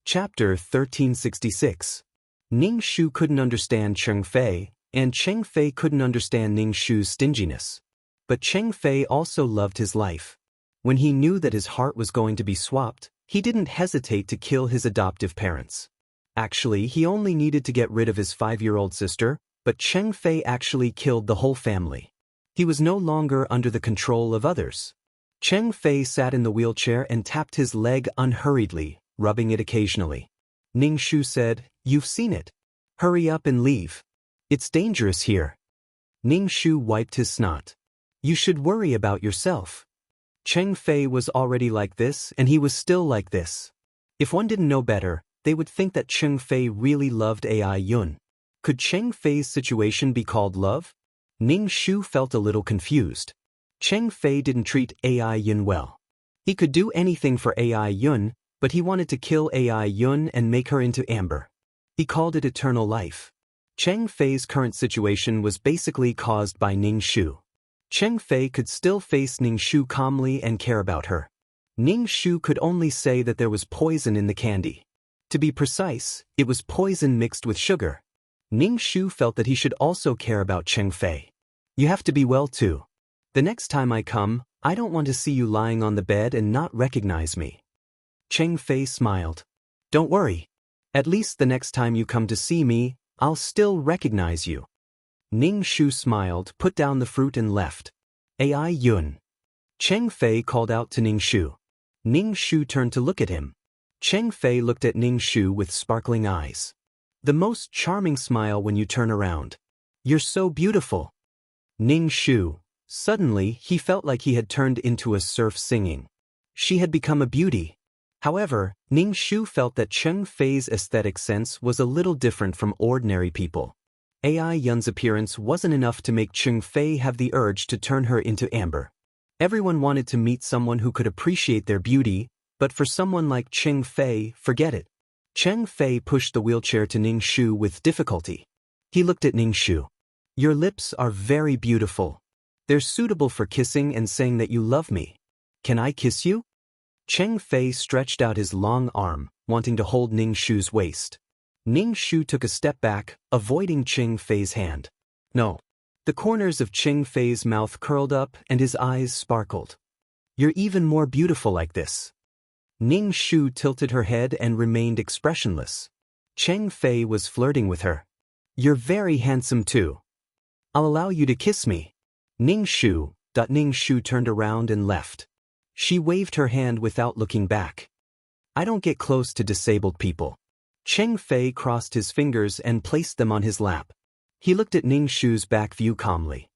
Chapter 1366. Ning Shu couldn't understand Cheng Fei, and Cheng Fei couldn't understand Ning Shu's stinginess. But Cheng Fei also loved his life. When he knew that his heart was going to be swapped, he didn't hesitate to kill his adoptive parents. Actually, he only needed to get rid of his 5-year-old sister, but Cheng Fei actually killed the whole family. He was no longer under the control of others. Cheng Fei sat in the wheelchair and tapped his leg unhurriedly, rubbing it occasionally. Ning Shu said, "You've seen it. Hurry up and leave. It's dangerous here." Ning Shu wiped his snot. "You should worry about yourself." Cheng Fei was already like this, and he was still like this. If one didn't know better, they would think that Cheng Fei really loved Ai Yun. Could Cheng Fei's situation be called love? Ning Shu felt a little confused. Cheng Fei didn't treat Ai Yun well. He could do anything for Ai Yun, but he wanted to kill Ai Yun and make her into amber. He called it eternal life. Cheng Fei's current situation was basically caused by Ning Shu. Cheng Fei could still face Ning Shu calmly and care about her. Ning Shu could only say that there was poison in the candy. To be precise, it was poison mixed with sugar. Ning Shu felt that he should also care about Cheng Fei. "You have to be well too. The next time I come, I don't want to see you lying on the bed and not recognize me." Cheng Fei smiled. "Don't worry. At least the next time you come to see me, I'll still recognize you." Ning Shu smiled, put down the fruit and left. "Ai Yun." Cheng Fei called out to Ning Shu. Ning Shu turned to look at him. Cheng Fei looked at Ning Shu with sparkling eyes. "The most charming smile when you turn around. You're so beautiful." Ning Shu. Suddenly, he felt like he had turned into a surf singing. She had become a beauty. However, Ning Shu felt that Cheng Fei's aesthetic sense was a little different from ordinary people. Ai Yun's appearance wasn't enough to make Cheng Fei have the urge to turn her into amber. Everyone wanted to meet someone who could appreciate their beauty, but for someone like Cheng Fei, forget it. Cheng Fei pushed the wheelchair to Ning Shu with difficulty. He looked at Ning Shu. "Your lips are very beautiful. They're suitable for kissing and saying that you love me. Can I kiss you?" Cheng Fei stretched out his long arm, wanting to hold Ning Shu's waist. Ning Shu took a step back, avoiding Cheng Fei's hand. "No." The corners of Cheng Fei's mouth curled up and his eyes sparkled. "You're even more beautiful like this." Ning Shu tilted her head and remained expressionless. Cheng Fei was flirting with her. "You're very handsome too. I'll allow you to kiss me." Ning Shu turned around and left. She waved her hand without looking back. "I don't get close to disabled people." Cheng Fei crossed his fingers and placed them on his lap. He looked at Ning Shu's back view calmly.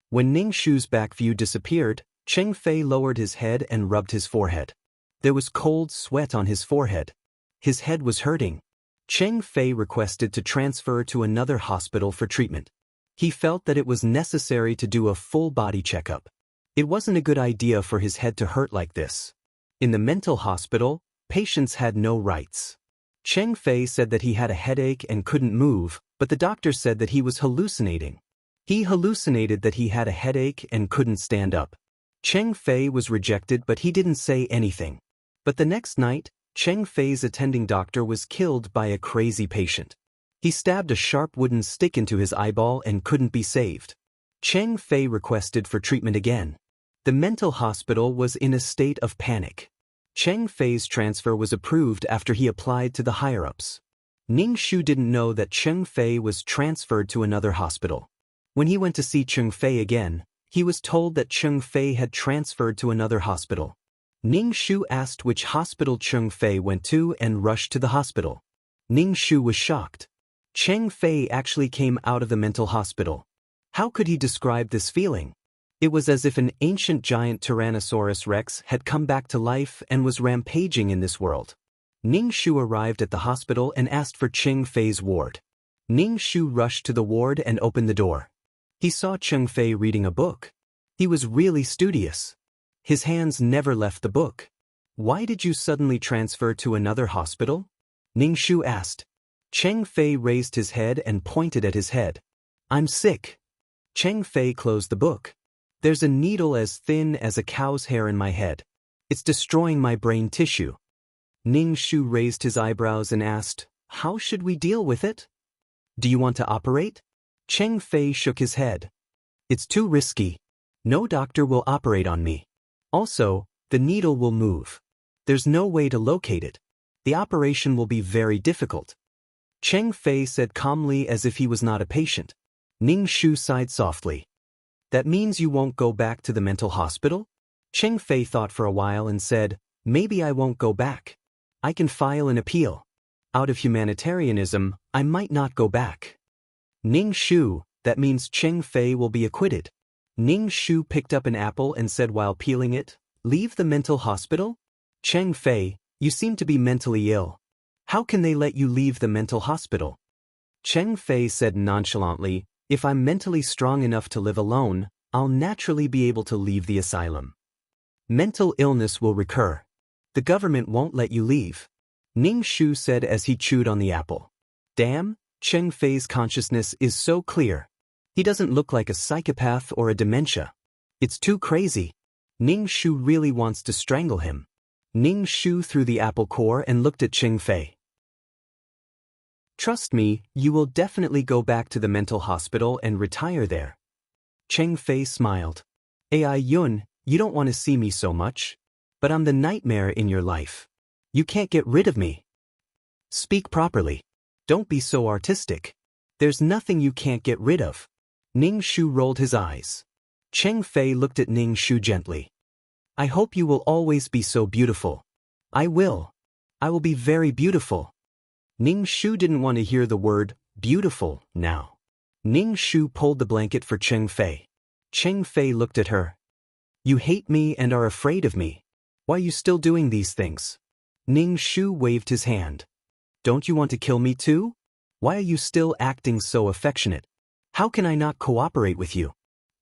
When Ning Shu's back view disappeared, Cheng Fei lowered his head and rubbed his forehead. There was cold sweat on his forehead. His head was hurting. Cheng Fei requested to transfer to another hospital for treatment. He felt that it was necessary to do a full body checkup. It wasn't a good idea for his head to hurt like this. In the mental hospital, patients had no rights. Cheng Fei said that he had a headache and couldn't move, but the doctor said that he was hallucinating. He hallucinated that he had a headache and couldn't stand up. Cheng Fei was rejected, but he didn't say anything. But the next night, Cheng Fei's attending doctor was killed by a crazy patient. He stabbed a sharp wooden stick into his eyeball and couldn't be saved. Cheng Fei requested for treatment again. The mental hospital was in a state of panic. Cheng Fei's transfer was approved after he applied to the higher-ups. Ning Shu didn't know that Cheng Fei was transferred to another hospital. When he went to see Cheng Fei again, he was told that Cheng Fei had transferred to another hospital. Ning Shu asked which hospital Cheng Fei went to and rushed to the hospital. Ning Shu was shocked. Cheng Fei actually came out of the mental hospital. How could he describe this feeling? It was as if an ancient giant Tyrannosaurus Rex had come back to life and was rampaging in this world. Ning Shu arrived at the hospital and asked for Cheng Fei's ward. Ning Shu rushed to the ward and opened the door. He saw Cheng Fei reading a book. He was really studious. His hands never left the book. "Why did you suddenly transfer to another hospital?" Ning Shu asked. Cheng Fei raised his head and pointed at his head. "I'm sick." Cheng Fei closed the book. "There's a needle as thin as a cow's hair in my head. It's destroying my brain tissue." Ning Shu raised his eyebrows and asked, "How should we deal with it? Do you want to operate?" Cheng Fei shook his head. "It's too risky. No doctor will operate on me. Also, the needle will move. There's no way to locate it. The operation will be very difficult." Cheng Fei said calmly as if he was not a patient. Ning Shu sighed softly. "That means you won't go back to the mental hospital?" Cheng Fei thought for a while and said, "Maybe I won't go back. I can file an appeal. Out of humanitarianism, I might not go back." Ning Shu, that means Cheng Fei will be acquitted. Ning Shu picked up an apple and said while peeling it, "Leave the mental hospital? Cheng Fei, you seem to be mentally ill. How can they let you leave the mental hospital?" Cheng Fei said nonchalantly, "If I'm mentally strong enough to live alone, I'll naturally be able to leave the asylum. Mental illness will recur. The government won't let you leave." Ning Shu said as he chewed on the apple. "Damn, Cheng Fei's consciousness is so clear. He doesn't look like a psychopath or a dementia. It's too crazy. Ning Shu really wants to strangle him." Ning Shu threw the apple core and looked at Cheng Fei. "Trust me, you will definitely go back to the mental hospital and retire there." Cheng Fei smiled. "Ai Yun, you don't want to see me so much. But I'm the nightmare in your life. You can't get rid of me. Speak properly. Don't be so artistic. There's nothing you can't get rid of." Ning Shu rolled his eyes. Cheng Fei looked at Ning Shu gently. "I hope you will always be so beautiful." "I will. I will be very beautiful." Ning Shu didn't want to hear the word beautiful now. Ning Shu pulled the blanket for Cheng Fei. Cheng Fei looked at her. "You hate me and are afraid of me. Why are you still doing these things?" Ning Shu waved his hand. "Don't you want to kill me too? Why are you still acting so affectionate? How can I not cooperate with you?"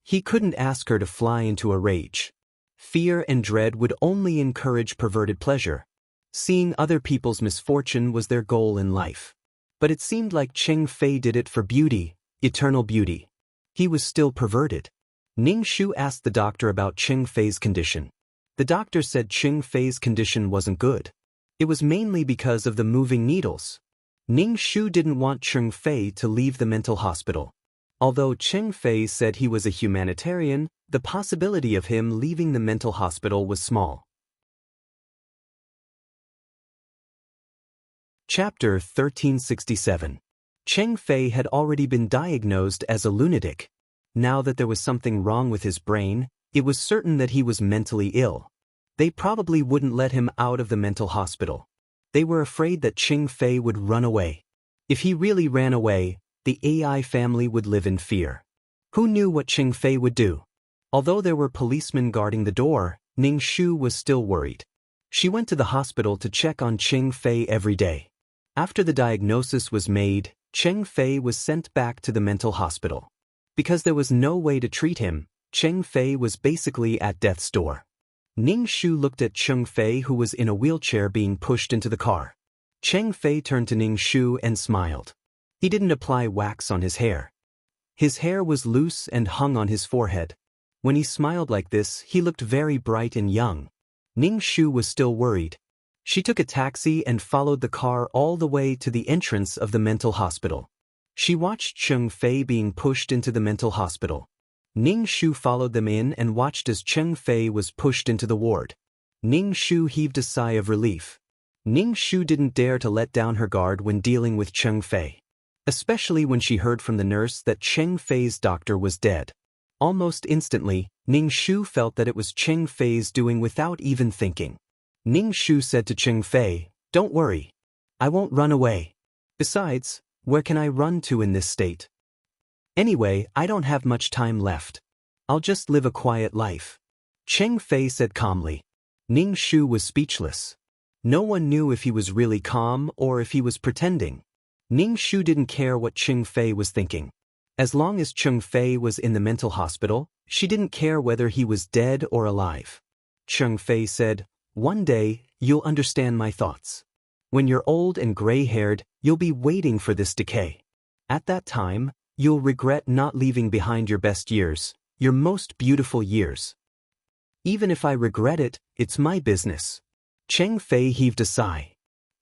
He couldn't ask her to fly into a rage. Fear and dread would only encourage perverted pleasure. Seeing other people's misfortune was their goal in life. But it seemed like Cheng Fei did it for beauty, eternal beauty. He was still perverted. Ning Shu asked the doctor about Cheng Fei's condition. The doctor said Cheng Fei's condition wasn't good. It was mainly because of the moving needles. Ning Shu didn't want Cheng Fei to leave the mental hospital. Although Cheng Fei said he was a humanitarian, the possibility of him leaving the mental hospital was small. Chapter 1367. Cheng Fei had already been diagnosed as a lunatic. Now that there was something wrong with his brain, it was certain that he was mentally ill. They probably wouldn't let him out of the mental hospital. They were afraid that Cheng Fei would run away. If he really ran away, the AI family would live in fear. Who knew what Cheng Fei would do? Although there were policemen guarding the door, Ning Shu was still worried. She went to the hospital to check on Cheng Fei every day. After the diagnosis was made, Cheng Fei was sent back to the mental hospital. Because there was no way to treat him, Cheng Fei was basically at death's door. Ning Shu looked at Cheng Fei, who was in a wheelchair being pushed into the car. Cheng Fei turned to Ning Shu and smiled. He didn't apply wax on his hair. His hair was loose and hung on his forehead. When he smiled like this, he looked very bright and young. Ning Shu was still worried. She took a taxi and followed the car all the way to the entrance of the mental hospital. She watched Cheng Fei being pushed into the mental hospital. Ning Shu followed them in and watched as Cheng Fei was pushed into the ward. Ning Shu heaved a sigh of relief. Ning Shu didn't dare to let down her guard when dealing with Cheng Fei. Especially when she heard from the nurse that Cheng Fei's doctor was dead. Almost instantly, Ning Shu felt that it was Cheng Fei's doing without even thinking. Ning Shu said to Cheng Fei, "Don't worry. I won't run away. Besides, where can I run to in this state? Anyway, I don't have much time left. I'll just live a quiet life." Cheng Fei said calmly. Ning Shu was speechless. No one knew if he was really calm or if he was pretending. Ning Shu didn't care what Cheng Fei was thinking. As long as Cheng Fei was in the mental hospital, she didn't care whether he was dead or alive. Cheng Fei said, "One day, you'll understand my thoughts. When you're old and gray-haired, you'll be waiting for this decay. At that time, you'll regret not leaving behind your best years, your most beautiful years. Even if I regret it, it's my business." Cheng Fei heaved a sigh.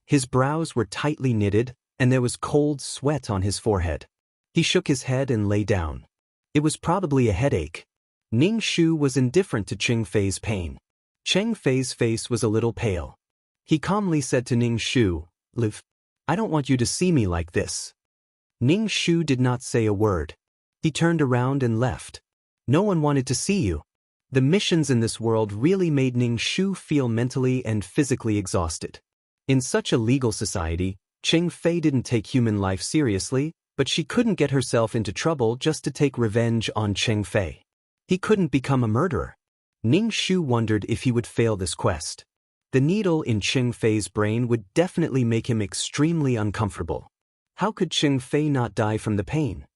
His brows were tightly knitted, and there was cold sweat on his forehead. He shook his head and lay down. It was probably a headache. Ning Shu was indifferent to Cheng Fei's pain. Cheng Fei's face was a little pale. He calmly said to Ning Shu, "Live. I don't want you to see me like this." Ning Shu did not say a word. He turned around and left. No one wanted to see you. The missions in this world really made Ning Shu feel mentally and physically exhausted. In such a legal society, Cheng Fei didn't take human life seriously, but she couldn't get herself into trouble just to take revenge on Cheng Fei. He couldn't become a murderer. Ning Shu wondered if he would fail this quest. The needle in Cheng Fei's brain would definitely make him extremely uncomfortable. How could Cheng Fei not die from the pain?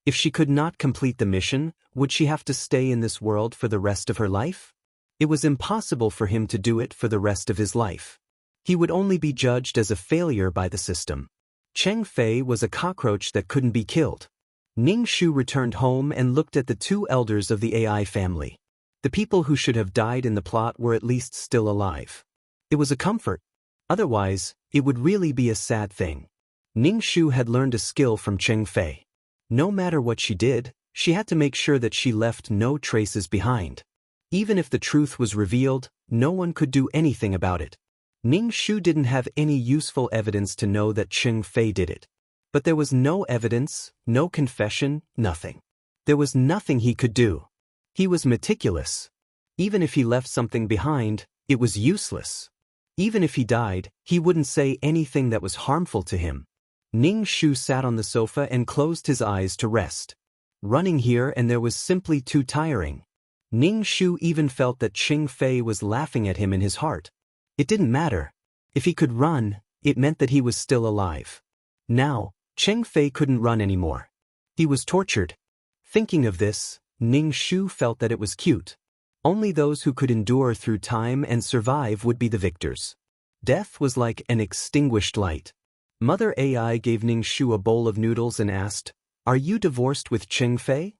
If she could not complete the mission, would she have to stay in this world for the rest of her life? It was impossible for him to do it for the rest of his life. He would only be judged as a failure by the system. Cheng Fei was a cockroach that couldn't be killed. Ning Shu returned home and looked at the two elders of the AI family. The people who should have died in the plot were at least still alive. It was a comfort. Otherwise, it would really be a sad thing. Ning Shu had learned a skill from Cheng Fei. No matter what she did, she had to make sure that she left no traces behind. Even if the truth was revealed, no one could do anything about it. Ning Shu didn't have any useful evidence to know that Cheng Fei did it. But there was no evidence, no confession, nothing. There was nothing he could do. He was meticulous. Even if he left something behind, it was useless. Even if he died, he wouldn't say anything that was harmful to him. Ning Shu sat on the sofa and closed his eyes to rest. Running here and there was simply too tiring. Ning Shu even felt that Cheng Fei was laughing at him in his heart. It didn't matter. If he could run, it meant that he was still alive. Now, Cheng Fei couldn't run anymore. He was tortured. Thinking of this, Ning Shu felt that it was cute. Only those who could endure through time and survive would be the victors. Death was like an extinguished light. Mother AI gave Ning Shu a bowl of noodles and asked, "Are you divorced with Cheng Fei?"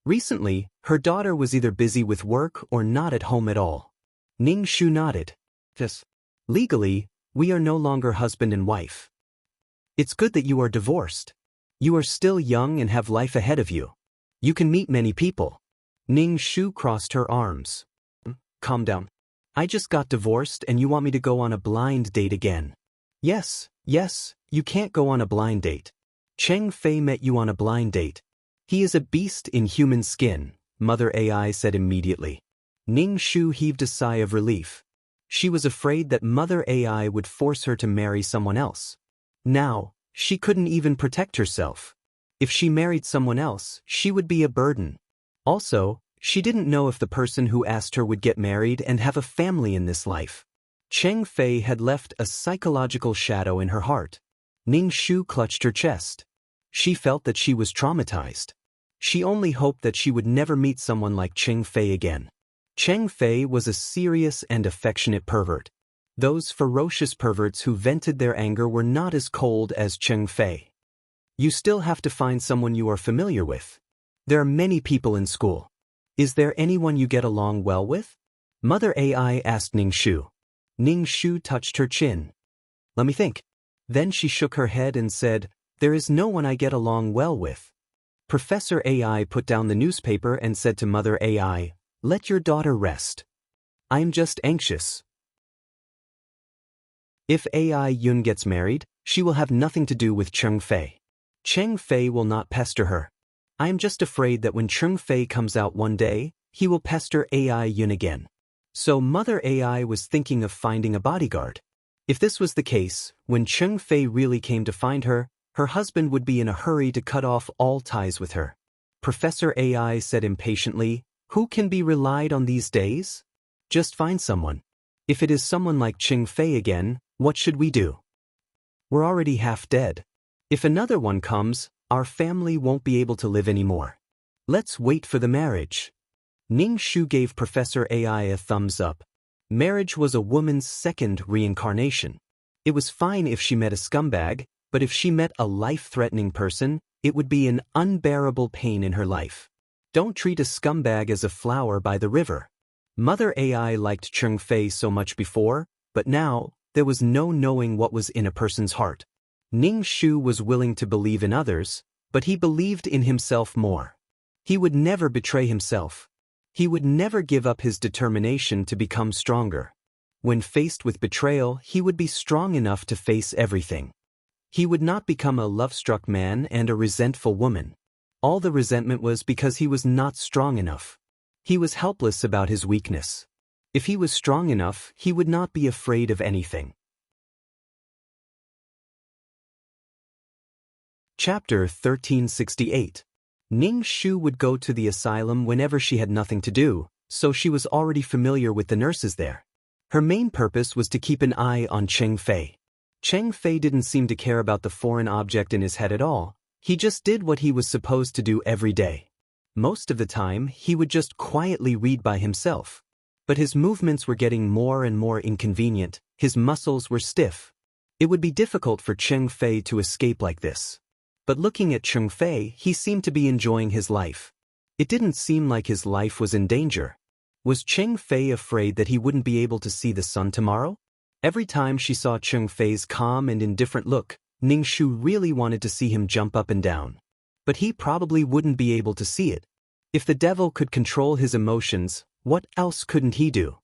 Recently, her daughter was either busy with work or not at home at all. Ning Shu nodded. "Yes. Legally, we are no longer husband and wife. It's good that you are divorced. You are still young and have life ahead of you. You can meet many people." Ning Shu crossed her arms. "Calm down. I just got divorced and you want me to go on a blind date again." Yes, you can't go on a blind date. Cheng Fei met you on a blind date. He is a beast in human skin, Mother AI said immediately. Ning Shu heaved a sigh of relief. She was afraid that Mother AI would force her to marry someone else. Now, she couldn't even protect herself. If she married someone else, she would be a burden. Also, she didn't know if the person who asked her would get married and have a family in this life. Cheng Fei had left a psychological shadow in her heart. Ning Shu clutched her chest. She felt that she was traumatized. She only hoped that she would never meet someone like Cheng Fei again. Cheng Fei was a serious and affectionate pervert. Those ferocious perverts who vented their anger were not as cold as Cheng Fei. You still have to find someone you are familiar with. There are many people in school. Is there anyone you get along well with? Mother AI asked Ning Shu. Ning Shu touched her chin. Let me think. Then she shook her head and said, "There is no one I get along well with." Professor AI put down the newspaper and said to Mother AI, "Let your daughter rest. I'm just anxious." If AI Yun gets married, she will have nothing to do with Cheng Fei. Cheng Fei will not pester her. I am just afraid that when Cheng Fei comes out one day, he will pester AI Yun again. So Mother AI was thinking of finding a bodyguard. If this was the case, when Cheng Fei really came to find her, her husband would be in a hurry to cut off all ties with her. Professor AI said impatiently, "Who can be relied on these days? Just find someone. If it is someone like Cheng Fei again, what should we do? We're already half dead. If another one comes, our family won't be able to live anymore. Let's wait for the marriage." Ning Shu gave Professor AI a thumbs up. Marriage was a woman's second reincarnation. It was fine if she met a scumbag, but if she met a life-threatening person, it would be an unbearable pain in her life. Don't treat a scumbag as a flower by the river. Mother AI liked Cheng Fei so much before, but now, there was no knowing what was in a person's heart. Ning Shu was willing to believe in others, but he believed in himself more. He would never betray himself. He would never give up his determination to become stronger. When faced with betrayal, he would be strong enough to face everything. He would not become a love-struck man and a resentful woman. All the resentment was because he was not strong enough. He was helpless about his weakness. If he was strong enough, he would not be afraid of anything. Chapter 1368. Ning Shu would go to the asylum whenever she had nothing to do, so she was already familiar with the nurses there. Her main purpose was to keep an eye on Cheng Fei. Cheng Fei didn't seem to care about the foreign object in his head at all. He just did what he was supposed to do every day. Most of the time, he would just quietly read by himself. But his movements were getting more and more inconvenient. His muscles were stiff. It would be difficult for Cheng Fei to escape like this. But looking at Cheng Fei, he seemed to be enjoying his life. It didn't seem like his life was in danger. Was Cheng Fei afraid that he wouldn't be able to see the sun tomorrow? Every time she saw Cheng Fei's calm and indifferent look, Ning Shu really wanted to see him jump up and down. But he probably wouldn't be able to see it. If the devil could control his emotions, what else couldn't he do?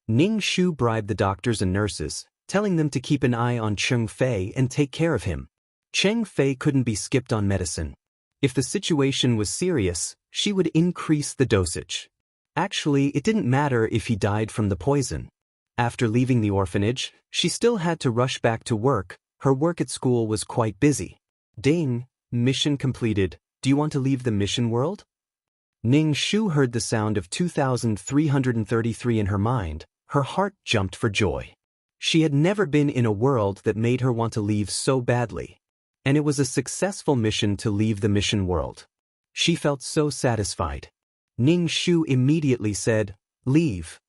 Ning Shu bribed the doctors and nurses, telling them to keep an eye on Cheng Fei and take care of him. Cheng Fei couldn't be skipped on medicine. If the situation was serious, she would increase the dosage. Actually, it didn't matter if he died from the poison. After leaving the orphanage, she still had to rush back to work. Her work at school was quite busy. Ding, mission completed. Do you want to leave the mission world? Ning Shu heard the sound of 2333 in her mind. Her heart jumped for joy. She had never been in a world that made her want to leave so badly. And it was a successful mission to leave the mission world. She felt so satisfied. Ning Shu immediately said, "Leave."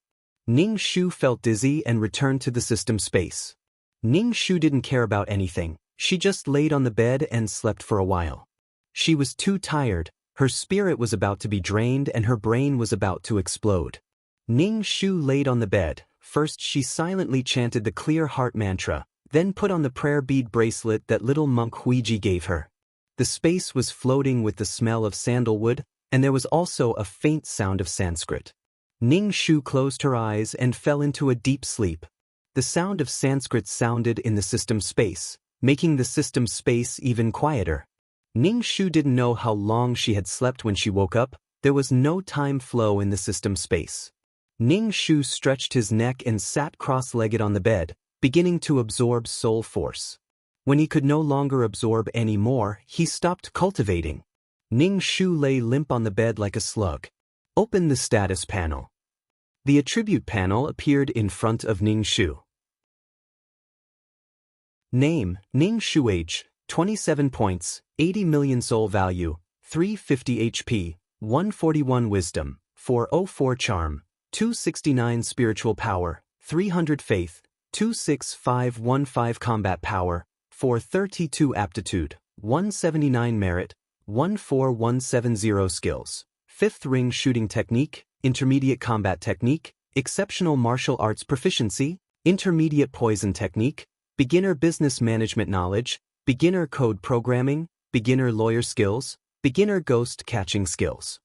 Ning Shu felt dizzy and returned to the system space. Ning Shu didn't care about anything. She just laid on the bed and slept for a while. She was too tired. Her spirit was about to be drained and her brain was about to explode. Ning Shu laid on the bed. First she silently chanted the clear heart mantra, then put on the prayer bead bracelet that little monk Huiji gave her. The space was floating with the smell of sandalwood, and there was also a faint sound of Sanskrit. Ning Shu closed her eyes and fell into a deep sleep. The sound of Sanskrit sounded in the system space, making the system space even quieter. Ning Shu didn't know how long she had slept when she woke up. There was no time flow in the system space. Ning Shu stretched his neck and sat cross-legged on the bed, beginning to absorb soul force. When he could no longer absorb any more, he stopped cultivating. Ning Shu lay limp on the bed like a slug. Open the status panel. The attribute panel appeared in front of Ning Shu. Name, Ning Shu. Age, 27 points, 80 million soul value, 350 HP, 141 wisdom, 404 charm, 269 spiritual power, 300 faith, 26515 combat power, 432 aptitude, 179 merit, 14170 skills. 5th ring shooting technique, intermediate combat technique, exceptional martial arts proficiency, intermediate poison technique, beginner business management knowledge, beginner code programming, beginner lawyer skills, beginner ghost catching skills.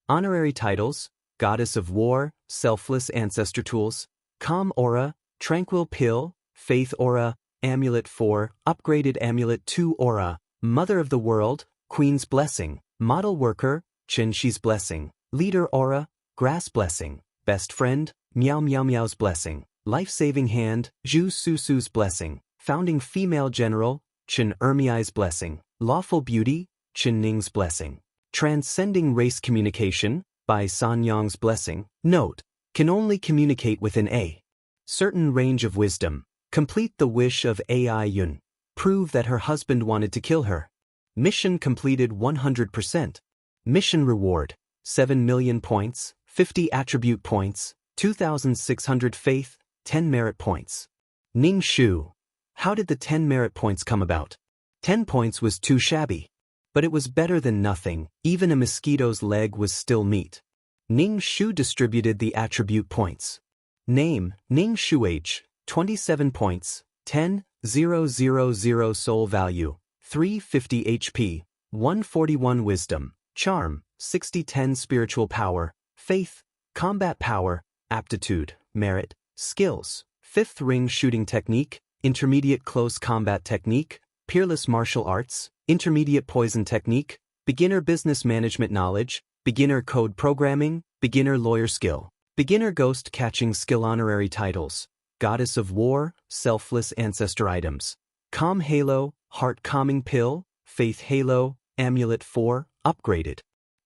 Honorary titles, Goddess of War, Selfless Ancestor Tools, Calm Aura, Tranquil Pill, Faith Aura, Amulet 4, Upgraded Amulet 2 Aura, Mother of the World, Queen's Blessing, Model Worker, Chen-Shi's Blessing, Leader Aura, Grass Blessing, Best Friend, Meow Meow Meow's Blessing, Life-Saving Hand, Zhu Susu's Blessing, Founding Female General, Chen Ermiai's Blessing, Lawful Beauty, Chen Ning's Blessing, Transcending Race Communication, by San Yang's Blessing. Note, can only communicate with an A. Certain range of wisdom. Complete the wish of Ai Yun. Prove that her husband wanted to kill her. Mission completed 100%. Mission reward, 7 million points, 50 attribute points, 2,600 faith, 10 merit points. Ning Shu. How did the 10 merit points come about? 10 points was too shabby. But it was better than nothing. Even a mosquito's leg was still meat. Ning Shu distributed the attribute points. Name, Ning Shu. Age, 27 points, 10,000 soul value, 350 HP, 141 wisdom, charm, 60-10 spiritual power, faith, combat power, aptitude, merit, skills, 5th ring shooting technique, intermediate close combat technique, peerless martial arts, intermediate poison technique, beginner business management knowledge, beginner code programming, beginner lawyer skill, beginner ghost catching skill honorary titles, goddess of war, selfless ancestor items, calm halo, heart calming pill, faith halo, amulet 4, upgraded.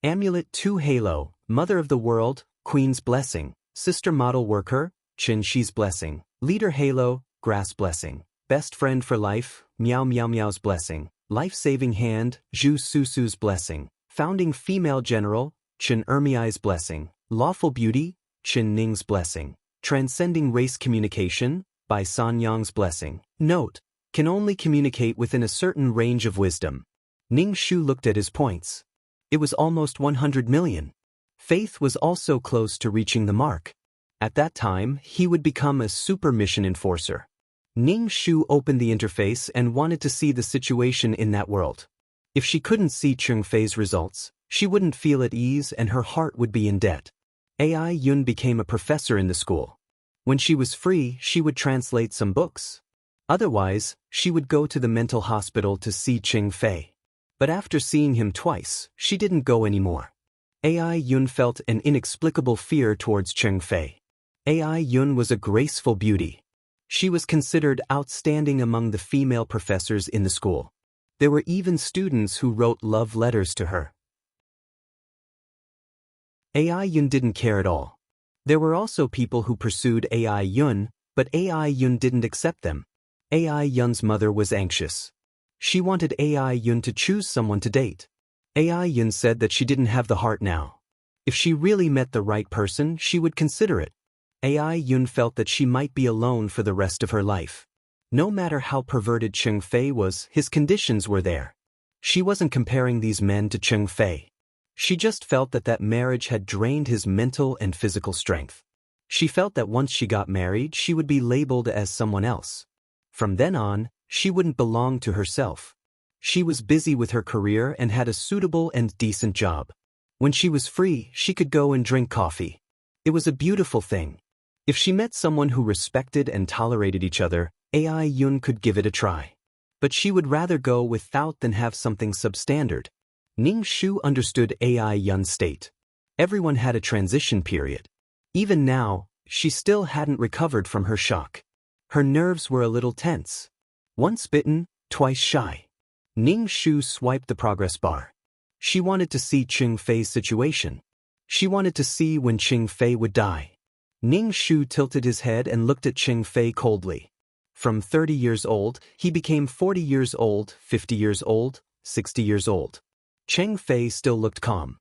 Amulet 2 halo, mother of the world, queen's blessing, sister model worker, Chin Shi's blessing, leader halo, grass blessing, best friend for life, Meow Meow Meow's blessing, life-saving hand, Zhu Susu's blessing, founding female general, Chen Ermiai's blessing, lawful beauty, Chen Ning's blessing, transcending race communication, by San Yang's blessing. Note, can only communicate within a certain range of wisdom. Ning Shu looked at his points. It was almost 100 million. Faith was also close to reaching the mark. At that time, he would become a super mission enforcer. Ning Shu opened the interface and wanted to see the situation in that world. If she couldn't see Cheng Fei's results, she wouldn't feel at ease and her heart would be in debt. AI Yun became a professor in the school. When she was free, she would translate some books. Otherwise, she would go to the mental hospital to see Cheng Fei. But after seeing him twice, she didn't go anymore. AI Yun felt an inexplicable fear towards Cheng Fei. AI Yun was a graceful beauty. She was considered outstanding among the female professors in the school. There were even students who wrote love letters to her. AI Yun didn't care at all. There were also people who pursued AI Yun, but AI Yun didn't accept them. AI Yun's mother was anxious. She wanted AI Yun to choose someone to date. AI Yun said that she didn't have the heart now. If she really met the right person, she would consider it. AI Yun felt that she might be alone for the rest of her life. No matter how perverted Cheng Fei was, his conditions were there. She wasn't comparing these men to Cheng Fei. She just felt that marriage had drained his mental and physical strength. She felt that once she got married, she would be labeled as someone else. From then on, she wouldn't belong to herself. She was busy with her career and had a suitable and decent job. When she was free, she could go and drink coffee. It was a beautiful thing. If she met someone who respected and tolerated each other, AI Yun could give it a try. But she would rather go without than have something substandard. Ning Shu understood AI Yun's state. Everyone had a transition period. Even now, she still hadn't recovered from her shock. Her nerves were a little tense. Once bitten, twice shy. Ning Shu swiped the progress bar. She wanted to see Cheng Fei's situation. She wanted to see when Cheng Fei would die. Ning Shu tilted his head and looked at Cheng Fei coldly. From 30 years old, he became 40 years old, 50 years old, 60 years old. Cheng Fei still looked calm.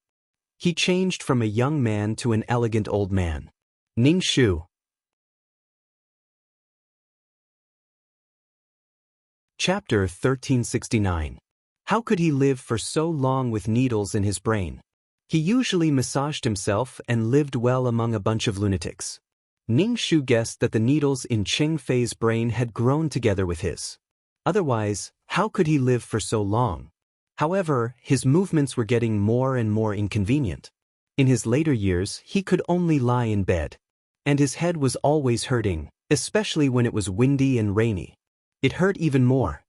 He changed from a young man to an elegant old man. Ning Shu. Chapter 1369. How could he live for so long with needles in his brain? He usually massaged himself and lived well among a bunch of lunatics. Ning Shu guessed that the needles in Cheng Fei's brain had grown together with his. Otherwise, how could he live for so long? However, his movements were getting more and more inconvenient. In his later years, he could only lie in bed. And his head was always hurting, especially when it was windy and rainy. It hurt even more.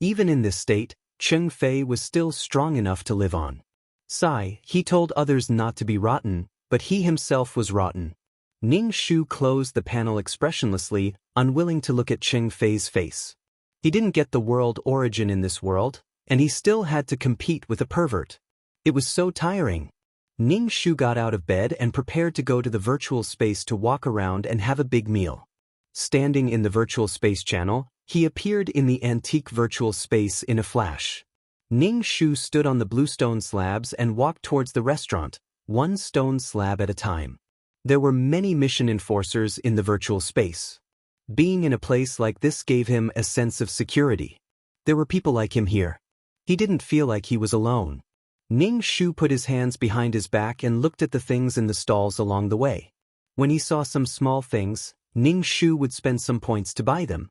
Even in this state, Cheng Fei was still strong enough to live on. Sigh, he told others not to be rotten, but he himself was rotten. Ning Shu closed the panel expressionlessly, unwilling to look at Cheng Fei's face. He didn't get the world origin in this world, and he still had to compete with a pervert. It was so tiring. Ning Shu got out of bed and prepared to go to the virtual space to walk around and have a big meal. Standing in the virtual space channel, he appeared in the antique virtual space in a flash. Ning Shu stood on the blue stone slabs and walked towards the restaurant, one stone slab at a time. There were many mission enforcers in the virtual space. Being in a place like this gave him a sense of security. There were people like him here. He didn't feel like he was alone. Ning Shu put his hands behind his back and looked at the things in the stalls along the way. When he saw some small things, Ning Shu would spend some points to buy them.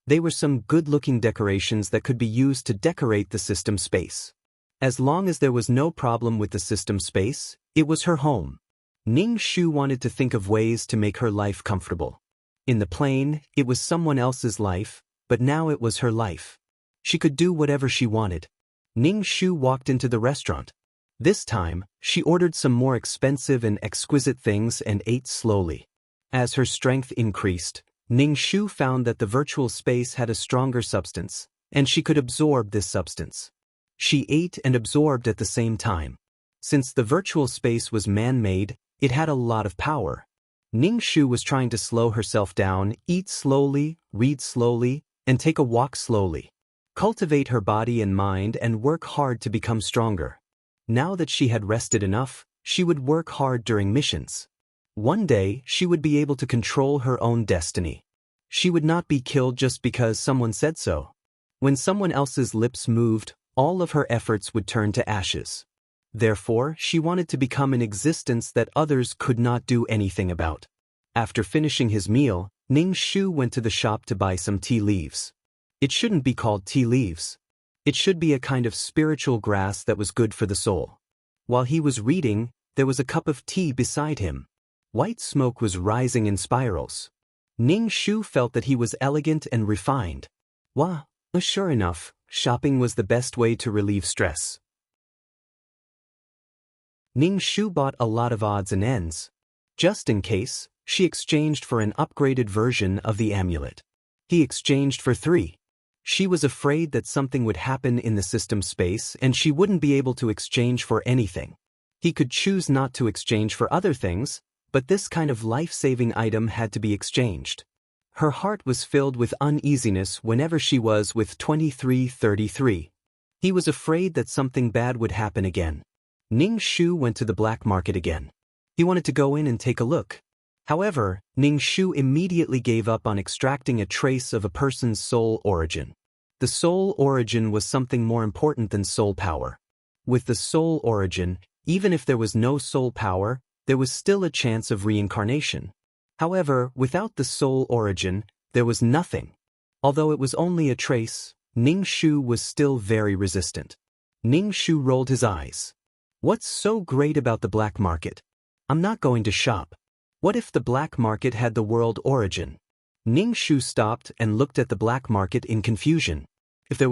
They were some good-looking decorations that could be used to decorate the system space. As long as there was no problem with the system space, it was her home. Ning Shu wanted to think of ways to make her life comfortable. In the plane, it was someone else's life, but now it was her life. She could do whatever she wanted. Ning Shu walked into the restaurant. This time, she ordered some more expensive and exquisite things and ate slowly. As her strength increased, Ning Shu found that the virtual space had a stronger substance, and she could absorb this substance. She ate and absorbed at the same time. Since the virtual space was man-made, it had a lot of power. Ning Shu was trying to slow herself down, eat slowly, read slowly, and take a walk slowly. Cultivate her body and mind and work hard to become stronger. Now that she had rested enough, she would work hard during missions. One day, she would be able to control her own destiny. She would not be killed just because someone said so. When someone else's lips moved, all of her efforts would turn to ashes. Therefore, she wanted to become an existence that others could not do anything about. After finishing his meal, Ning Shu went to the shop to buy some tea leaves. It shouldn't be called tea leaves. It should be a kind of spiritual grass that was good for the soul. While he was reading, there was a cup of tea beside him. White smoke was rising in spirals. Ning Shu felt that he was elegant and refined. Sure enough, shopping was the best way to relieve stress. Ning Shu bought a lot of odds and ends. Just in case, she exchanged for an upgraded version of the amulet. He exchanged for 3. She was afraid that something would happen in the system space and she wouldn't be able to exchange for anything. He could choose not to exchange for other things, but this kind of life-saving item had to be exchanged. Her heart was filled with uneasiness whenever she was with 2333. He was afraid that something bad would happen again. Ning Shu went to the black market again. He wanted to go in and take a look. However, Ning Shu immediately gave up on extracting a trace of a person's soul origin. The soul origin was something more important than soul power. With the soul origin, even if there was no soul power, there was still a chance of reincarnation. However, without the soul origin, there was nothing. Although it was only a trace, Ning Shu was still very resistant. Ning Shu rolled his eyes. What's so great about the black market? I'm not going to shop. What if the black market had the world origin? Ning Shu stopped and looked at the black market in confusion. If there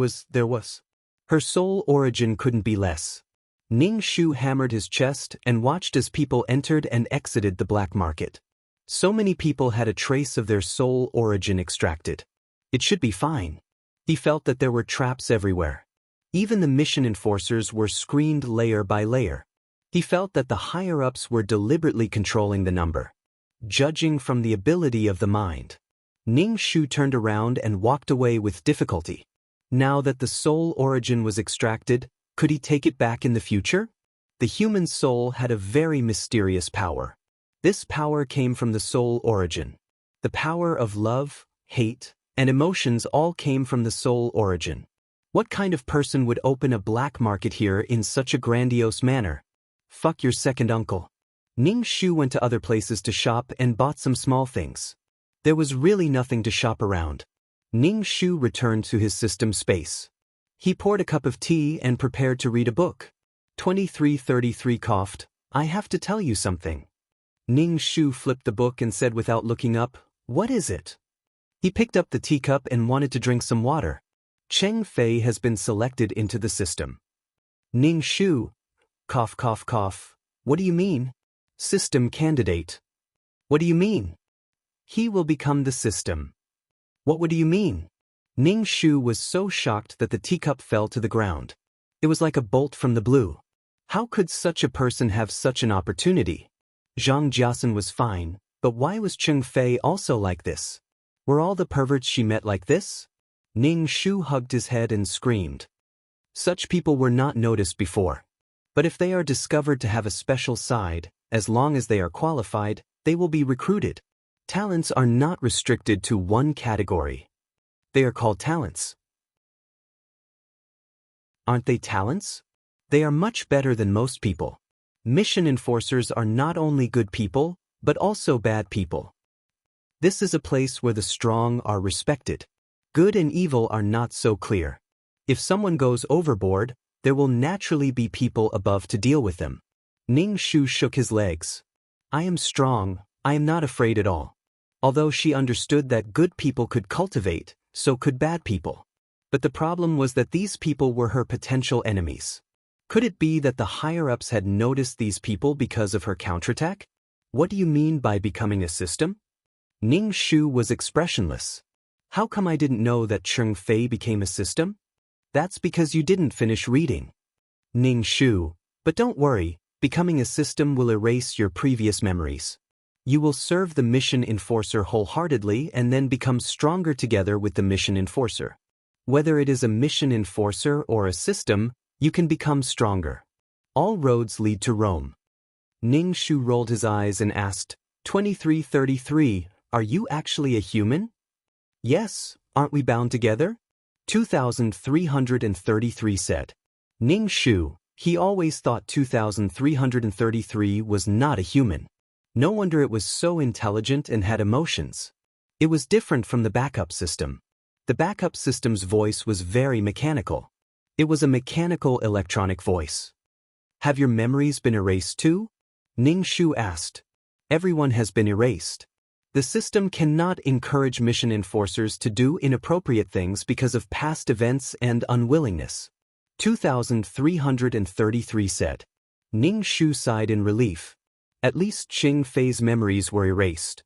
was. Her soul origin couldn't be less. Ning Shu hammered his chest and watched as people entered and exited the black market. So many people had a trace of their soul origin extracted. It should be fine. He felt that there were traps everywhere. Even the mission enforcers were screened layer by layer. He felt that the higher-ups were deliberately controlling the number. Judging from the ability of the mind. Ning Shu turned around and walked away with difficulty. Now that the soul origin was extracted, could he take it back in the future? The human soul had a very mysterious power. This power came from the soul origin. The power of love, hate, and emotions all came from the soul origin. What kind of person would open a black market here in such a grandiose manner? Fuck your second uncle. Ning Shu went to other places to shop and bought some small things. There was really nothing to shop around. Ning Shu returned to his system space. He poured a cup of tea and prepared to read a book. 2333 coughed. I have to tell you something. Ning Shu flipped the book and said without looking up, What is it? He picked up the teacup and wanted to drink some water. Cheng Fei has been selected into the system. Ning Shu, cough cough cough. What do you mean? System candidate. What do you mean? He will become the system. What do you mean? Ning Shu was so shocked that the teacup fell to the ground. It was like a bolt from the blue. How could such a person have such an opportunity? Zhang Jiasen was fine, but why was Cheng Fei also like this? Were all the perverts she met like this? Ning Shu hugged his head and screamed. Such people were not noticed before. But if they are discovered to have a special side, as long as they are qualified, they will be recruited. Talents are not restricted to one category. They are called talents. Aren't they talents? They are much better than most people. Mission enforcers are not only good people, but also bad people. This is a place where the strong are respected. Good and evil are not so clear. If someone goes overboard, there will naturally be people above to deal with them. Ning Shu shook his legs. I am strong, I am not afraid at all. Although she understood that good people could cultivate, so could bad people. But the problem was that these people were her potential enemies. Could it be that the higher-ups had noticed these people because of her counterattack? What do you mean by becoming a system? Ning Shu was expressionless. How come I didn't know that Cheng Fei became a system? That's because you didn't finish reading. Ning Shu, but don't worry, becoming a system will erase your previous memories. You will serve the mission enforcer wholeheartedly and then become stronger together with the mission enforcer. Whether it is a mission enforcer or a system, you can become stronger. All roads lead to Rome. Ning Shu rolled his eyes and asked, 2333, are you actually a human? Yes, aren't we bound together? 2333 said. Ning Shu, he always thought 2333 was not a human. No wonder it was so intelligent and had emotions. It was different from the backup system. The backup system's voice was very mechanical. It was a mechanical electronic voice. Have your memories been erased too? Ning Shu asked. Everyone has been erased. The system cannot encourage mission enforcers to do inappropriate things because of past events and unwillingness. 2333 said. Ning Shu sighed in relief. At least Cheng Fei's memories were erased.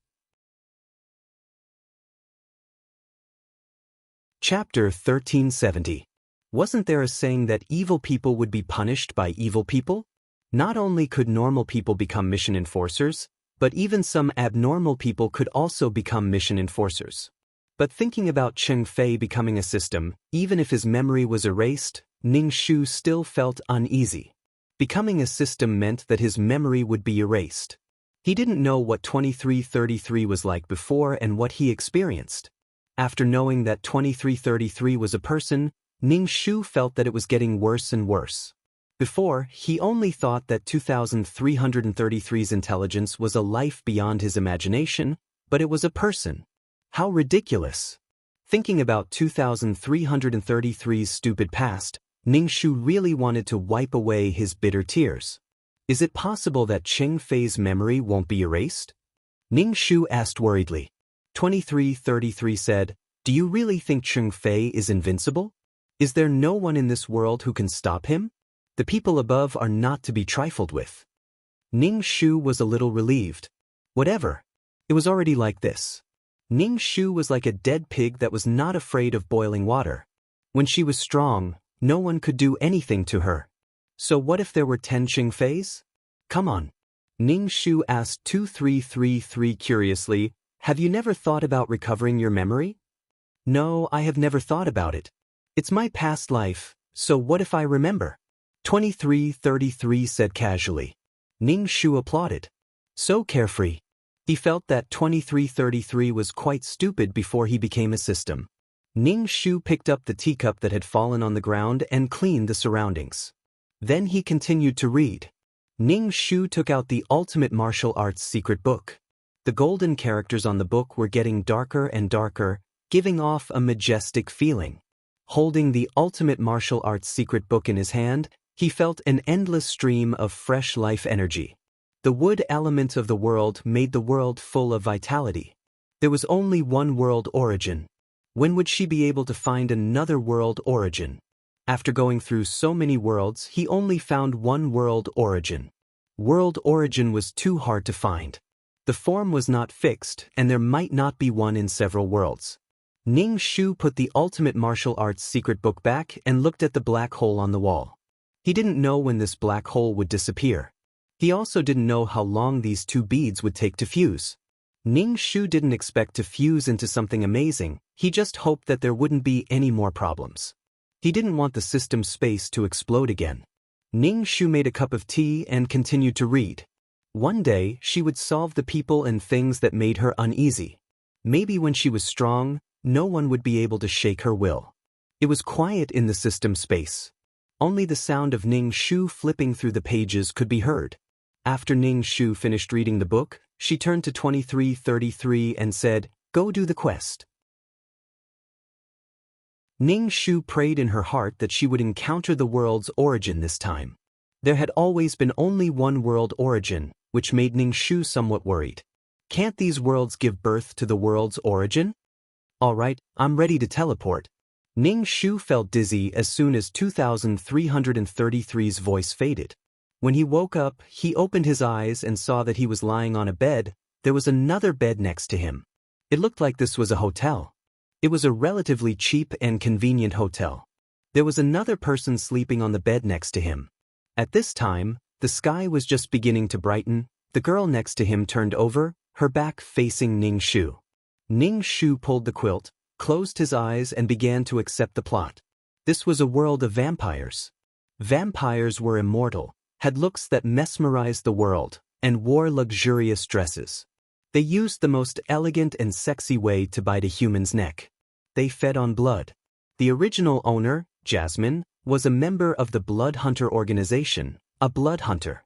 Chapter 1370. Wasn't there a saying that evil people would be punished by evil people? Not only could normal people become mission enforcers, but even some abnormal people could also become mission enforcers. But thinking about Cheng Fei becoming a system, even if his memory was erased, Ning Shu still felt uneasy. Becoming a system meant that his memory would be erased. He didn't know what 2333 was like before and what he experienced. After knowing that 2333 was a person, Ning Shu felt that it was getting worse and worse. Before, he only thought that 2333's intelligence was a life beyond his imagination, but it was a person. How ridiculous! Thinking about 2333's stupid past, Ning Shu really wanted to wipe away his bitter tears. Is it possible that Cheng Fei's memory won't be erased? Ning Shu asked worriedly. 2333 said, Do you really think Cheng Fei is invincible? Is there no one in this world who can stop him? The people above are not to be trifled with. Ning Shu was a little relieved. Whatever. It was already like this. Ning Shu was like a dead pig that was not afraid of boiling water. When she was strong, no one could do anything to her. So what if there were 10 Cheng Feis? Come on. Ning Shu asked 2333 curiously, Have you never thought about recovering your memory? No, I have never thought about it. It's my past life, so what if I remember? 2333 said casually. Ning Shu applauded. So carefree. He felt that 2333 was quite stupid before he became a system. Ning Shu picked up the teacup that had fallen on the ground and cleaned the surroundings. Then he continued to read. Ning Shu took out the Ultimate Martial Arts secret book. The golden characters on the book were getting darker and darker, giving off a majestic feeling. Holding the Ultimate Martial Arts secret book in his hand, he felt an endless stream of fresh life energy. The wood element of the world made the world full of vitality. There was only one world origin. When would she be able to find another world origin? After going through so many worlds, he only found one world origin. World origin was too hard to find. The form was not fixed, and there might not be one in several worlds. Ning Shu put the Ultimate Martial Arts secret book back and looked at the black hole on the wall. He didn't know when this black hole would disappear. He also didn't know how long these two beads would take to fuse. Ning Shu didn't expect to fuse into something amazing, he just hoped that there wouldn't be any more problems. He didn't want the system space to explode again. Ning Shu made a cup of tea and continued to read. One day, she would solve the people and things that made her uneasy. Maybe when she was strong, no one would be able to shake her will. It was quiet in the system space. Only the sound of Ning Shu flipping through the pages could be heard. After Ning Shu finished reading the book, she turned to 2333 and said, Go do the quest. Ning Shu prayed in her heart that she would encounter the world's origin this time. There had always been only one world origin, which made Ning Shu somewhat worried. Can't these worlds give birth to the world's origin? Alright, I'm ready to teleport. Ning Shu felt dizzy as soon as 2333's voice faded. When he woke up, he opened his eyes and saw that he was lying on a bed. There was another bed next to him. It looked like this was a hotel. It was a relatively cheap and convenient hotel. There was another person sleeping on the bed next to him. At this time, the sky was just beginning to brighten. The girl next to him turned over, her back facing Ning Shu. Ning Shu pulled the quilt, closed his eyes and began to accept the plot. This was a world of vampires. Vampires were immortal, had looks that mesmerized the world, and wore luxurious dresses. They used the most elegant and sexy way to bite a human's neck. They fed on blood. The original owner, Jasmine, was a member of the Blood Hunter organization, a blood hunter.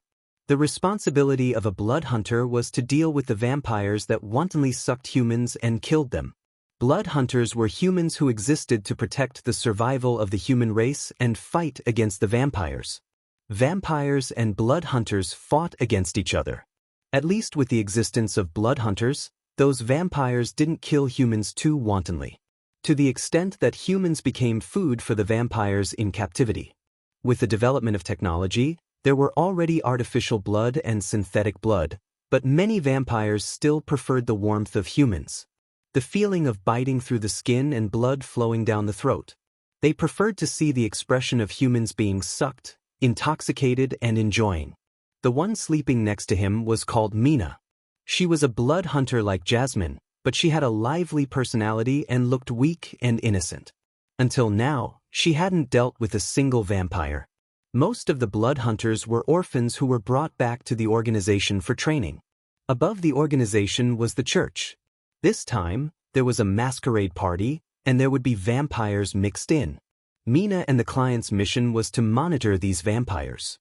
The responsibility of a blood hunter was to deal with the vampires that wantonly sucked humans and killed them. Blood hunters were humans who existed to protect the survival of the human race and fight against the vampires. Vampires and blood hunters fought against each other. At least with the existence of blood hunters, those vampires didn't kill humans too wantonly, to the extent that humans became food for the vampires in captivity. With the development of technology, there were already artificial blood and synthetic blood, but many vampires still preferred the warmth of humans. The feeling of biting through the skin and blood flowing down the throat. They preferred to see the expression of humans being sucked, intoxicated and enjoying. The one sleeping next to him was called Mina. She was a blood hunter like Jasmine, but she had a lively personality and looked weak and innocent. Until now, she hadn't dealt with a single vampire. Most of the blood hunters were orphans who were brought back to the organization for training. Above the organization was the church. This time, there was a masquerade party, and there would be vampires mixed in. Mina and the client's mission was to monitor these vampires.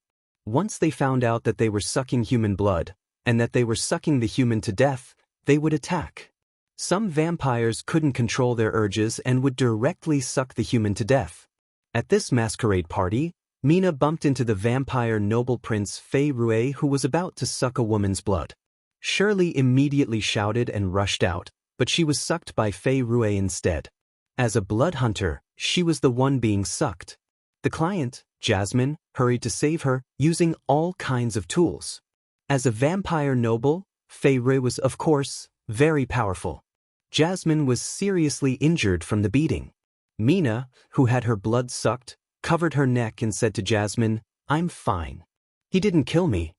Once they found out that they were sucking human blood, and that they were sucking the human to death, they would attack. Some vampires couldn't control their urges and would directly suck the human to death. At this masquerade party, Mina bumped into the vampire noble prince Fei Rui, who was about to suck a woman's blood. Shirley immediately shouted and rushed out, but she was sucked by Fei Rui instead. As a blood hunter, she was the one being sucked. The client, Jasmine, hurried to save her, using all kinds of tools. As a vampire noble, Fei Rui was, of course, very powerful. Jasmine was seriously injured from the beating. Mina, who had her blood sucked, covered her neck and said to Jasmine, "I'm fine. He didn't kill me.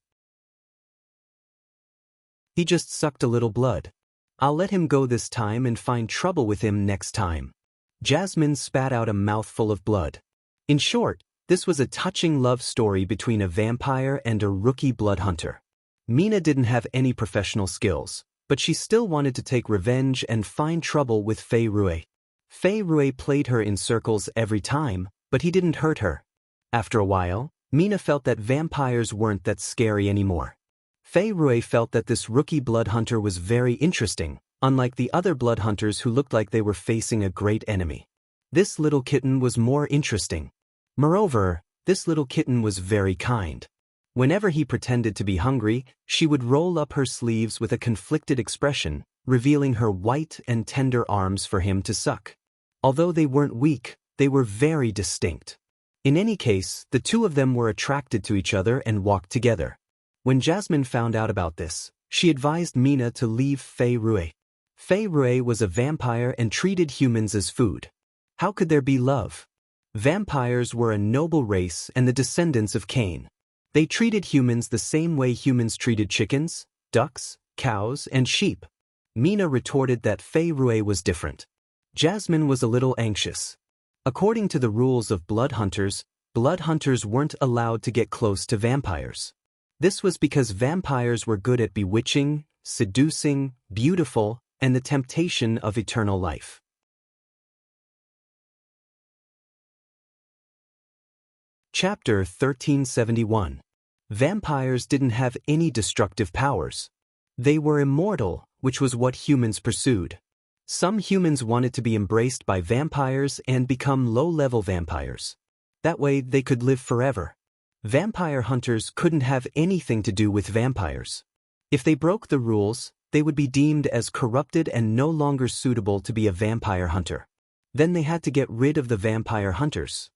He just sucked a little blood. I'll let him go this time and find trouble with him next time." Jasmine spat out a mouthful of blood. In short, this was a touching love story between a vampire and a rookie blood hunter. Mina didn't have any professional skills, but she still wanted to take revenge and find trouble with Fei Rui. Fei Rui played her in circles every time, but he didn't hurt her. After a while, Mina felt that vampires weren't that scary anymore. Fei Rui felt that this rookie blood hunter was very interesting, unlike the other blood hunters who looked like they were facing a great enemy. This little kitten was more interesting. Moreover, this little kitten was very kind. Whenever he pretended to be hungry, she would roll up her sleeves with a conflicted expression, revealing her white and tender arms for him to suck. Although they weren't weak, they were very distinct. In any case, the two of them were attracted to each other and walked together. When Jasmine found out about this, she advised Mina to leave Fei Rui. Fei Rui was a vampire and treated humans as food. How could there be love? Vampires were a noble race and the descendants of Cain. They treated humans the same way humans treated chickens, ducks, cows, and sheep. Mina retorted that Fei Rui was different. Jasmine was a little anxious. According to the rules of blood hunters weren't allowed to get close to vampires. This was because vampires were good at bewitching, seducing, beautiful, and the temptation of eternal life. Chapter 1371. Vampires didn't have any destructive powers. They were immortal, which was what humans pursued. Some humans wanted to be embraced by vampires and become low-level vampires. That way they could live forever. Vampire hunters couldn't have anything to do with vampires. If they broke the rules, they would be deemed as corrupted and no longer suitable to be a vampire hunter. Then they had to get rid of the vampire hunters.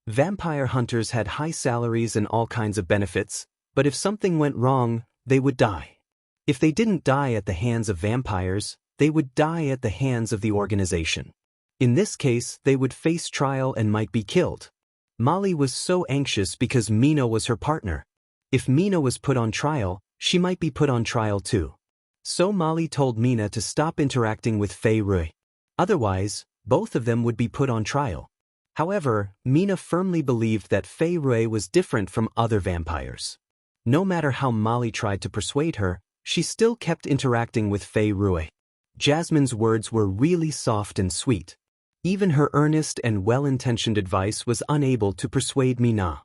Vampire hunters had high salaries and all kinds of benefits, but if something went wrong, they would die. If they didn't die at the hands of vampires, they would die at the hands of the organization. In this case, they would face trial and might be killed. Molly was so anxious because Mina was her partner. If Mina was put on trial, she might be put on trial too. So Molly told Mina to stop interacting with Fei Rui. Otherwise, both of them would be put on trial. However, Mina firmly believed that Fei Rui was different from other vampires. No matter how Molly tried to persuade her, she still kept interacting with Fei Rui. Jasmine's words were really soft and sweet. Even her earnest and well-intentioned advice was unable to persuade Mina.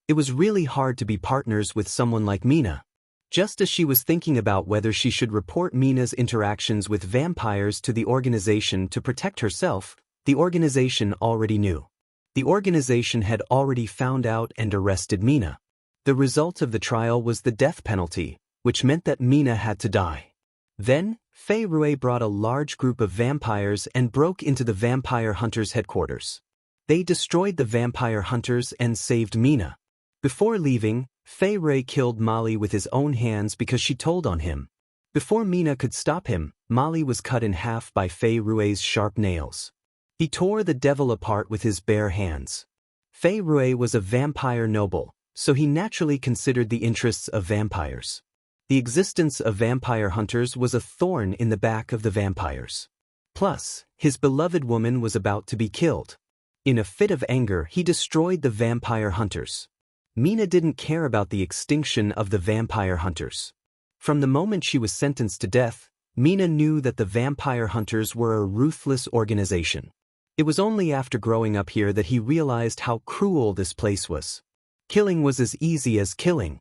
It was really hard to be partners with someone like Mina. Just as she was thinking about whether she should report Mina's interactions with vampires to the organization to protect herself, the organization already knew. The organization had already found out and arrested Mina. The result of the trial was the death penalty, which meant that Mina had to die. Then, Fei Rui brought a large group of vampires and broke into the vampire hunters' headquarters. They destroyed the vampire hunters and saved Mina. Before leaving, Fei Rui killed Molly with his own hands because she told on him. Before Mina could stop him, Molly was cut in half by Fei Rui's sharp nails. He tore the devil apart with his bare hands. Fei Rui was a vampire noble, so he naturally considered the interests of vampires. The existence of vampire hunters was a thorn in the back of the vampires. Plus, his beloved woman was about to be killed. In a fit of anger, he destroyed the vampire hunters. Mina didn't care about the extinction of the vampire hunters. From the moment she was sentenced to death, Mina knew that the vampire hunters were a ruthless organization. It was only after growing up here that he realized how cruel this place was. Killing was as easy as killing.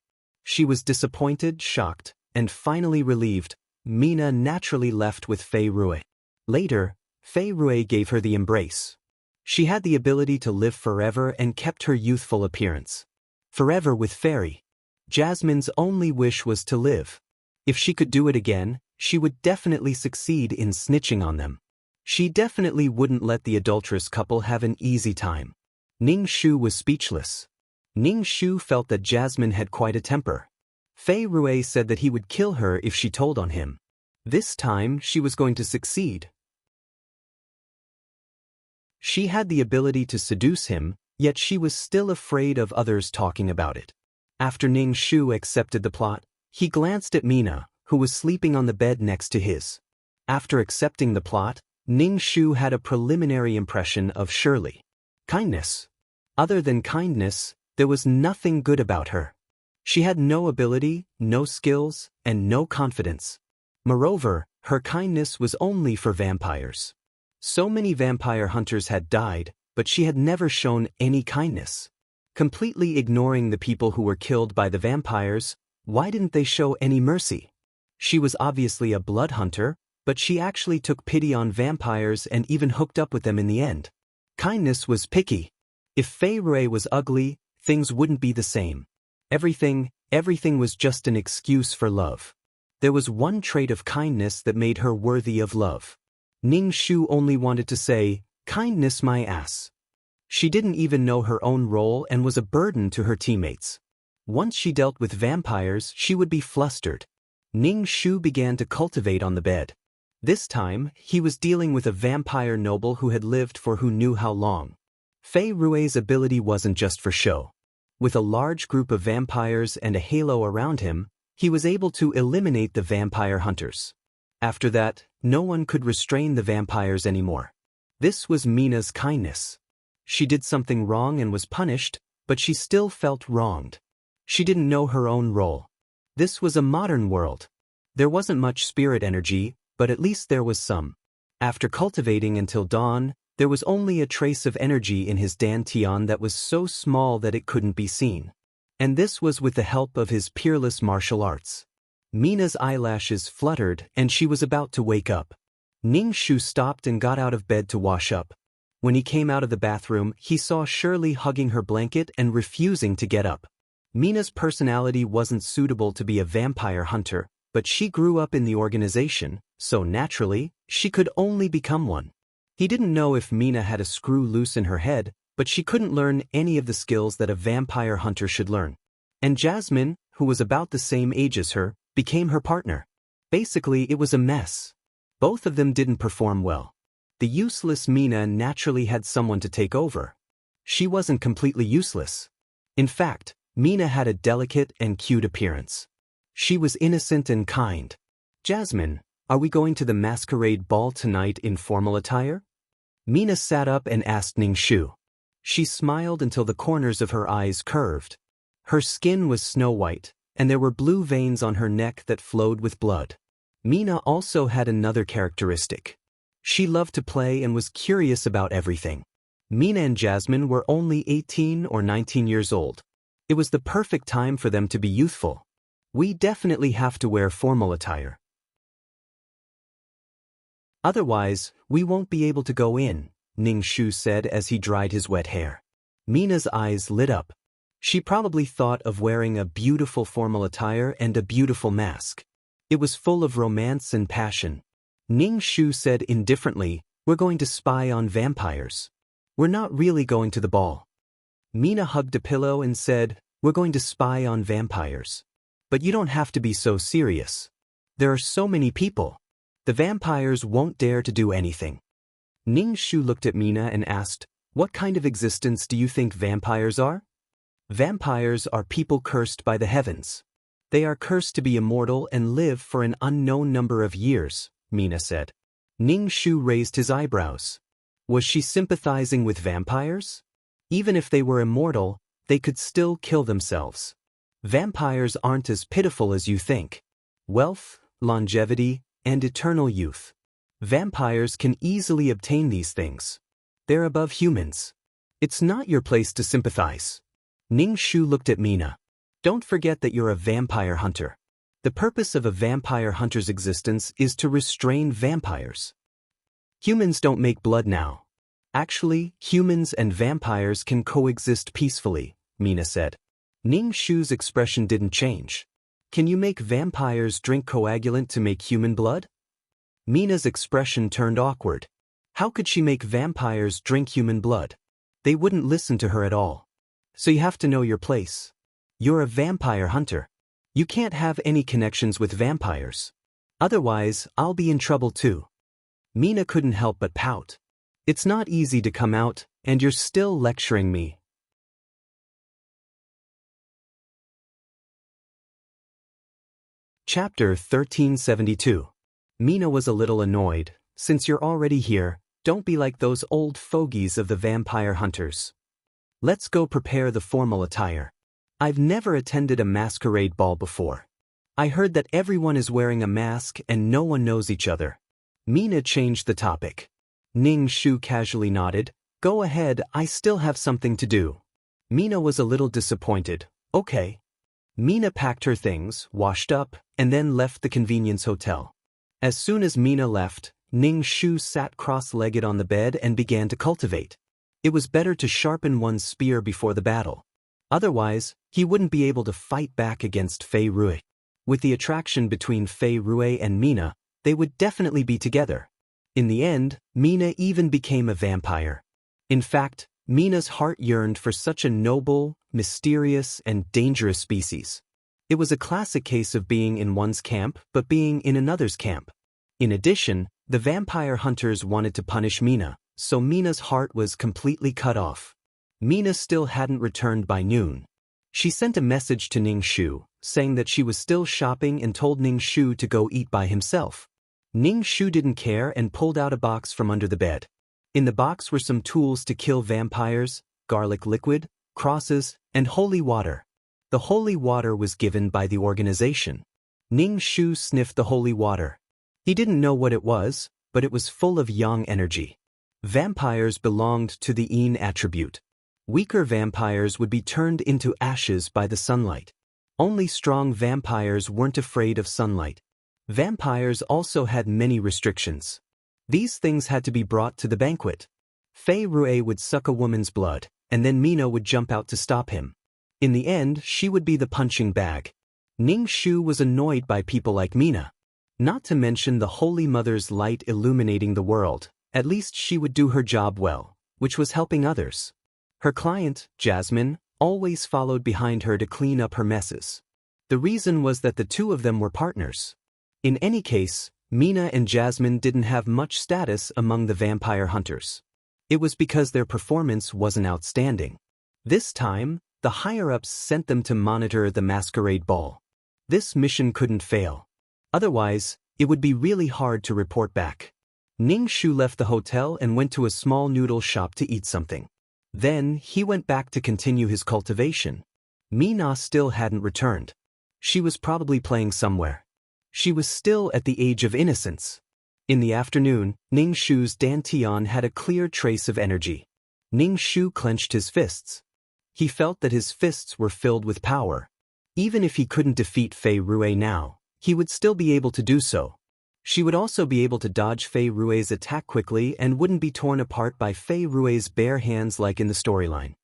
She was disappointed, shocked, and finally relieved. Mina naturally left with Fei Rui. Later, Fei Rui gave her the embrace. She had the ability to live forever and kept her youthful appearance. Forever with Fairy. Jasmine's only wish was to live. If she could do it again, she would definitely succeed in snitching on them. She definitely wouldn't let the adulterous couple have an easy time. Ning Shu was speechless. Ning Shu felt that Jasmine had quite a temper. Fei Rui said that he would kill her if she told on him. This time, she was going to succeed. She had the ability to seduce him, yet she was still afraid of others talking about it. After Ning Shu accepted the plot, he glanced at Mina, who was sleeping on the bed next to his. After accepting the plot, Ning Shu had a preliminary impression of Shirley. Kindness. Other than kindness, there was nothing good about her. She had no ability, no skills, and no confidence. Moreover, her kindness was only for vampires. So many vampire hunters had died, but she had never shown any kindness. Completely ignoring the people who were killed by the vampires, why didn't they show any mercy? She was obviously a blood hunter, but she actually took pity on vampires and even hooked up with them in the end. Kindness was picky. If Fei Rui was ugly, things wouldn't be the same. Everything was just an excuse for love. There was one trait of kindness that made her worthy of love. Ning Shu only wanted to say, "Kindness my ass." She didn't even know her own role and was a burden to her teammates. Once she dealt with vampires, she would be flustered. Ning Shu began to cultivate on the bed. This time, he was dealing with a vampire noble who had lived for who knew how long. Fei Rui's ability wasn't just for show. With a large group of vampires and a halo around him, he was able to eliminate the vampire hunters. After that, no one could restrain the vampires anymore. This was Mina's kindness. She did something wrong and was punished, but she still felt wronged. She didn't know her own role. This was a modern world. There wasn't much spirit energy, but at least there was some. After cultivating until dawn, there was only a trace of energy in his dantian that was so small that it couldn't be seen. And this was with the help of his peerless martial arts. Mina's eyelashes fluttered and she was about to wake up. Ning Shu stopped and got out of bed to wash up. When he came out of the bathroom, he saw Shirley hugging her blanket and refusing to get up. Mina's personality wasn't suitable to be a vampire hunter, but she grew up in the organization, so naturally, she could only become one. He didn't know if Mina had a screw loose in her head, but she couldn't learn any of the skills that a vampire hunter should learn. And Jasmine, who was about the same age as her, became her partner. Basically, it was a mess. Both of them didn't perform well. The useless Mina naturally had someone to take over. She wasn't completely useless. In fact, Mina had a delicate and cute appearance. She was innocent and kind. Jasmine, are we going to the masquerade ball tonight in formal attire? Mina sat up and asked Ning Shu. She smiled until the corners of her eyes curved. Her skin was snow white, and there were blue veins on her neck that flowed with blood. Mina also had another characteristic. She loved to play and was curious about everything. Mina and Jasmine were only 18 or 19 years old. It was the perfect time for them to be youthful. We definitely have to wear formal attire. Otherwise, we won't be able to go in, Ning Shu said as he dried his wet hair. Mina's eyes lit up. She probably thought of wearing a beautiful formal attire and a beautiful mask. It was full of romance and passion. Ning Shu said indifferently, "We're going to spy on vampires. We're not really going to the ball." Mina hugged a pillow and said, "We're going to spy on vampires. But you don't have to be so serious. There are so many people. The vampires won't dare to do anything." Ning Shu looked at Mina and asked, "What kind of existence do you think vampires are?" "Vampires are people cursed by the heavens. They are cursed to be immortal and live for an unknown number of years," Mina said. Ning Shu raised his eyebrows. Was she sympathizing with vampires? Even if they were immortal, they could still kill themselves. Vampires aren't as pitiful as you think. Wealth, longevity, and eternal youth. Vampires can easily obtain these things. They're above humans. It's not your place to sympathize. Ning Shu looked at Mina. Don't forget that you're a vampire hunter. The purpose of a vampire hunter's existence is to restrain vampires. Humans don't make blood now. Actually, humans and vampires can coexist peacefully, Mina said. Ning Shu's expression didn't change. Can you make vampires drink coagulant to make human blood? Mina's expression turned awkward. How could she make vampires drink human blood? They wouldn't listen to her at all. So you have to know your place. You're a vampire hunter. You can't have any connections with vampires. Otherwise, I'll be in trouble too. Mina couldn't help but pout. It's not easy to come out, and you're still lecturing me. Chapter 1372. Mina was a little annoyed. Since you're already here, don't be like those old fogies of the vampire hunters. Let's go prepare the formal attire. I've never attended a masquerade ball before. I heard that everyone is wearing a mask and no one knows each other. Mina changed the topic. Ning Shu casually nodded. Go ahead, I still have something to do. Mina was a little disappointed. Okay. Mina packed her things, washed up, and then left the convenience hotel. As soon as Mina left, Ning Shu sat cross-legged on the bed and began to cultivate. It was better to sharpen one's spear before the battle. Otherwise, he wouldn't be able to fight back against Fei Rui. With the attraction between Fei Rui and Mina, they would definitely be together. In the end, Mina even became a vampire. In fact, Mina's heart yearned for such a noble, mysterious, and dangerous species. It was a classic case of being in one's camp but being in another's camp. In addition, the vampire hunters wanted to punish Mina, so Mina's heart was completely cut off. Mina still hadn't returned by noon. She sent a message to Ning Shu, saying that she was still shopping and told Ning Shu to go eat by himself. Ning Shu didn't care and pulled out a box from under the bed. In the box were some tools to kill vampires, garlic liquid, crosses, and holy water. The holy water was given by the organization. Ning Shu sniffed the holy water. He didn't know what it was, but it was full of yang energy. Vampires belonged to the yin attribute. Weaker vampires would be turned into ashes by the sunlight. Only strong vampires weren't afraid of sunlight. Vampires also had many restrictions. These things had to be brought to the banquet. Fei Rui would suck a woman's blood, and then Mina would jump out to stop him. In the end, she would be the punching bag. Ning Shu was annoyed by people like Mina. Not to mention the Holy Mother's light illuminating the world. At least she would do her job well, which was helping others. Her client, Jasmine, always followed behind her to clean up her messes. The reason was that the two of them were partners. In any case, Mina and Jasmine didn't have much status among the vampire hunters. It was because their performance wasn't outstanding. This time, the higher-ups sent them to monitor the masquerade ball. This mission couldn't fail. Otherwise, it would be really hard to report back. Ning Shu left the hotel and went to a small noodle shop to eat something. Then, he went back to continue his cultivation. Mina still hadn't returned. She was probably playing somewhere. She was still at the age of innocence. In the afternoon, Ning Shu's dantian had a clear trace of energy. Ning Shu clenched his fists. He felt that his fists were filled with power. Even if he couldn't defeat Fei Rui now, he would still be able to do so. She would also be able to dodge Fei Rui's attack quickly and wouldn't be torn apart by Fei Rui's bare hands like in the storyline.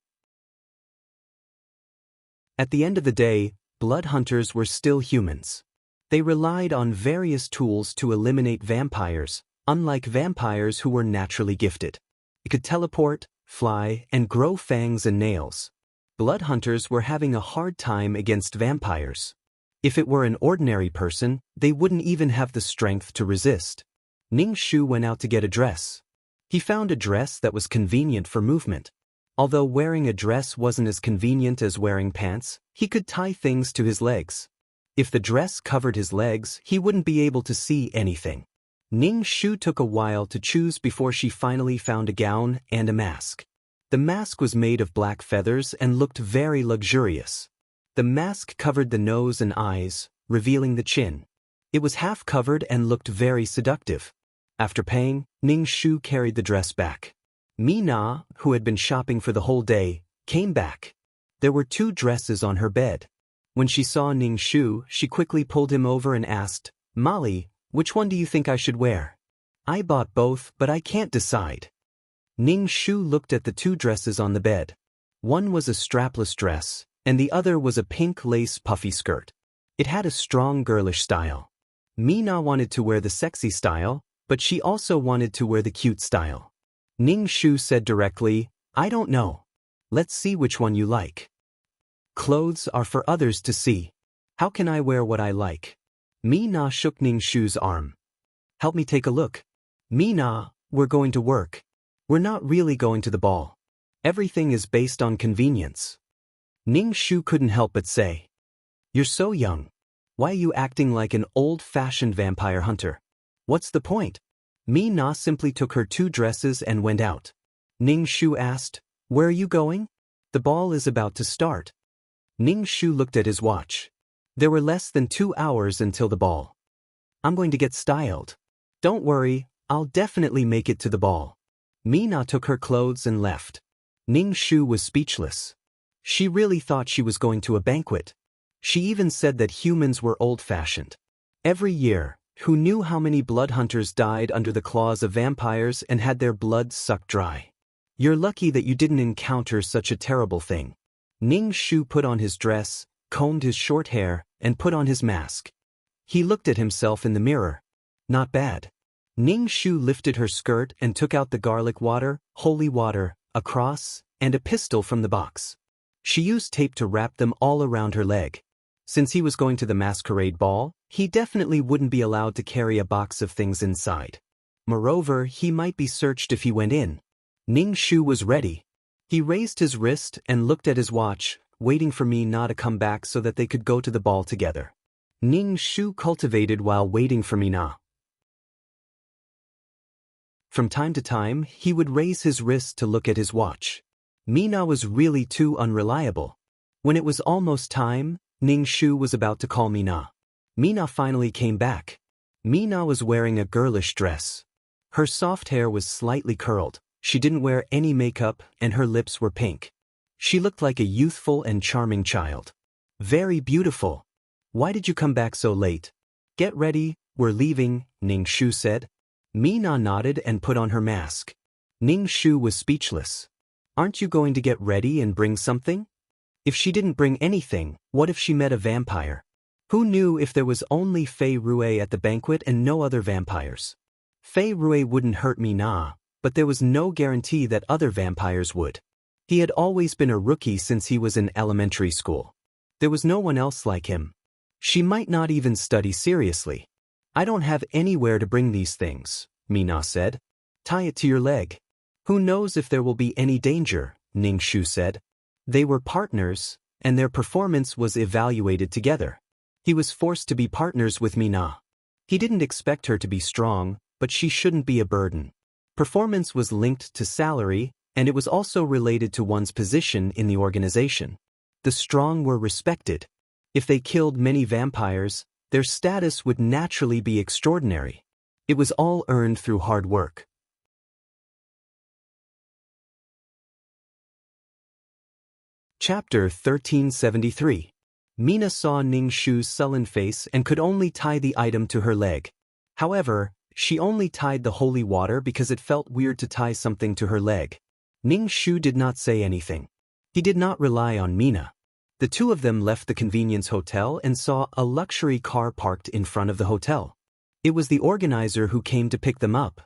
At the end of the day, blood hunters were still humans. They relied on various tools to eliminate vampires, unlike vampires who were naturally gifted. They could teleport, fly, and grow fangs and nails. Blood hunters were having a hard time against vampires. If it were an ordinary person, they wouldn't even have the strength to resist. Ning Shu went out to get a dress. He found a dress that was convenient for movement. Although wearing a dress wasn't as convenient as wearing pants, he could tie things to his legs. If the dress covered his legs, he wouldn't be able to see anything. Ning Shu took a while to choose before she finally found a gown and a mask. The mask was made of black feathers and looked very luxurious. The mask covered the nose and eyes, revealing the chin. It was half covered and looked very seductive. After paying, Ning Shu carried the dress back. Mina, who had been shopping for the whole day, came back. There were 2 dresses on her bed. When she saw Ning Shu, she quickly pulled him over and asked, "Molly, which one do you think I should wear?" "I bought both, but I can't decide." Ning Shu looked at the 2 dresses on the bed. One was a strapless dress, and the other was a pink lace puffy skirt. It had a strong girlish style. Mina wanted to wear the sexy style, but she also wanted to wear the cute style. Ning Shu said directly, "I don't know. Let's see which one you like." Clothes are for others to see. How can I wear what I like? Mina shook Ning Shu's arm. "Help me take a look." "Mina, we're going to work. We're not really going to the ball. Everything is based on convenience." Ning Shu couldn't help but say, "You're so young. Why are you acting like an old-fashioned vampire hunter? What's the point?" Mina simply took her 2 dresses and went out. Ning Shu asked, "Where are you going?" "The ball is about to start." Ning Shu looked at his watch. There were less than 2 hours until the ball. "I'm going to get styled. Don't worry, I'll definitely make it to the ball." Mina took her clothes and left. Ning Shu was speechless. She really thought she was going to a banquet. She even said that humans were old-fashioned. Every year, who knew how many blood hunters died under the claws of vampires and had their blood sucked dry? You're lucky that you didn't encounter such a terrible thing. Ning Shu put on his dress, combed his short hair, and put on his mask. He looked at himself in the mirror. Not bad. Ning Shu lifted her skirt and took out the garlic water, holy water, a cross, and a pistol from the box. She used tape to wrap them all around her leg. Since he was going to the masquerade ball, he definitely wouldn't be allowed to carry a box of things inside. Moreover, he might be searched if he went in. Ning Shu was ready. He raised his wrist and looked at his watch, waiting for Mina to come back so that they could go to the ball together. Ning Shu cultivated while waiting for Mina. From time to time, he would raise his wrist to look at his watch. Mina was really too unreliable. When it was almost time, Ning Shu was about to call Mina. Mina finally came back. Mina was wearing a girlish dress. Her soft hair was slightly curled, she didn't wear any makeup, and her lips were pink. She looked like a youthful and charming child. "Very beautiful. Why did you come back so late?" "Get ready, we're leaving," Ning Shu said. Mina nodded and put on her mask. Ning Shu was speechless. Aren't you going to get ready and bring something? If she didn't bring anything, what if she met a vampire? Who knew if there was only Fei Rui at the banquet and no other vampires? Fei Rui wouldn't hurt Mina, but there was no guarantee that other vampires would. He had always been a rookie since he was in elementary school. There was no one else like him. She might not even study seriously. I don't have anywhere to bring these things, Mina said. Tie it to your leg. Who knows if there will be any danger, Ning Shu said. They were partners, and their performance was evaluated together. He was forced to be partners with Mina. He didn't expect her to be strong, but she shouldn't be a burden. Performance was linked to salary, and it was also related to one's position in the organization. The strong were respected. If they killed many vampires, their status would naturally be extraordinary. It was all earned through hard work. Chapter 1373. Mina saw Ning Shu's sullen face and could only tie the item to her leg. However, she only tied the holy water because it felt weird to tie something to her leg. Ning Shu did not say anything. He did not rely on Mina. The two of them left the convenience hotel and saw a luxury car parked in front of the hotel. It was the organizer who came to pick them up.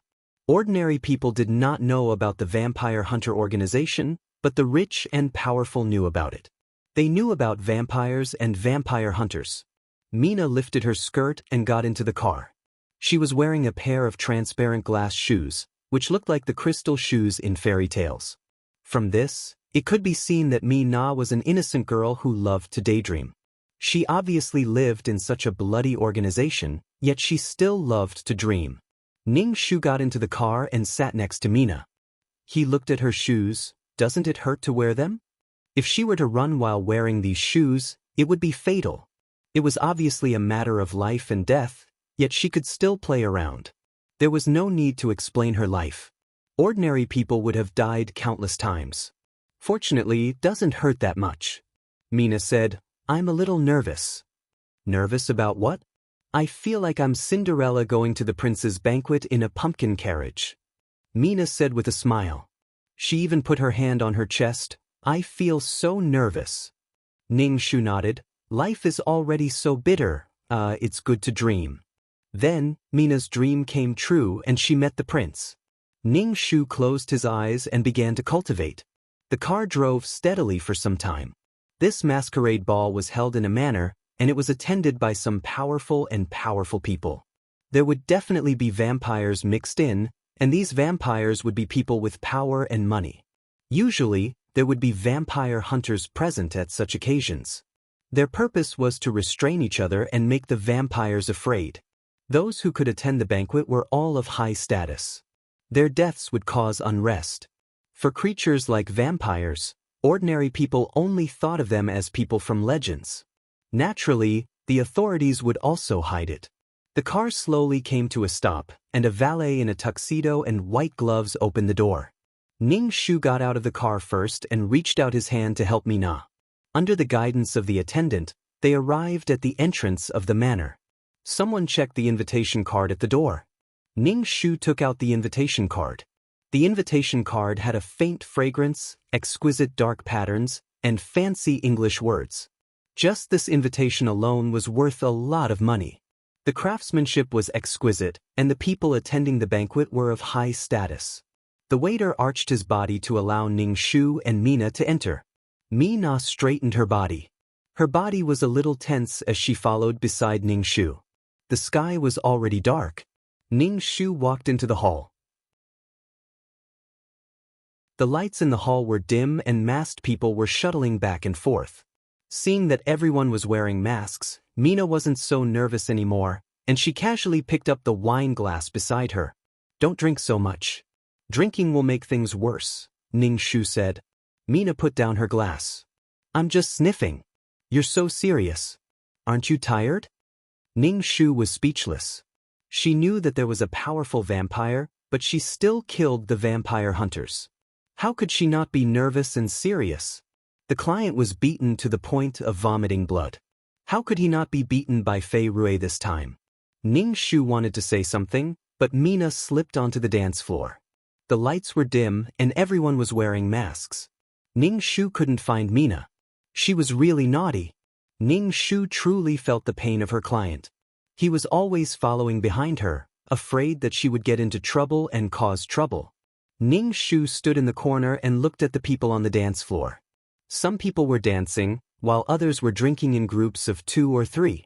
Ordinary people did not know about the vampire hunter organization, but the rich and powerful knew about it. They knew about vampires and vampire hunters. Mina lifted her skirt and got into the car. She was wearing a pair of transparent glass shoes, which looked like the crystal shoes in fairy tales. From this, it could be seen that Mina was an innocent girl who loved to daydream. She obviously lived in such a bloody organization, yet she still loved to dream. Ning Shu got into the car and sat next to Mina. He looked at her shoes. Doesn't it hurt to wear them? If she were to run while wearing these shoes, it would be fatal. It was obviously a matter of life and death, yet she could still play around. There was no need to explain her life. Ordinary people would have died countless times. Fortunately, it doesn't hurt that much. Mina said, I'm a little nervous. Nervous about what? I feel like I'm Cinderella going to the prince's banquet in a pumpkin carriage. Mina said with a smile. She even put her hand on her chest. I feel so nervous. Ning Shu nodded. Life is already so bitter. It's good to dream. Then, Mina's dream came true and she met the prince. Ning Shu closed his eyes and began to cultivate. The car drove steadily for some time. This masquerade ball was held in a manner, and it was attended by some powerful people. There would definitely be vampires mixed in, and these vampires would be people with power and money. Usually, there would be vampire hunters present at such occasions. Their purpose was to restrain each other and make the vampires afraid. Those who could attend the banquet were all of high status. Their deaths would cause unrest. For creatures like vampires, ordinary people only thought of them as people from legends. Naturally, the authorities would also hide it. The car slowly came to a stop, and a valet in a tuxedo and white gloves opened the door. Ning Shu got out of the car first and reached out his hand to help Mina. Under the guidance of the attendant, they arrived at the entrance of the manor. Someone checked the invitation card at the door. Ning Shu took out the invitation card. The invitation card had a faint fragrance, exquisite dark patterns, and fancy English words. Just this invitation alone was worth a lot of money. The craftsmanship was exquisite, and the people attending the banquet were of high status. The waiter arched his body to allow Ning Shu and Mina to enter. Mina straightened her body. Her body was a little tense as she followed beside Ning Shu. The sky was already dark. Ning Shu walked into the hall. The lights in the hall were dim and masked people were shuttling back and forth. Seeing that everyone was wearing masks, Mina wasn't so nervous anymore, and she casually picked up the wine glass beside her. Don't drink so much. Drinking will make things worse, Ning Shu said. Mina put down her glass. I'm just sniffing. You're so serious. Aren't you tired? Ning Shu was speechless. She knew that there was a powerful vampire, but she still killed the vampire hunters. How could she not be nervous and serious? The client was beaten to the point of vomiting blood. How could he not be beaten by Fei Rui this time? Ning Shu wanted to say something, But Mina slipped onto the dance floor. The lights were dim and everyone was wearing masks. Ning Shu couldn't find Mina. She was really naughty. Ning Shu truly felt the pain of her client. He was always following behind her, afraid that she would get into trouble and cause trouble. Ning Shu stood in the corner and looked at the people on the dance floor. Some people were dancing, while others were drinking in groups of 2 or 3.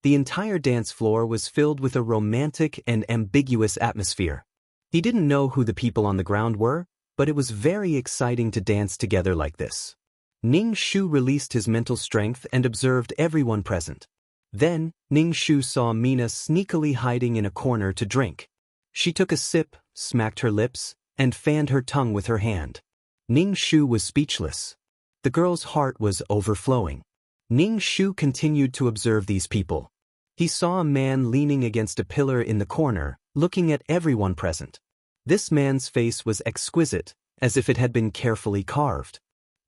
The entire dance floor was filled with a romantic and ambiguous atmosphere. He didn't know who the people on the ground were, but it was very exciting to dance together like this. Ning Shu released his mental strength and observed everyone present. Then, Ning Shu saw Mina sneakily hiding in a corner to drink. She took a sip, smacked her lips, and fanned her tongue with her hand. Ning Shu was speechless. The girl's heart was overflowing. Ning Shu continued to observe these people. He saw a man leaning against a pillar in the corner, looking at everyone present. This man's face was exquisite, as if it had been carefully carved.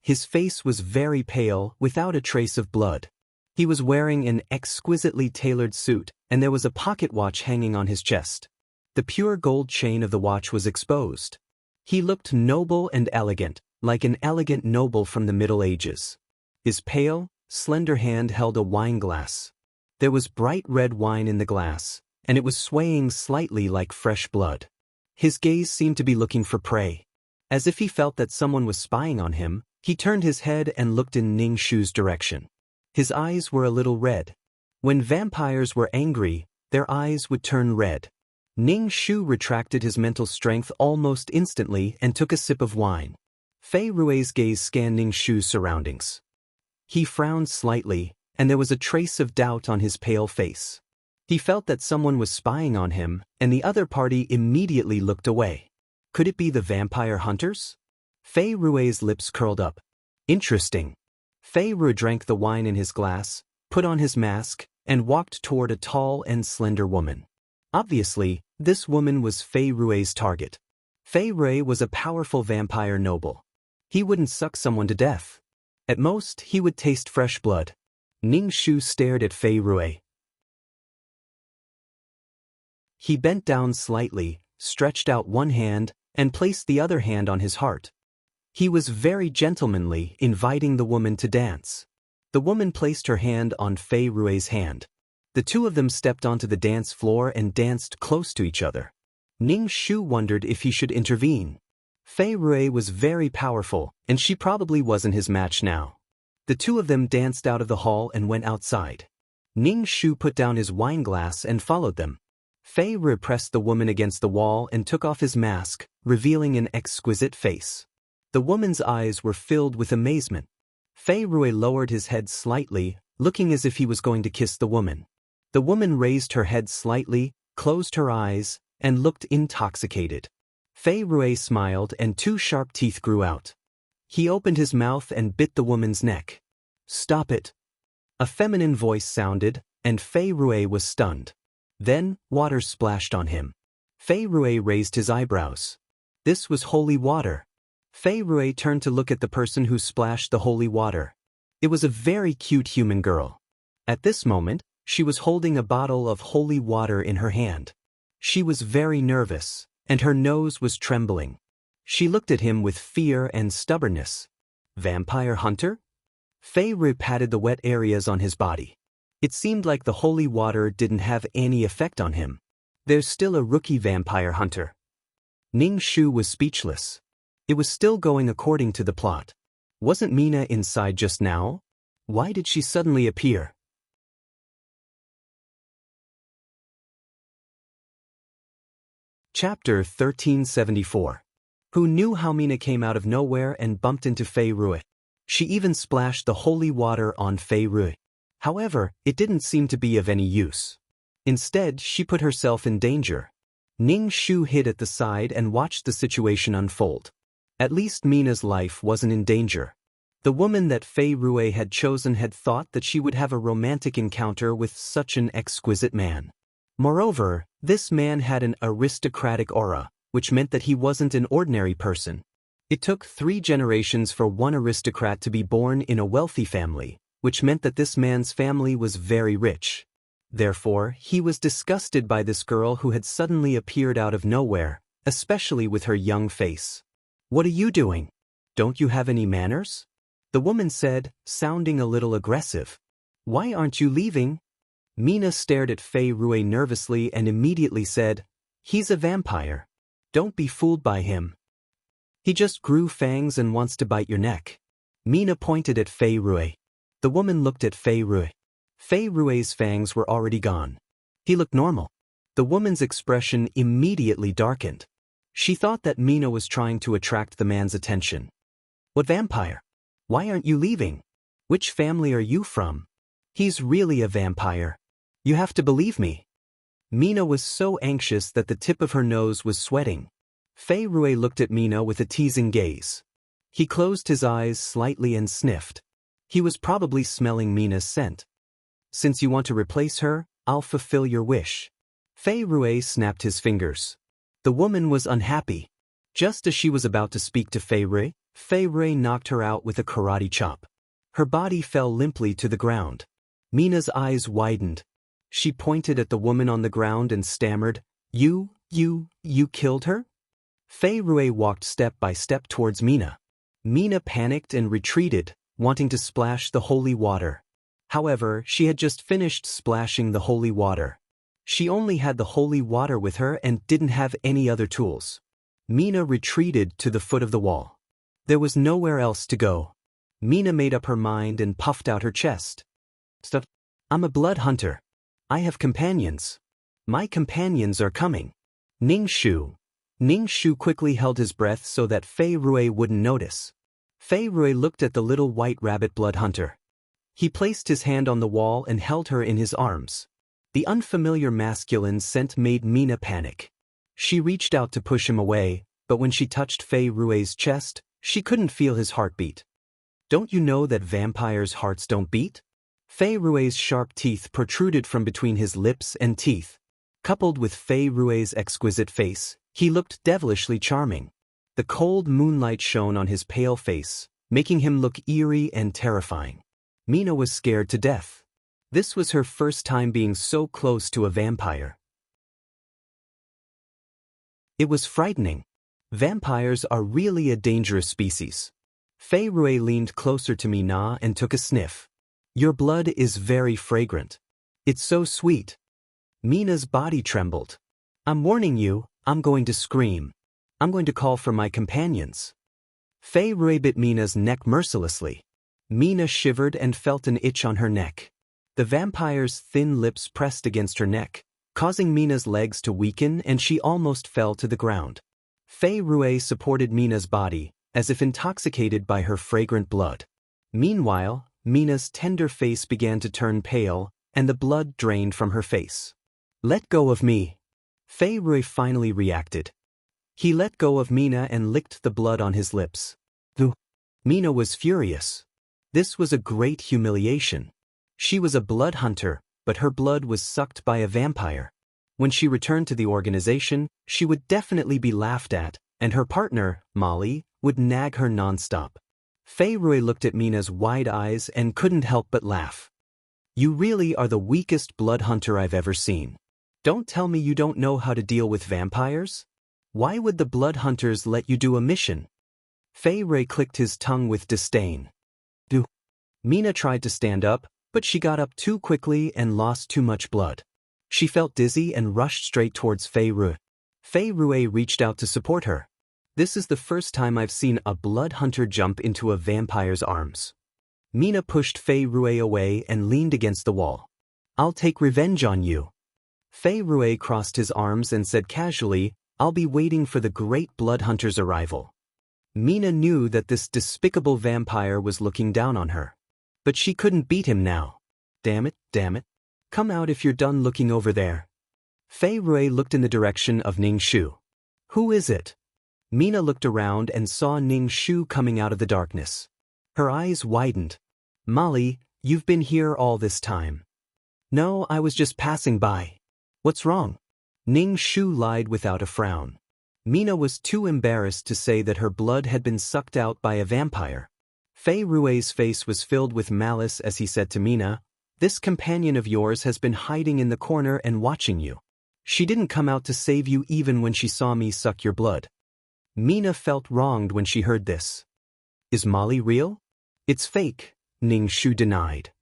His face was very pale, without a trace of blood. He was wearing an exquisitely tailored suit, and there was a pocket watch hanging on his chest. The pure gold chain of the watch was exposed. He looked noble and elegant, like an elegant noble from the Middle Ages. His pale, slender hand held a wine glass. There was bright red wine in the glass, and it was swaying slightly like fresh blood. His gaze seemed to be looking for prey. As if he felt that someone was spying on him, he turned his head and looked in Ning Shu's direction. His eyes were a little red. When vampires were angry, their eyes would turn red. Ning Shu retracted his mental strength almost instantly and took a sip of wine. Fei Rui's gaze scanned Ning Shu's surroundings. He frowned slightly, and there was a trace of doubt on his pale face. He felt that someone was spying on him, and the other party immediately looked away. Could it be the vampire hunters? Fei Rui's lips curled up. Interesting. Fei Rui drank the wine in his glass, put on his mask, and walked toward a tall and slender woman. Obviously, this woman was Fei Rui's target. Fei Rui was a powerful vampire noble. He wouldn't suck someone to death. At most, he would taste fresh blood. Ning Shu stared at Fei Rui. He bent down slightly, stretched out one hand, and placed the other hand on his heart. He was very gentlemanly, inviting the woman to dance. The woman placed her hand on Fei Rui's hand. The two of them stepped onto the dance floor and danced close to each other. Ning Shu wondered if he should intervene. Fei Rui was very powerful, and she probably wasn't his match now. The two of them danced out of the hall and went outside. Ning Shu put down his wine glass and followed them. Fei Rui pressed the woman against the wall and took off his mask, revealing an exquisite face. The woman's eyes were filled with amazement. Fei Rui lowered his head slightly, looking as if he was going to kiss the woman. The woman raised her head slightly, closed her eyes, and looked intoxicated. Fei Rui smiled and 2 sharp teeth grew out. He opened his mouth and bit the woman's neck. "Stop it." A feminine voice sounded, and Fei Rui was stunned. Then, water splashed on him. Fei Rui raised his eyebrows. This was holy water. Fei Rui turned to look at the person who splashed the holy water. It was a very cute human girl. At this moment, she was holding a bottle of holy water in her hand. She was very nervous, and her nose was trembling. She looked at him with fear and stubbornness. Vampire hunter? Fei Rui patted the wet areas on his body. It seemed like the holy water didn't have any effect on him. There's still a rookie vampire hunter. Ning Shu was speechless. It was still going according to the plot. Wasn't Mina inside just now? Why did she suddenly appear? Chapter 1374. Who knew how Mina came out of nowhere and bumped into Fei Rui? She even splashed the holy water on Fei Rui. However, it didn't seem to be of any use. Instead, she put herself in danger. Ning Shu hid at the side and watched the situation unfold. At least Mina's life wasn't in danger. The woman that Fei Rui had chosen had thought that she would have a romantic encounter with such an exquisite man. Moreover, this man had an aristocratic aura, which meant that he wasn't an ordinary person. It took 3 generations for one aristocrat to be born in a wealthy family, which meant that this man's family was very rich. Therefore, he was disgusted by this girl who had suddenly appeared out of nowhere, especially with her young face. "What are you doing? Don't you have any manners?" the woman said, sounding a little aggressive. "Why aren't you leaving?" Mina stared at Fei Rui nervously and immediately said, "He's a vampire. Don't be fooled by him. He just grew fangs and wants to bite your neck." Mina pointed at Fei Rui. The woman looked at Fei Rui. Fei Rui's fangs were already gone. He looked normal. The woman's expression immediately darkened. She thought that Mina was trying to attract the man's attention. "What vampire? Why aren't you leaving? Which family are you from? He's really a vampire. You have to believe me." Mina was so anxious that the tip of her nose was sweating. Fei Rui looked at Mina with a teasing gaze. He closed his eyes slightly and sniffed. He was probably smelling Mina's scent. "Since you want to replace her, I'll fulfill your wish." Fei Rui snapped his fingers. The woman was unhappy. Just as she was about to speak to Fei Rui knocked her out with a karate chop. Her body fell limply to the ground. Mina's eyes widened. She pointed at the woman on the ground and stammered, You killed her?" Fei Rui walked step by step towards Mina. Mina panicked and retreated, wanting to splash the holy water. However, she had just finished splashing the holy water. She only had the holy water with her and didn't have any other tools. Mina retreated to the foot of the wall. There was nowhere else to go. Mina made up her mind and puffed out her chest. "I'm a blood hunter. I have companions. My companions are coming." Ning Shu quickly held his breath so that Fei Rui wouldn't notice. Fei Rui looked at the little white rabbit blood hunter. He placed his hand on the wall and held her in his arms. The unfamiliar masculine scent made Mina panic. She reached out to push him away, but when she touched Fei Rui's chest, she couldn't feel his heartbeat. "Don't you know that vampires' hearts don't beat?" Fei Rui's sharp teeth protruded from between his lips and teeth. Coupled with Fei Rui's exquisite face, he looked devilishly charming. The cold moonlight shone on his pale face, making him look eerie and terrifying. Mina was scared to death. This was her first time being so close to a vampire. It was frightening. Vampires are really a dangerous species. Fei Rui leaned closer to Mina and took a sniff. "Your blood is very fragrant. It's so sweet." Mina's body trembled. "I'm warning you, I'm going to scream. I'm going to call for my companions." Fei Rui bit Mina's neck mercilessly. Mina shivered and felt an itch on her neck. The vampire's thin lips pressed against her neck, causing Mina's legs to weaken and she almost fell to the ground. Fei Rui supported Mina's body, as if intoxicated by her fragrant blood. Meanwhile, Mina's tender face began to turn pale, and the blood drained from her face. "Let go of me." Fei Rui finally reacted. He let go of Mina and licked the blood on his lips. Mina was furious. This was a great humiliation. She was a blood hunter, but her blood was sucked by a vampire. When she returned to the organization, she would definitely be laughed at, and her partner, Molly, would nag her nonstop. Fei Rui looked at Mina's wide eyes and couldn't help but laugh. "You really are the weakest blood hunter I've ever seen. Don't tell me you don't know how to deal with vampires? Why would the blood hunters let you do a mission?" Fei Rui clicked his tongue with disdain. Mina tried to stand up, but she got up too quickly and lost too much blood. She felt dizzy and rushed straight towards Fei Rui. Fei Rui reached out to support her. "This is the first time I've seen a blood hunter jump into a vampire's arms." Mina pushed Fei Rui away and leaned against the wall. "I'll take revenge on you." Fei Rui crossed his arms and said casually, "I'll be waiting for the great blood hunter's arrival." Mina knew that this despicable vampire was looking down on her. But she couldn't beat him now. Damn it. Come out if you're done looking over there." Fei Rui looked in the direction of Ning Shu. "Who is it?" Mina looked around and saw Ning Shu coming out of the darkness. Her eyes widened. "Molly, you've been here all this time." "No, I was just passing by." "What's wrong?" Ning Shu lied without a frown. Mina was too embarrassed to say that her blood had been sucked out by a vampire. Fei Rui's face was filled with malice as he said to Mina, This companion of yours has been hiding in the corner and watching you. She didn't come out to save you even when she saw me suck your blood." Mina felt wronged when she heard this. "Is Molly real?" "It's fake," Ning Shu denied.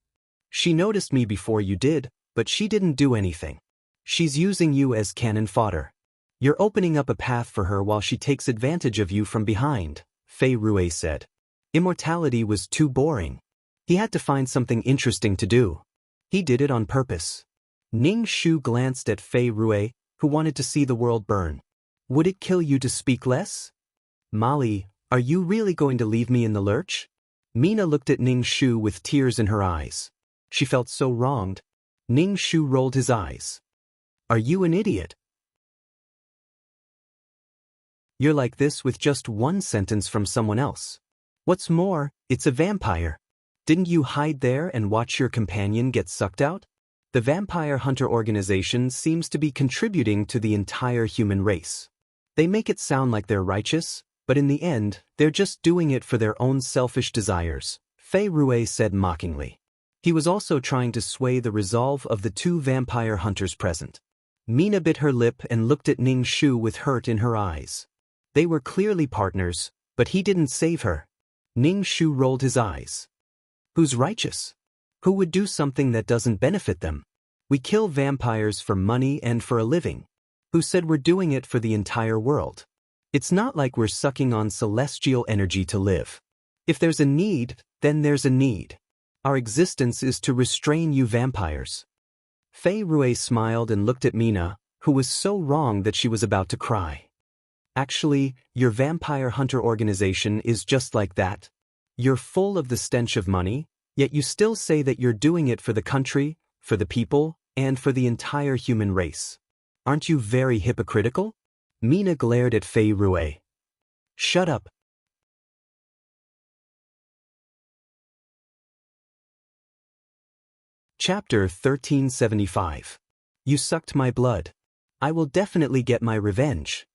"She noticed me before you did, but she didn't do anything. She's using you as cannon fodder. You're opening up a path for her while she takes advantage of you from behind," Fei Rui said. Immortality was too boring. He had to find something interesting to do. He did it on purpose. Ning Shu glanced at Fei Rui, who wanted to see the world burn. "Would it kill you to speak less?" "Molly, are you really going to leave me in the lurch?" Mina looked at Ning Shu with tears in her eyes. She felt so wronged. Ning Shu rolled his eyes. "Are you an idiot? You're like this with just one sentence from someone else. What's more, it's a vampire. Didn't you hide there and watch your companion get sucked out?" The Vampire Hunter organization seems to be contributing to the entire human race. They make it sound like they're righteous, but in the end, they're just doing it for their own selfish desires, Fei Rui said mockingly. He was also trying to sway the resolve of the two vampire hunters present. Mina bit her lip and looked at Ning Shu with hurt in her eyes. They were clearly partners, but he didn't save her. Ning Shu rolled his eyes. "Who's righteous? Who would do something that doesn't benefit them? We kill vampires for money and for a living. Who said we're doing it for the entire world? It's not like we're sucking on celestial energy to live. If there's a need, then there's a need. Our existence is to restrain you vampires." Fei Rui smiled and looked at Mina, who was so wrong that she was about to cry. "Actually, your vampire hunter organization is just like that. You're full of the stench of money, yet you still say that you're doing it for the country, for the people, and for the entire human race. Aren't you very hypocritical?" Mina glared at Fei Rui. "Shut up." Chapter 1375. You sucked my blood. I will definitely get my revenge.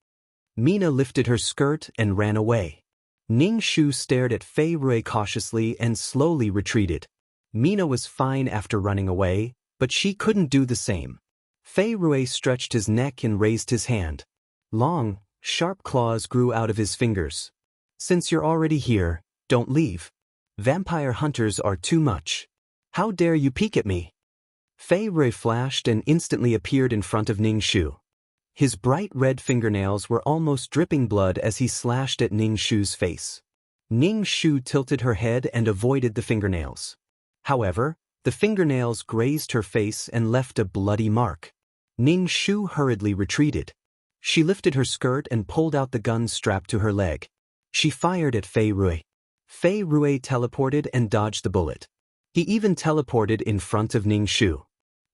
Mina lifted her skirt and ran away. Ning Shu stared at Fei Rui cautiously and slowly retreated. Mina was fine after running away, but she couldn't do the same. Fei Rui stretched his neck and raised his hand. Long, sharp claws grew out of his fingers. "Since you're already here, don't leave. Vampire hunters are too much. How dare you peek at me?" Fei Rui flashed and instantly appeared in front of Ning Shu. His bright red fingernails were almost dripping blood as he slashed at Ning Shu's face. Ning Shu tilted her head and avoided the fingernails. However, the fingernails grazed her face and left a bloody mark. Ning Shu hurriedly retreated. She lifted her skirt and pulled out the gun strapped to her leg. She fired at Fei Rui. Fei Rui teleported and dodged the bullet. He even teleported in front of Ning Shu.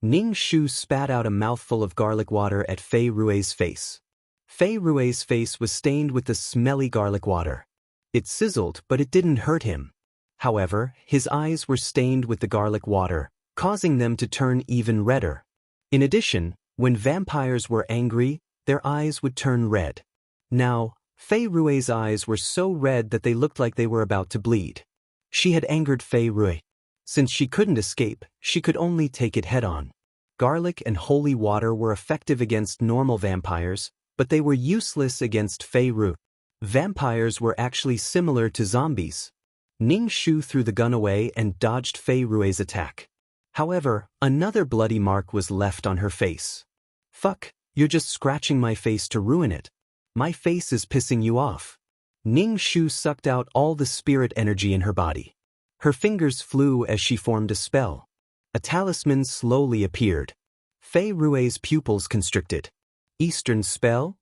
Ning Shu spat out a mouthful of garlic water at Fei Rui's face. Fei Rui's face was stained with the smelly garlic water. It sizzled, but it didn't hurt him. However, his eyes were stained with the garlic water, causing them to turn even redder. In addition, when vampires were angry, their eyes would turn red. Now, Fei Rui's eyes were so red that they looked like they were about to bleed. She had angered Fei Rui. Since she couldn't escape, she could only take it head-on. Garlic and holy water were effective against normal vampires, but they were useless against Fei Rui. Vampires were actually similar to zombies. Ning Shu threw the gun away and dodged Fei Rui's attack. However, another bloody mark was left on her face. "Fuck, you're just scratching my face to ruin it. My face is pissing you off." Ning Shu sucked out all the spirit energy in her body. Her fingers flew as she formed a spell. A talisman slowly appeared. Fei Rui's pupils constricted. "Eastern spell?"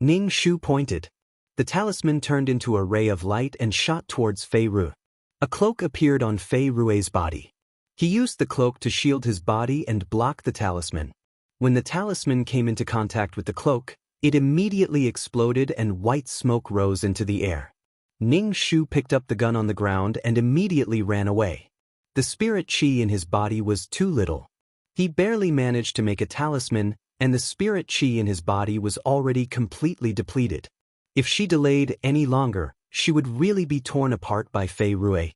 Ning Shu pointed. The talisman turned into a ray of light and shot towards Fei Rui. A cloak appeared on Fei Rui's body. He used the cloak to shield his body and block the talisman. When the talisman came into contact with the cloak, it immediately exploded and white smoke rose into the air. Ning Shu picked up the gun on the ground and immediately ran away. The spirit chi in his body was too little. He barely managed to make a talisman, and the spirit chi in his body was already completely depleted. If she delayed any longer, she would really be torn apart by Fei Rui.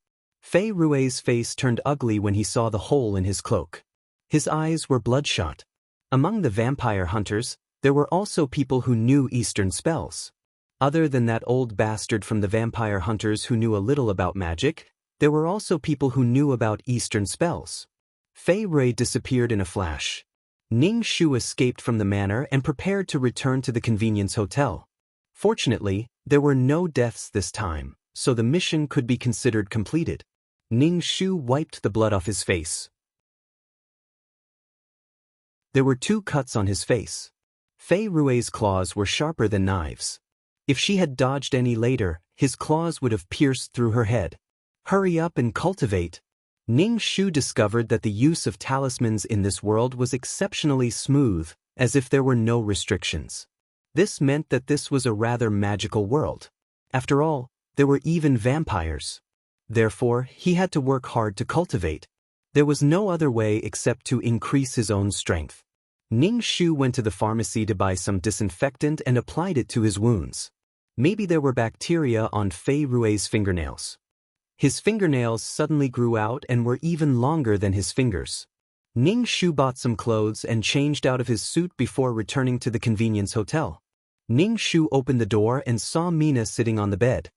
Fei Rui's face turned ugly when he saw the hole in his cloak. His eyes were bloodshot. Among the vampire hunters, there were also people who knew Eastern spells. Other than that old bastard from the vampire hunters who knew a little about magic, there were also people who knew about Eastern spells. Fei Rui disappeared in a flash. Ning Shu escaped from the manor and prepared to return to the convenience hotel. Fortunately, there were no deaths this time, so the mission could be considered completed. Ning Shu wiped the blood off his face. There were 2 cuts on his face. Fei Rui's claws were sharper than knives. If she had dodged any later, his claws would have pierced through her head. Hurry up and cultivate. Ning Shu discovered that the use of talismans in this world was exceptionally smooth, as if there were no restrictions. This meant that this was a rather magical world. After all, there were even vampires. Therefore, he had to work hard to cultivate. There was no other way except to increase his own strength. Ning Shu went to the pharmacy to buy some disinfectant and applied it to his wounds. Maybe there were bacteria on Fei Rui's fingernails. His fingernails suddenly grew out and were even longer than his fingers. Ning Shu bought some clothes and changed out of his suit before returning to the convenience hotel. Ning Shu opened the door and saw Mina sitting on the bed.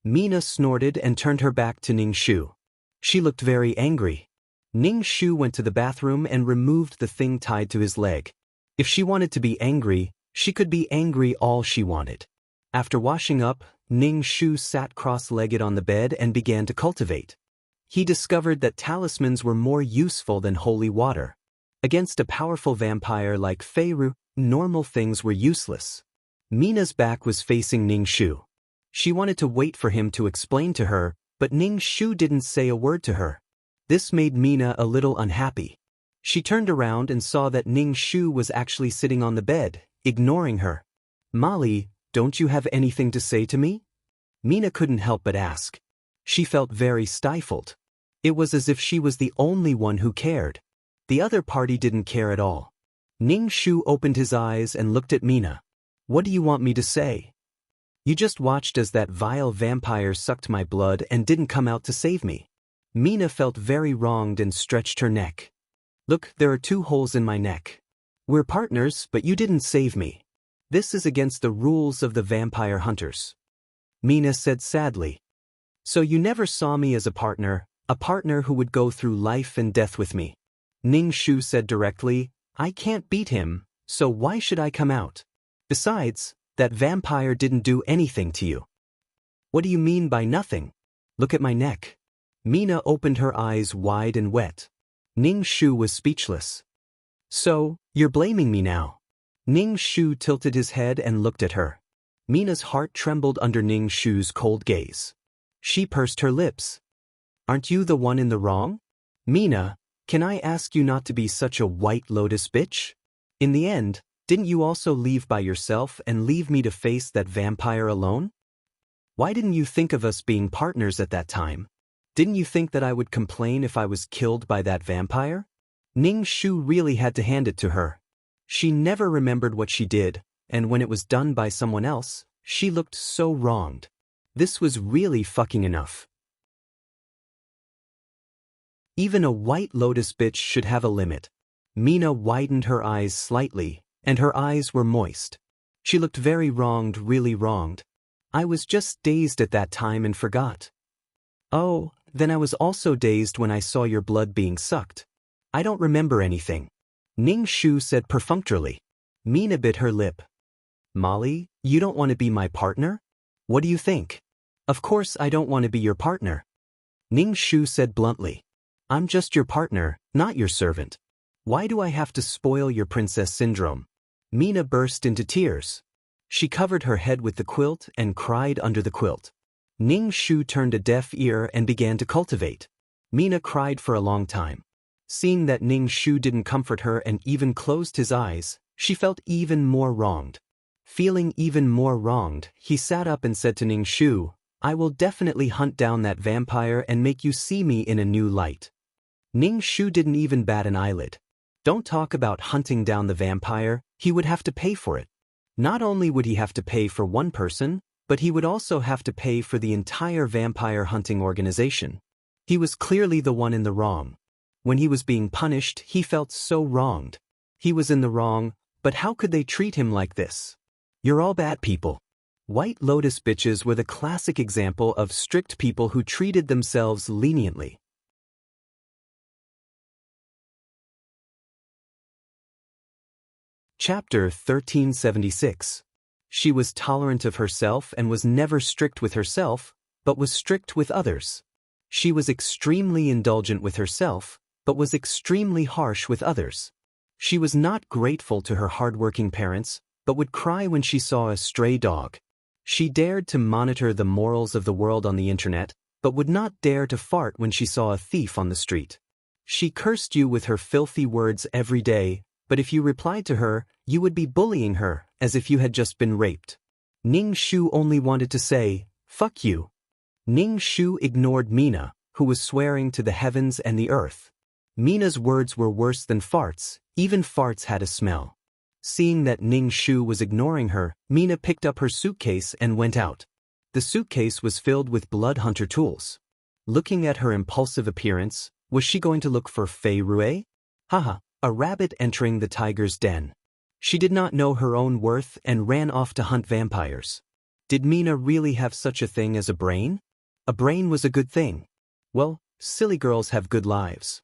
Mina snorted and turned her back to Ning Shu. She looked very angry. Ning Shu went to the bathroom and removed the thing tied to his leg. If she wanted to be angry, she could be angry all she wanted. After washing up, Ning Shu sat cross-legged on the bed and began to cultivate. He discovered that talismans were more useful than holy water. Against a powerful vampire like Fei Ru, normal things were useless. Mina's back was facing Ning Shu. She wanted to wait for him to explain to her, but Ning Shu didn't say a word to her. This made Mina a little unhappy. She turned around and saw that Ning Shu was actually sitting on the bed, ignoring her. "Molly, don't you have anything to say to me?" Mina couldn't help but ask. She felt very stifled. It was as if she was the only one who cared. The other party didn't care at all. Ning Shu opened his eyes and looked at Mina. "What do you want me to say? You just watched as that vile vampire sucked my blood and didn't come out to save me." Mina felt very wronged and stretched her neck. "Look, there are 2 holes in my neck. We're partners, but you didn't save me. This is against the rules of the vampire hunters." Mina said sadly. "So you never saw me as a partner who would go through life and death with me." Ning Shu said directly, "I can't beat him, so why should I come out? Besides, that vampire didn't do anything to you." "What do you mean by nothing? Look at my neck." Mina opened her eyes wide and wet. Ning Shu was speechless. "So, you're blaming me now?" Ning Shu tilted his head and looked at her. Mina's heart trembled under Ning Shu's cold gaze. She pursed her lips. "Aren't you the one in the wrong? Mina, can I ask you not to be such a white lotus bitch? In the end, didn't you also leave by yourself and leave me to face that vampire alone? Why didn't you think of us being partners at that time? Didn't you think that I would complain if I was killed by that vampire?" Ning Shu really had to hand it to her. She never remembered what she did, and when it was done by someone else, she looked so wronged. This was really fucking enough. Even a white lotus bitch should have a limit. Mina widened her eyes slightly, and her eyes were moist. She looked very wronged, really wronged. "I was just dazed at that time and forgot." "Oh, then I was also dazed when I saw your blood being sucked. I don't remember anything," Ning Shu said perfunctorily. Mina bit her lip. "Molly, you don't want to be my partner? What do you think?" "Of course I don't want to be your partner," Ning Shu said bluntly. "I'm just your partner, not your servant. Why do I have to spoil your princess syndrome?" Mina burst into tears. She covered her head with the quilt and cried under the quilt. Ning Shu turned a deaf ear and began to cultivate. Mina cried for a long time. Seeing that Ning Shu didn't comfort her and even closed his eyes, she felt even more wronged. Feeling even more wronged, he sat up and said to Ning Shu, "I will definitely hunt down that vampire and make you see me in a new light." Ning Shu didn't even bat an eyelid. Don't talk about hunting down the vampire, he would have to pay for it. Not only would he have to pay for one person, but he would also have to pay for the entire vampire hunting organization. He was clearly the one in the wrong. When he was being punished, he felt so wronged. He was in the wrong, but how could they treat him like this? You're all bad people. White Lotus bitches were the classic example of strict people who treated themselves leniently. Chapter 1376. She was tolerant of herself and was never strict with herself, but was strict with others. She was extremely indulgent with herself, but was extremely harsh with others. She was not grateful to her hardworking parents, but would cry when she saw a stray dog. She dared to monitor the morals of the world on the internet, but would not dare to fart when she saw a thief on the street. She cursed you with her filthy words every day, but if you replied to her, you would be bullying her, as if you had just been raped. Ning Shu only wanted to say, "Fuck you." Ning Shu ignored Mina, who was swearing to the heavens and the earth. Mina's words were worse than farts, even farts had a smell. Seeing that Ning Shu was ignoring her, Mina picked up her suitcase and went out. The suitcase was filled with blood hunter tools. Looking at her impulsive appearance, was she going to look for Fei Rue? Haha, a rabbit entering the tiger's den. She did not know her own worth and ran off to hunt vampires. Did Mina really have such a thing as a brain? A brain was a good thing. Well, silly girls have good lives.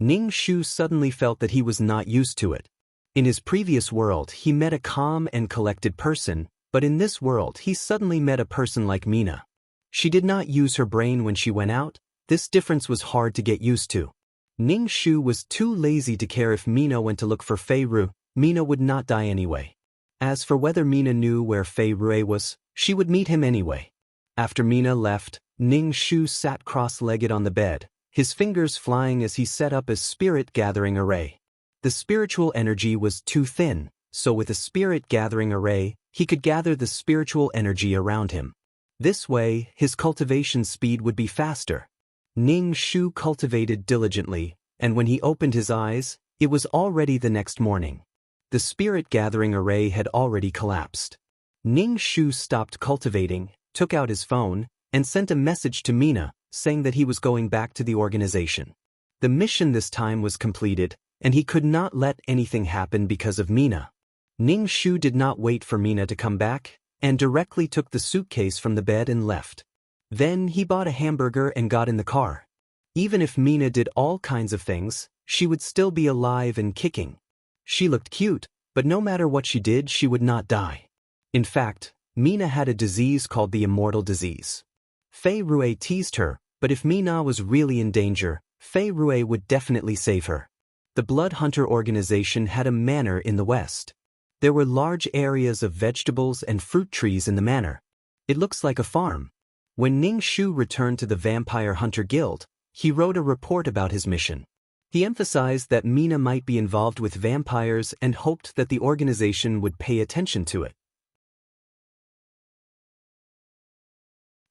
Ning Shu suddenly felt that he was not used to it. In his previous world, he met a calm and collected person, but in this world, he suddenly met a person like Mina. She did not use her brain when she went out. This difference was hard to get used to. Ning Shu was too lazy to care if Mina went to look for Fei Rue. Mina would not die anyway. As for whether Mina knew where Fei Rue was, she would meet him anyway. After Mina left, Ning Shu sat cross-legged on the bed, his fingers flying as he set up a spirit-gathering array. The spiritual energy was too thin, so with a spirit-gathering array, he could gather the spiritual energy around him. This way, his cultivation speed would be faster. Ning Shu cultivated diligently, and when he opened his eyes, it was already the next morning. The spirit-gathering array had already collapsed. Ning Shu stopped cultivating, took out his phone, and sent a message to Mina, saying that he was going back to the organization. The mission this time was completed, and he could not let anything happen because of Mina. Ning Shu did not wait for Mina to come back, and directly took the suitcase from the bed and left. Then he bought a hamburger and got in the car. Even if Mina did all kinds of things, she would still be alive and kicking. She looked cute, but no matter what she did, she would not die. In fact, Mina had a disease called the immortal disease. Fei Rue teased her, but if Mina was really in danger, Fei Rue would definitely save her. The Blood Hunter organization had a manor in the west. There were large areas of vegetables and fruit trees in the manor. It looks like a farm. When Ning Shu returned to the Vampire Hunter Guild, he wrote a report about his mission. He emphasized that Mina might be involved with vampires and hoped that the organization would pay attention to it.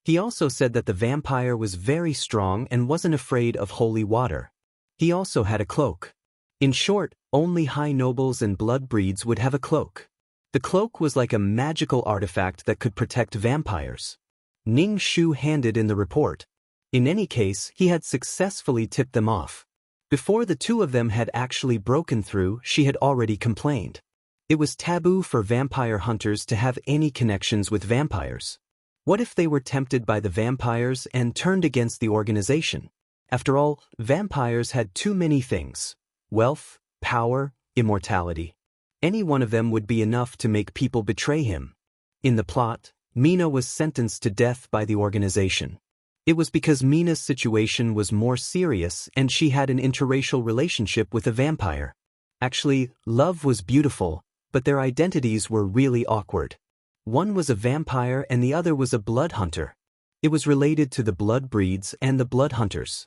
He also said that the vampire was very strong and wasn't afraid of holy water. He also had a cloak. In short, only high nobles and blood breeds would have a cloak. The cloak was like a magical artifact that could protect vampires. Ning Shu handed in the report. In any case, he had successfully tipped them off. Before the two of them had actually broken through, she had already complained. It was taboo for vampire hunters to have any connections with vampires. What if they were tempted by the vampires and turned against the organization? After all, vampires had too many things: wealth, power, immortality. Any one of them would be enough to make people betray him. In the plot, Mina was sentenced to death by the organization. It was because Mina's situation was more serious and she had an interracial relationship with a vampire. Actually, love was beautiful, but their identities were really awkward. One was a vampire and the other was a blood hunter. It was related to the blood breeds and the blood hunters.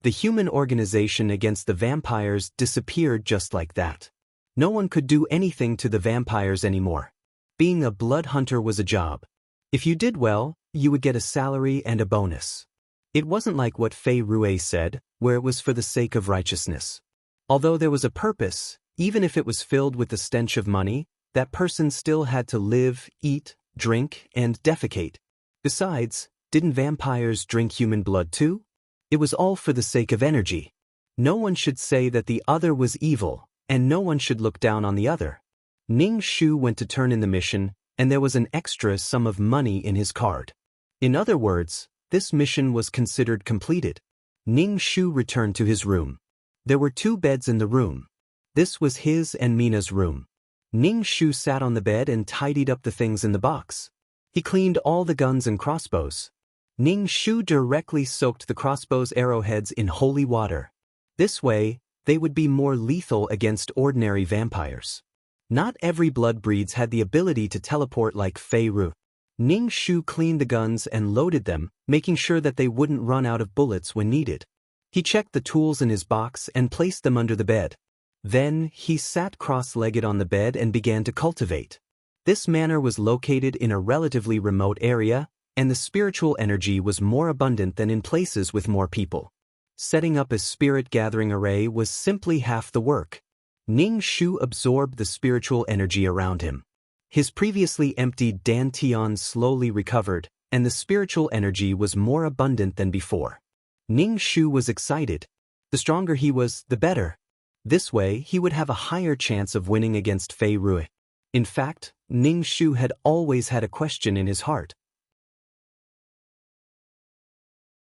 The human organization against the vampires disappeared just like that. No one could do anything to the vampires anymore. Being a blood hunter was a job. If you did well, you would get a salary and a bonus. It wasn't like what Fei Rue said, where it was for the sake of righteousness. Although there was a purpose, even if it was filled with the stench of money, that person still had to live, eat, drink, and defecate. Besides, didn't vampires drink human blood too? It was all for the sake of energy. No one should say that the other was evil, and no one should look down on the other. Ning Shu went to turn in the mission, and there was an extra sum of money in his card. In other words, this mission was considered completed. Ning Shu returned to his room. There were 2 beds in the room. This was his and Mina's room. Ning Shu sat on the bed and tidied up the things in the box. He cleaned all the guns and crossbows. Ning Shu directly soaked the crossbows' arrowheads in holy water. This way, they would be more lethal against ordinary vampires. Not every blood breeds had the ability to teleport like Fei Ru. Ning Shu cleaned the guns and loaded them, making sure that they wouldn't run out of bullets when needed. He checked the tools in his box and placed them under the bed. Then, he sat cross-legged on the bed and began to cultivate. This manor was located in a relatively remote area, and the spiritual energy was more abundant than in places with more people. Setting up a spirit gathering array was simply half the work. Ning Shu absorbed the spiritual energy around him. His previously emptied dantian slowly recovered, and the spiritual energy was more abundant than before. Ning Shu was excited. The stronger he was, the better. This way, he would have a higher chance of winning against Fei Rui. In fact, Ning Shu had always had a question in his heart.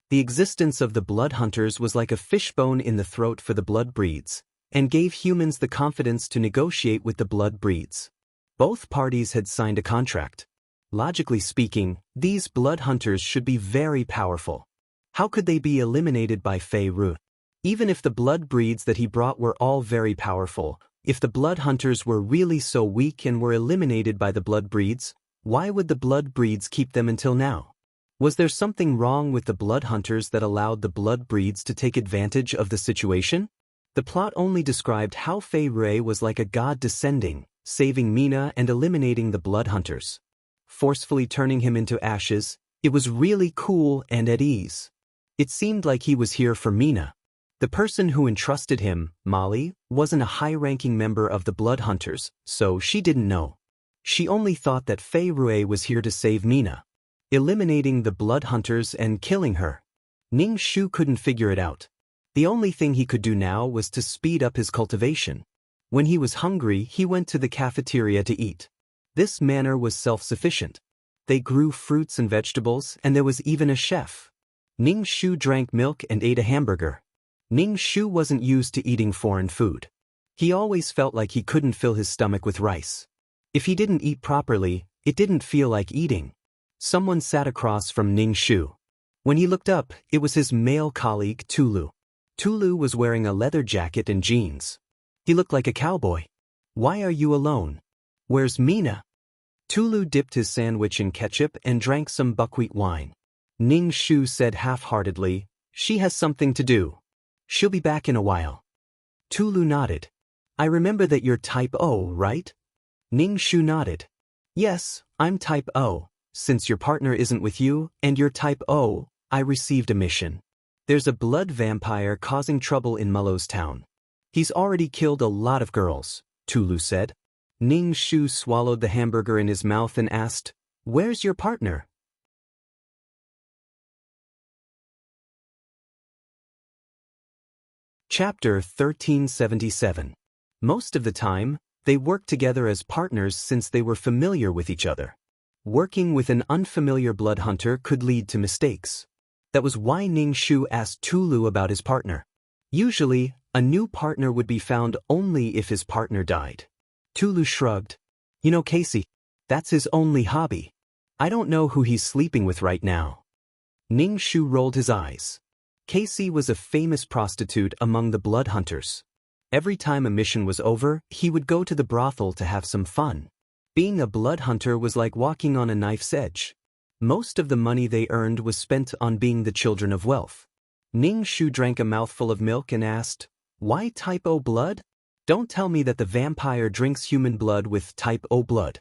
The existence of the blood hunters was like a fishbone in the throat for the blood breeds, and gave humans the confidence to negotiate with the blood breeds. Both parties had signed a contract. Logically speaking, these blood hunters should be very powerful. How could they be eliminated by Fei Ru? Even if the blood breeds that he brought were all very powerful, if the blood hunters were really so weak and were eliminated by the blood breeds, why would the blood breeds keep them until now? Was there something wrong with the blood hunters that allowed the blood breeds to take advantage of the situation? The plot only described how Fei Rui was like a god descending, saving Mina and eliminating the blood hunters. Forcefully turning him into ashes, it was really cool and at ease. It seemed like he was here for Mina. The person who entrusted him, Molly, wasn't a high-ranking member of the blood hunters, so she didn't know. She only thought that Fei Rui was here to save Mina. Eliminating the blood hunters and killing her. Ning Shu couldn't figure it out. The only thing he could do now was to speed up his cultivation. When he was hungry, he went to the cafeteria to eat. This manor was self-sufficient. They grew fruits and vegetables, and there was even a chef. Ning Shu drank milk and ate a hamburger. Ning Shu wasn't used to eating foreign food. He always felt like he couldn't fill his stomach with rice. If he didn't eat properly, it didn't feel like eating. Someone sat across from Ning Shu. When he looked up, it was his male colleague Tulu. Tulu was wearing a leather jacket and jeans. He looked like a cowboy. "Why are you alone? Where's Mina?" Tulu dipped his sandwich in ketchup and drank some buckwheat wine. Ning Shu said half-heartedly, "She has something to do. She'll be back in a while." Tulu nodded. "I remember that you're type O, right?" Ning Shu nodded. "Yes, I'm type O. Since your partner isn't with you, and you're type O, I received a mission. There's a blood vampire causing trouble in Mullo's town. He's already killed a lot of girls," Tulu said. Ning Shu swallowed the hamburger in his mouth and asked, "Where's your partner?" Chapter 1377. Most of the time, they worked together as partners since they were familiar with each other. Working with an unfamiliar blood hunter could lead to mistakes. That was why Ning Shu asked Tulu about his partner. Usually, a new partner would be found only if his partner died. Tulu shrugged. "You know Casey, that's his only hobby. I don't know who he's sleeping with right now." Ning Shu rolled his eyes. Casey was a famous prostitute among the blood hunters. Every time a mission was over, he would go to the brothel to have some fun. Being a blood hunter was like walking on a knife's edge. Most of the money they earned was spent on being the children of wealth. Ning Shu drank a mouthful of milk and asked, "Why type O blood? Don't tell me that the vampire drinks human blood with type O blood."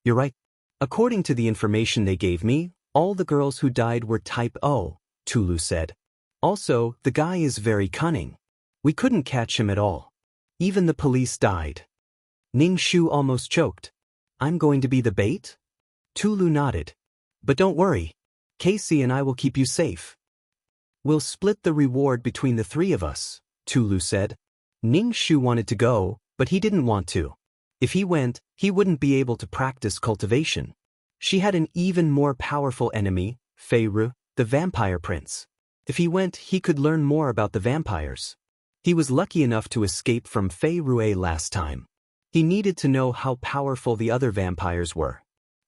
"You're right. According to the information they gave me, all the girls who died were type O," Tulu said. "Also, the guy is very cunning. We couldn't catch him at all. Even the police died." Ning Shu almost choked. "I'm going to be the bait?" Tulu nodded. "But don't worry. Casey and I will keep you safe." We'll split the reward between the three of us, Tulu said. Ning Shu wanted to go, but he didn't want to. If he went, he wouldn't be able to practice cultivation. She had an even more powerful enemy, Fei Ru, the vampire prince. If he went, he could learn more about the vampires. He was lucky enough to escape from Fei Rui last time. He needed to know how powerful the other vampires were.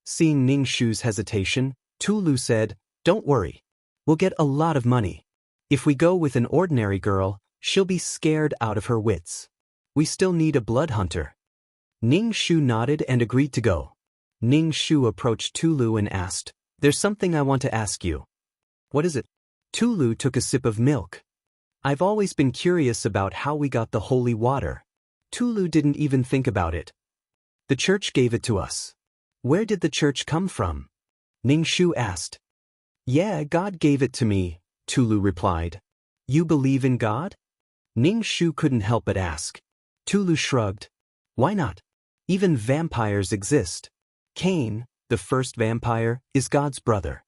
Seeing Ning Shu's hesitation, Tulu said, "Don't worry. We'll get a lot of money. If we go with an ordinary girl, she'll be scared out of her wits. We still need a blood hunter." Ning Shu nodded and agreed to go. Ning Shu approached Tulu and asked, "There's something I want to ask you." "What is it?" Tulu took a sip of milk. "I've always been curious about how we got the holy water." Tulu didn't even think about it. "The church gave it to us." "Where did the church come from?" Ning Shu asked. "Yeah, God gave it to me," Tulu replied. "You believe in God?" Ning Shu couldn't help but ask. Tulu shrugged. "Why not? Even vampires exist. Cain, the first vampire, is God's brother."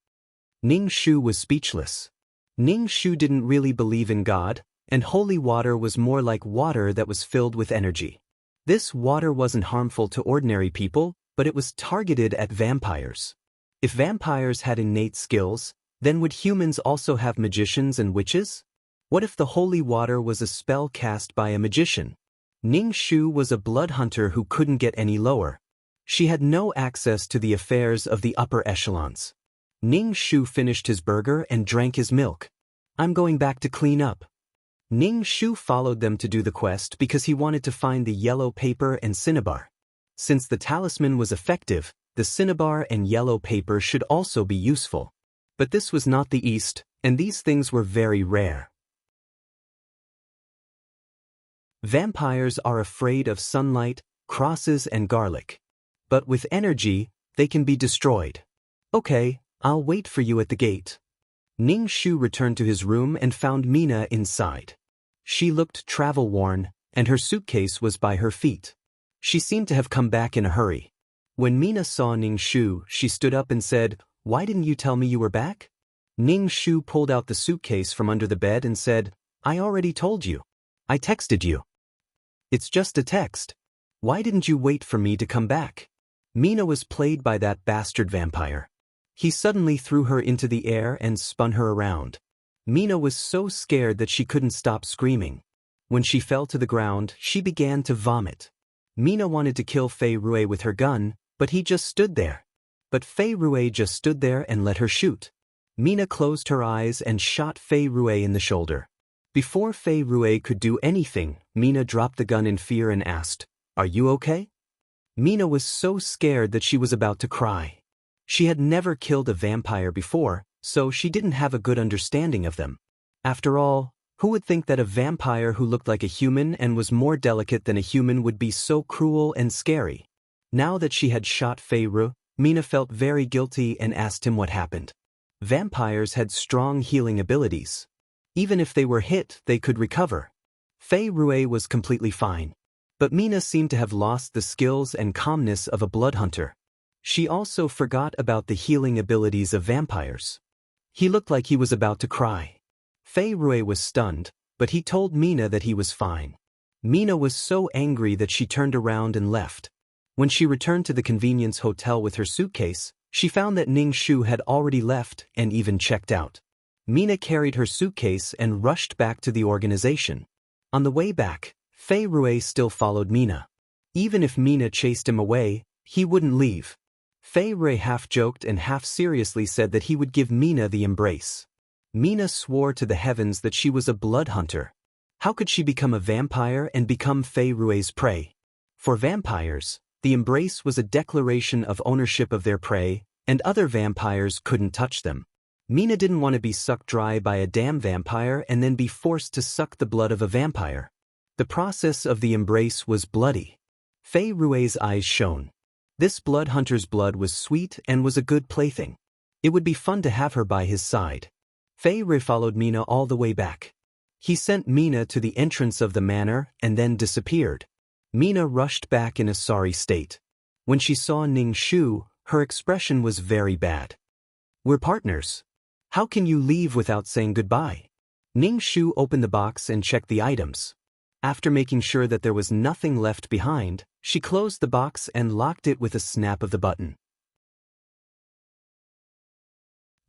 Ning Shu was speechless. Ning Shu didn't really believe in God, and holy water was more like water that was filled with energy. This water wasn't harmful to ordinary people, but it was targeted at vampires. If vampires had innate skills, then would humans also have magicians and witches? What if the holy water was a spell cast by a magician? Ning Shu was a blood hunter who couldn't get any lower. She had no access to the affairs of the upper echelons. Ning Shu finished his burger and drank his milk. "I'm going back to clean up." Ning Shu followed them to do the quest because he wanted to find the yellow paper and cinnabar. Since the talisman was effective, the cinnabar and yellow paper should also be useful. But this was not the East, and these things were very rare. Vampires are afraid of sunlight, crosses and garlic. But with energy, they can be destroyed. "Okay, I'll wait for you at the gate." Ning Shu returned to his room and found Mina inside. She looked travel-worn, and her suitcase was by her feet. She seemed to have come back in a hurry. When Mina saw Ning Shu, she stood up and said, "Why didn't you tell me you were back?" Ning Shu pulled out the suitcase from under the bed and said, "I already told you. I texted you." "It's just a text. Why didn't you wait for me to come back?" Mina was played by that bastard vampire. He suddenly threw her into the air and spun her around. Mina was so scared that she couldn't stop screaming. When she fell to the ground, she began to vomit. Mina wanted to kill Fei Rui with her gun, but he just stood there. But Fei Rui just stood there and let her shoot. Mina closed her eyes and shot Fei Rui in the shoulder. Before Fei Rui could do anything, Mina dropped the gun in fear and asked, "Are you okay?" Mina was so scared that she was about to cry. She had never killed a vampire before, so she didn't have a good understanding of them. After all, who would think that a vampire who looked like a human and was more delicate than a human would be so cruel and scary? Now that she had shot Fei Ru, Mina felt very guilty and asked him what happened. Vampires had strong healing abilities. Even if they were hit, they could recover. Fei Rui was completely fine. But Mina seemed to have lost the skills and calmness of a blood hunter. She also forgot about the healing abilities of vampires. He looked like he was about to cry. Fei Rui was stunned, but he told Mina that he was fine. Mina was so angry that she turned around and left. When she returned to the convenience hotel with her suitcase, she found that Ning Shu had already left and even checked out. Mina carried her suitcase and rushed back to the organization. On the way back, Fei Rui still followed Mina. Even if Mina chased him away, he wouldn't leave. Fei Rui half joked and half seriously said that he would give Mina the embrace. Mina swore to the heavens that she was a blood hunter. How could she become a vampire and become Fei Rui's prey? For vampires, the embrace was a declaration of ownership of their prey, and other vampires couldn't touch them. Mina didn't want to be sucked dry by a damn vampire and then be forced to suck the blood of a vampire. The process of the embrace was bloody. Fei Rui's eyes shone. This blood hunter's blood was sweet and was a good plaything. It would be fun to have her by his side. Fei Rui followed Mina all the way back. He sent Mina to the entrance of the manor and then disappeared. Mina rushed back in a sorry state. When she saw Ning Shu, her expression was very bad. "We're partners. How can you leave without saying goodbye?" Ning Shu opened the box and checked the items. After making sure that there was nothing left behind, she closed the box and locked it with a snap of the button.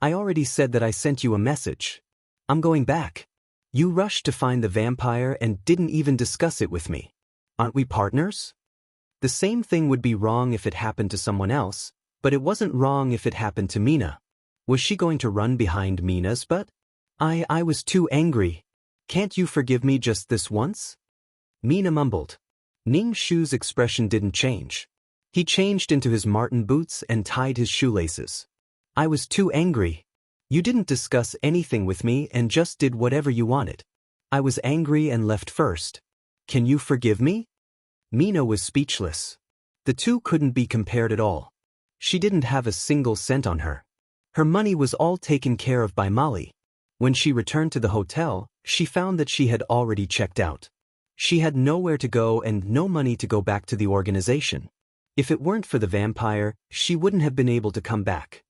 I already said that I sent you a message. I'm going back. You rushed to find the vampire and didn't even discuss it with me. Aren't we partners? The same thing would be wrong if it happened to someone else, but it wasn't wrong if it happened to Mina. Was she going to run behind Mina's butt? I was too angry. Can't you forgive me just this once? Mina mumbled. Ning Shu's expression didn't change. He changed into his marten boots and tied his shoelaces. I was too angry. You didn't discuss anything with me and just did whatever you wanted. I was angry and left first. Can you forgive me? Mina was speechless. The two couldn't be compared at all. She didn't have a single cent on her. Her money was all taken care of by Molly. When she returned to the hotel, she found that she had already checked out. She had nowhere to go and no money to go back to the organization. If it weren't for the vampire, she wouldn't have been able to come back.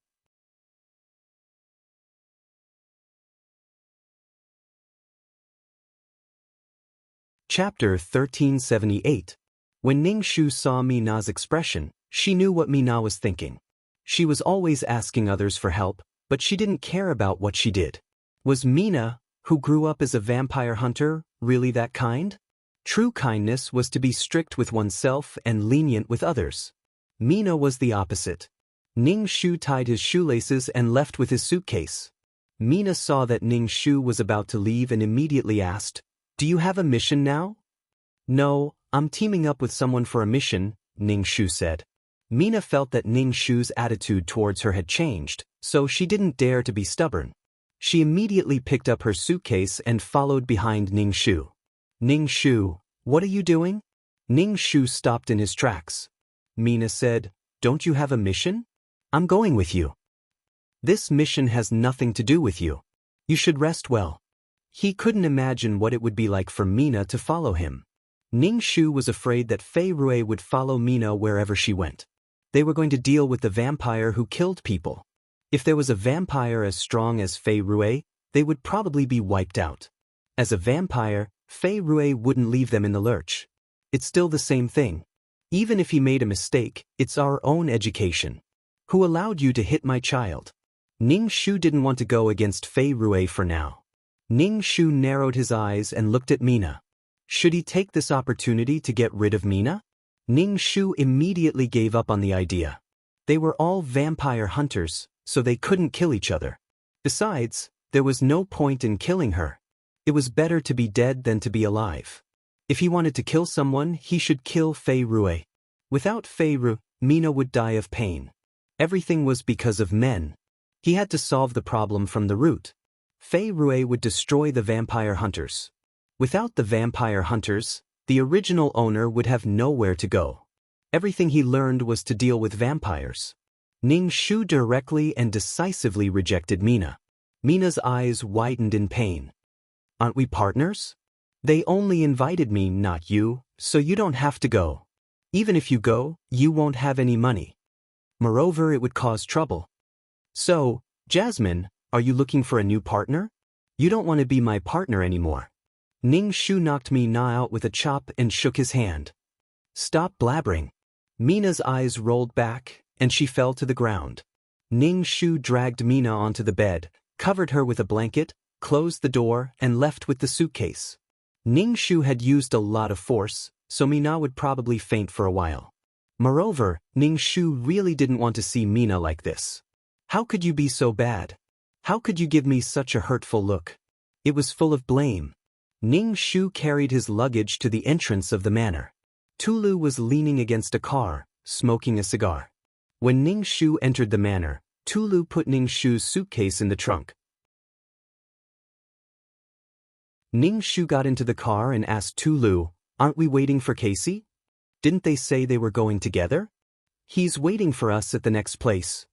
Chapter 1378. When Ning Shu saw Mina's expression, she knew what Mina was thinking. She was always asking others for help, but she didn't care about what she did. Was Mina, who grew up as a vampire hunter, really that kind? True kindness was to be strict with oneself and lenient with others. Mina was the opposite. Ning Shu tied his shoelaces and left with his suitcase. Mina saw that Ning Shu was about to leave and immediately asked, "Do you have a mission now?" "No, I'm teaming up with someone for a mission," Ning Shu said. Mina felt that Ning Shu's attitude towards her had changed, so she didn't dare to be stubborn. She immediately picked up her suitcase and followed behind Ning Shu. "Ning Shu, what are you doing?" Ning Shu stopped in his tracks. Mina said, "Don't you have a mission? I'm going with you." "This mission has nothing to do with you. You should rest well." He couldn't imagine what it would be like for Mina to follow him. Ning Shu was afraid that Fei Rui would follow Mina wherever she went. They were going to deal with the vampire who killed people. If there was a vampire as strong as Fei Rui, they would probably be wiped out. As a vampire, Fei Rui wouldn't leave them in the lurch. It's still the same thing. Even if he made a mistake, it's our own education. Who allowed you to hit my child? Ning Shu didn't want to go against Fei Rui for now. Ning Shu narrowed his eyes and looked at Mina. Should he take this opportunity to get rid of Mina? Ning Shu immediately gave up on the idea. They were all vampire hunters, so they couldn't kill each other. Besides, there was no point in killing her. It was better to be dead than to be alive. If he wanted to kill someone, he should kill Fei Rui. Without Fei Rui, Mina would die of pain. Everything was because of men. He had to solve the problem from the root. Fei Rui would destroy the vampire hunters. Without the vampire hunters, the original owner would have nowhere to go. Everything he learned was to deal with vampires. Ning Shu directly and decisively rejected Mina. Mina's eyes widened in pain. "Aren't we partners? They only invited me, not you, so you don't have to go. Even if you go, you won't have any money. Moreover, it would cause trouble. So, Jasmine, are you looking for a new partner? You don't want to be my partner anymore." Ning Shu knocked Mina out with a chop and shook his hand. "Stop blabbering." Mina's eyes rolled back, and she fell to the ground. Ning Shu dragged Mina onto the bed, covered her with a blanket, closed the door, and left with the suitcase. Ning Shu had used a lot of force, so Mina would probably faint for a while. Moreover, Ning Shu really didn't want to see Mina like this. "How could you be so bad? How could you give me such a hurtful look?" It was full of blame. Ning Shu carried his luggage to the entrance of the manor. Tulu was leaning against a car, smoking a cigar. When Ning Shu entered the manor, Tulu put Ning Shu's suitcase in the trunk. Ning Shu got into the car and asked Tulu, "Aren't we waiting for Casey? Didn't they say they were going together?" "He's waiting for us at the next place."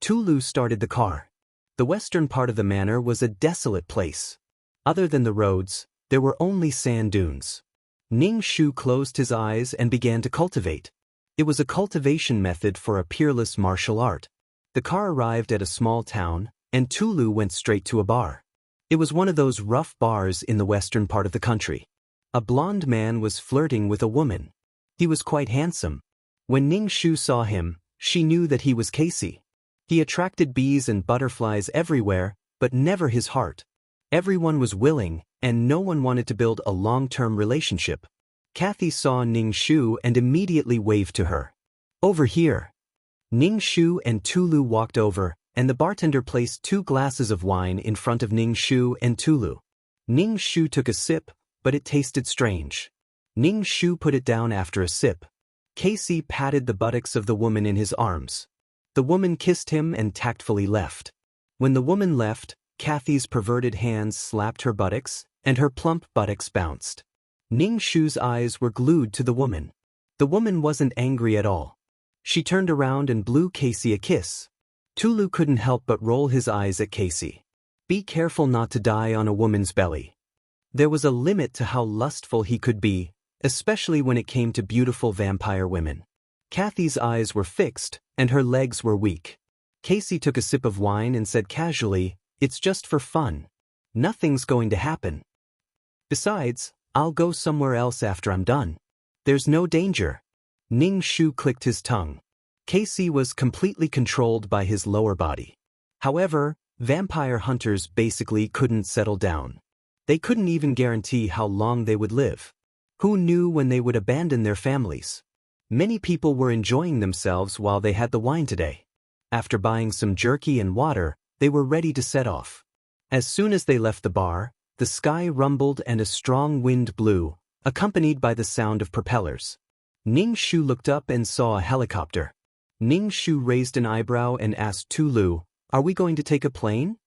Tulu started the car. The western part of the manor was a desolate place. Other than the roads, there were only sand dunes. Ning Shu closed his eyes and began to cultivate. It was a cultivation method for a peerless martial art. The car arrived at a small town, and Tulu went straight to a bar. It was one of those rough bars in the western part of the country. A blonde man was flirting with a woman. He was quite handsome. When Ning Shu saw him, she knew that he was Casey. He attracted bees and butterflies everywhere, but never his heart. Everyone was willing, and no one wanted to build a long-term relationship. Kathy saw Ning Shu and immediately waved to her. "Over here." Ning Shu and Tulu walked over, and the bartender placed 2 glasses of wine in front of Ning Shu and Tulu. Ning Shu took a sip, but it tasted strange. Ning Shu put it down after a sip. Casey patted the buttocks of the woman in his arms. The woman kissed him and tactfully left. When the woman left, Kathy's perverted hands slapped her buttocks, and her plump buttocks bounced. Ning Shu's eyes were glued to the woman. The woman wasn't angry at all. She turned around and blew Casey a kiss. Tulu couldn't help but roll his eyes at Casey. Be careful not to die on a woman's belly. There was a limit to how lustful he could be, especially when it came to beautiful vampire women. Kathy's eyes were fixed, and her legs were weak. Casey took a sip of wine and said casually, "It's just for fun. Nothing's going to happen. Besides, I'll go somewhere else after I'm done. There's no danger." Ning Shu clicked his tongue. Casey was completely controlled by his lower body. However, vampire hunters basically couldn't settle down. They couldn't even guarantee how long they would live. Who knew when they would abandon their families? Many people were enjoying themselves while they had the wine today. After buying some jerky and water, they were ready to set off. As soon as they left the bar, the sky rumbled and a strong wind blew, accompanied by the sound of propellers. Ning Shu looked up and saw a helicopter. Ning Shu raised an eyebrow and asked Tulu, "Are we going to take a plane?"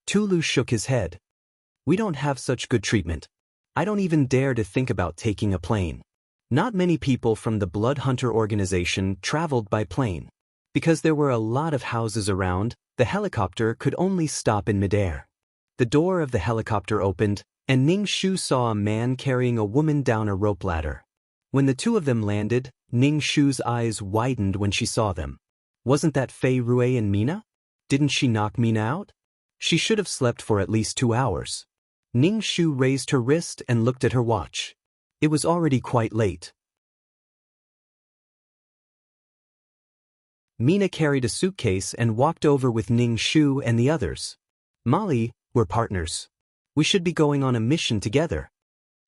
Tulu shook his head. "We don't have such good treatment. I don't even dare to think about taking a plane." Not many people from the Blood Hunter organization traveled by plane. Because there were a lot of houses around, the helicopter could only stop in midair. The door of the helicopter opened, and Ning Shu saw a man carrying a woman down a rope ladder. When the 2 of them landed, Ning Shu's eyes widened when she saw them. Wasn't that Fei Rui and Mina? Didn't she knock Mina out? She should have slept for at least 2 hours. Ning Shu raised her wrist and looked at her watch. It was already quite late. Mina carried a suitcase and walked over with Ning Shu and the others. "Molly, we're partners. We should be going on a mission together."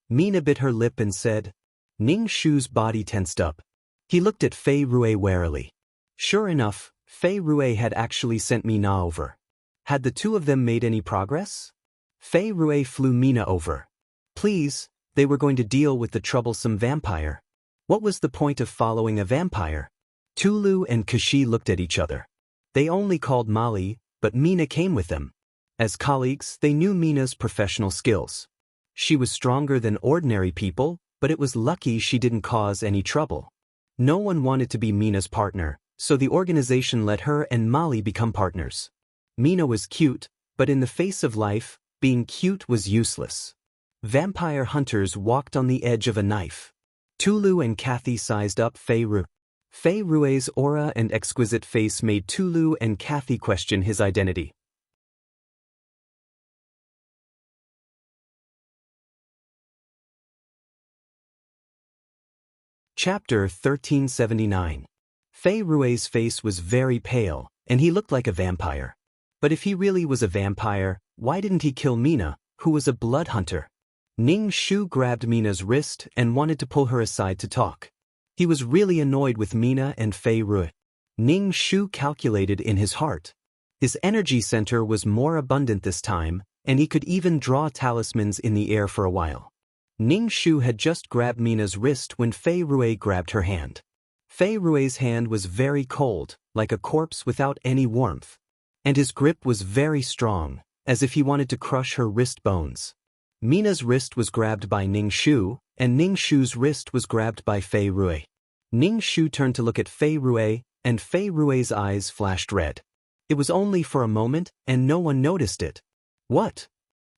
Mina bit her lip and said. Ning Shu's body tensed up. He looked at Fei Rui warily. Sure enough, Fei Rui had actually sent Mina over. Had the 2 of them made any progress? Fei Rui flew Mina over. Please, they were going to deal with the troublesome vampire. What was the point of following a vampire? Tulu and Kashi looked at each other. They only called Molly, but Mina came with them. As colleagues, they knew Mina's professional skills. She was stronger than ordinary people, but it was lucky she didn't cause any trouble. No one wanted to be Mina's partner, so the organization let her and Molly become partners. Mina was cute, but in the face of life, being cute was useless. Vampire hunters walked on the edge of a knife. Tulu and Kathy sized up Fei Rui. Fei Rui's aura and exquisite face made Tulu and Kathy question his identity. Chapter 1379. Fei Rui's face was very pale, and he looked like a vampire. But if he really was a vampire, why didn't he kill Mina, who was a blood hunter? Ning Shu grabbed Mina's wrist and wanted to pull her aside to talk. He was really annoyed with Mina and Fei Rui. Ning Shu calculated in his heart. His energy center was more abundant this time, and he could even draw talismans in the air for a while. Ning Shu had just grabbed Mina's wrist when Fei Rui grabbed her hand. Fei Rui's hand was very cold, like a corpse without any warmth. And his grip was very strong, as if he wanted to crush her wrist bones. Mina's wrist was grabbed by Ning Shu, and Ning Shu's wrist was grabbed by Fei Rui. Ning Shu turned to look at Fei Rui, and Fei Rui's eyes flashed red. It was only for a moment, and no one noticed it. "What?"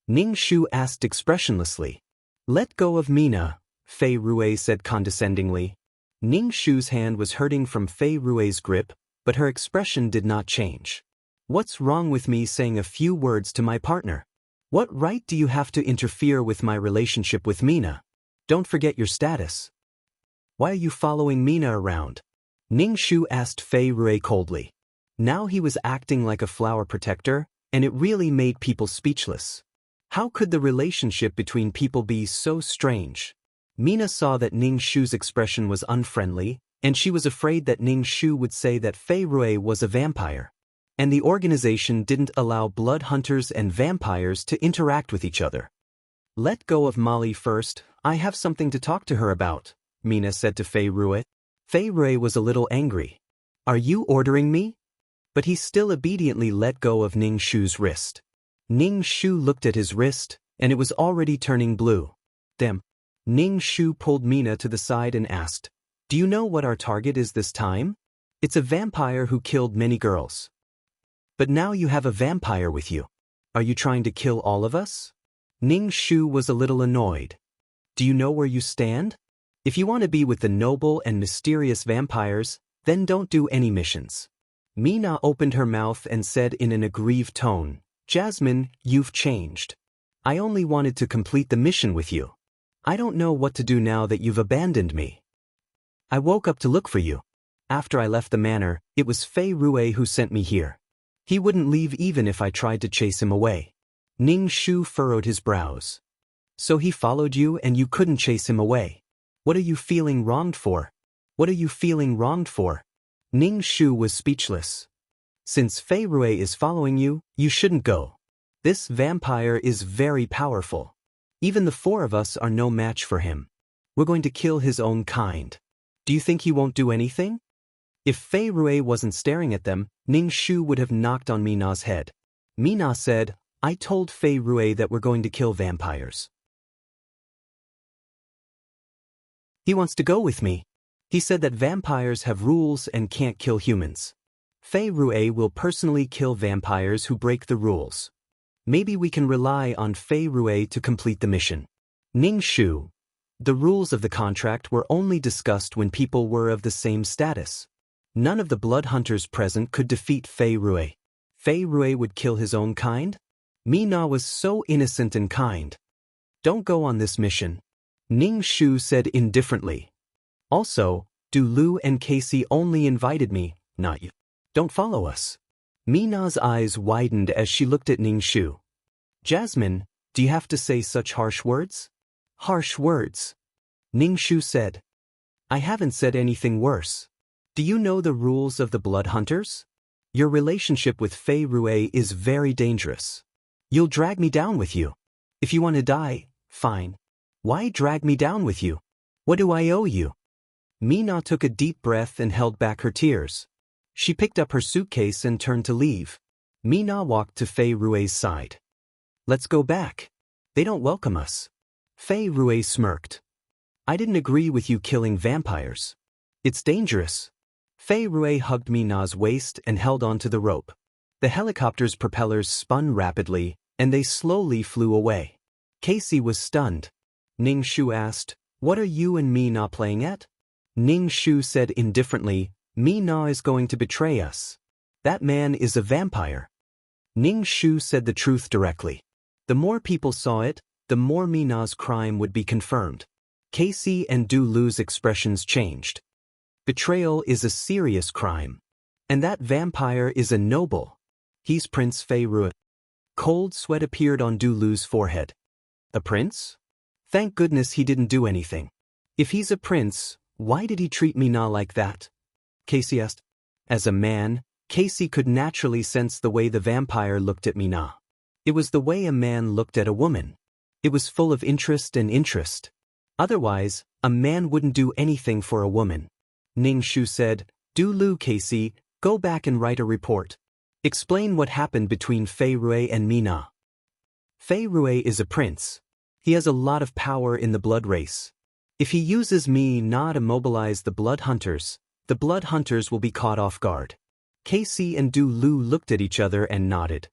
Ning Shu asked expressionlessly. "Let go of Mina," Fei Rui said condescendingly. Ning Shu's hand was hurting from Fei Rui's grip, but her expression did not change. "What's wrong with me saying a few words to my partner?" What right do you have to interfere with my relationship with Mina? Don't forget your status. Why are you following Mina around? Ningshu asked Fei Rui coldly. Now he was acting like a flower protector, and it really made people speechless. How could the relationship between people be so strange? Mina saw that Ningshu's expression was unfriendly, and she was afraid that Ningshu would say that Fei Rui was a vampire. And the organization didn't allow blood hunters and vampires to interact with each other. Let go of Molly first, I have something to talk to her about, Mina said to Fei Rui. Fei Rui was a little angry. Are you ordering me? But he still obediently let go of Ningshu's wrist. Ningshu looked at his wrist, and it was already turning blue. Damn. Ningshu pulled Mina to the side and asked, do you know what our target is this time? It's a vampire who killed many girls. But now you have a vampire with you. Are you trying to kill all of us? Ningshu was a little annoyed. Do you know where you stand? If you want to be with the noble and mysterious vampires, then don't do any missions. Mina opened her mouth and said in an aggrieved tone, Jasmine, you've changed. I only wanted to complete the mission with you. I don't know what to do now that you've abandoned me. I woke up to look for you. After I left the manor, it was Fei Rui who sent me here. He wouldn't leave even if I tried to chase him away. Ningshu furrowed his brows. So he followed you and you couldn't chase him away. What are you feeling wronged for? What are you feeling wronged for? Ningshu was speechless. Since Fei Rui is following you, you shouldn't go. This vampire is very powerful. Even the four of us are no match for him. We're going to kill his own kind. Do you think he won't do anything? If Fei Rui wasn't staring at them, Ningshu would have knocked on Mina's head. Mina said, I told Fei Rui that we're going to kill vampires. He wants to go with me. He said that vampires have rules and can't kill humans. Fei Rui will personally kill vampires who break the rules. Maybe we can rely on Fei Rui to complete the mission. Ningshu. The rules of the contract were only discussed when people were of the same status. None of the blood hunters present could defeat Fei Rui. Fei Rui would kill his own kind? Mina was so innocent and kind. Don't go on this mission. Ningshu said indifferently. Also, Dulu and Casey only invited me, not you. Don't follow us. Mina's eyes widened as she looked at Ningshu. Jasmine, do you have to say such harsh words? Harsh words. Ningshu said. I haven't said anything worse. Do you know the rules of the blood hunters? Your relationship with Fei Rui is very dangerous. You'll drag me down with you. If you want to die, fine. Why drag me down with you? What do I owe you? Mina took a deep breath and held back her tears. She picked up her suitcase and turned to leave. Mina walked to Fei Rui's side. Let's go back. They don't welcome us. Fei Rui smirked. I didn't agree with you killing vampires. It's dangerous. Fei Rui hugged Mina's waist and held onto the rope. The helicopter's propellers spun rapidly, and they slowly flew away. Casey was stunned. Ningshu asked, What are you and Mina playing at? Ningshu said indifferently, Mina is going to betray us. That man is a vampire. Ningshu said the truth directly. The more people saw it, the more Mina's crime would be confirmed. Casey and Dulu's expressions changed. Betrayal is a serious crime. And that vampire is a noble. He's Prince Fei Rui. Cold sweat appeared on Dulu's forehead. A prince? Thank goodness he didn't do anything. If he's a prince, why did he treat Mina like that? Casey asked. As a man, Casey could naturally sense the way the vampire looked at Mina. It was the way a man looked at a woman. It was full of interest and interest. Otherwise, a man wouldn't do anything for a woman. Ningshu said, Dulu, Casey, go back and write a report. Explain what happened between Fei Rui and Mina. Fei Rui is a prince. He has a lot of power in the blood race. If he uses Mina to mobilize the blood hunters will be caught off guard. Casey and Dulu looked at each other and nodded.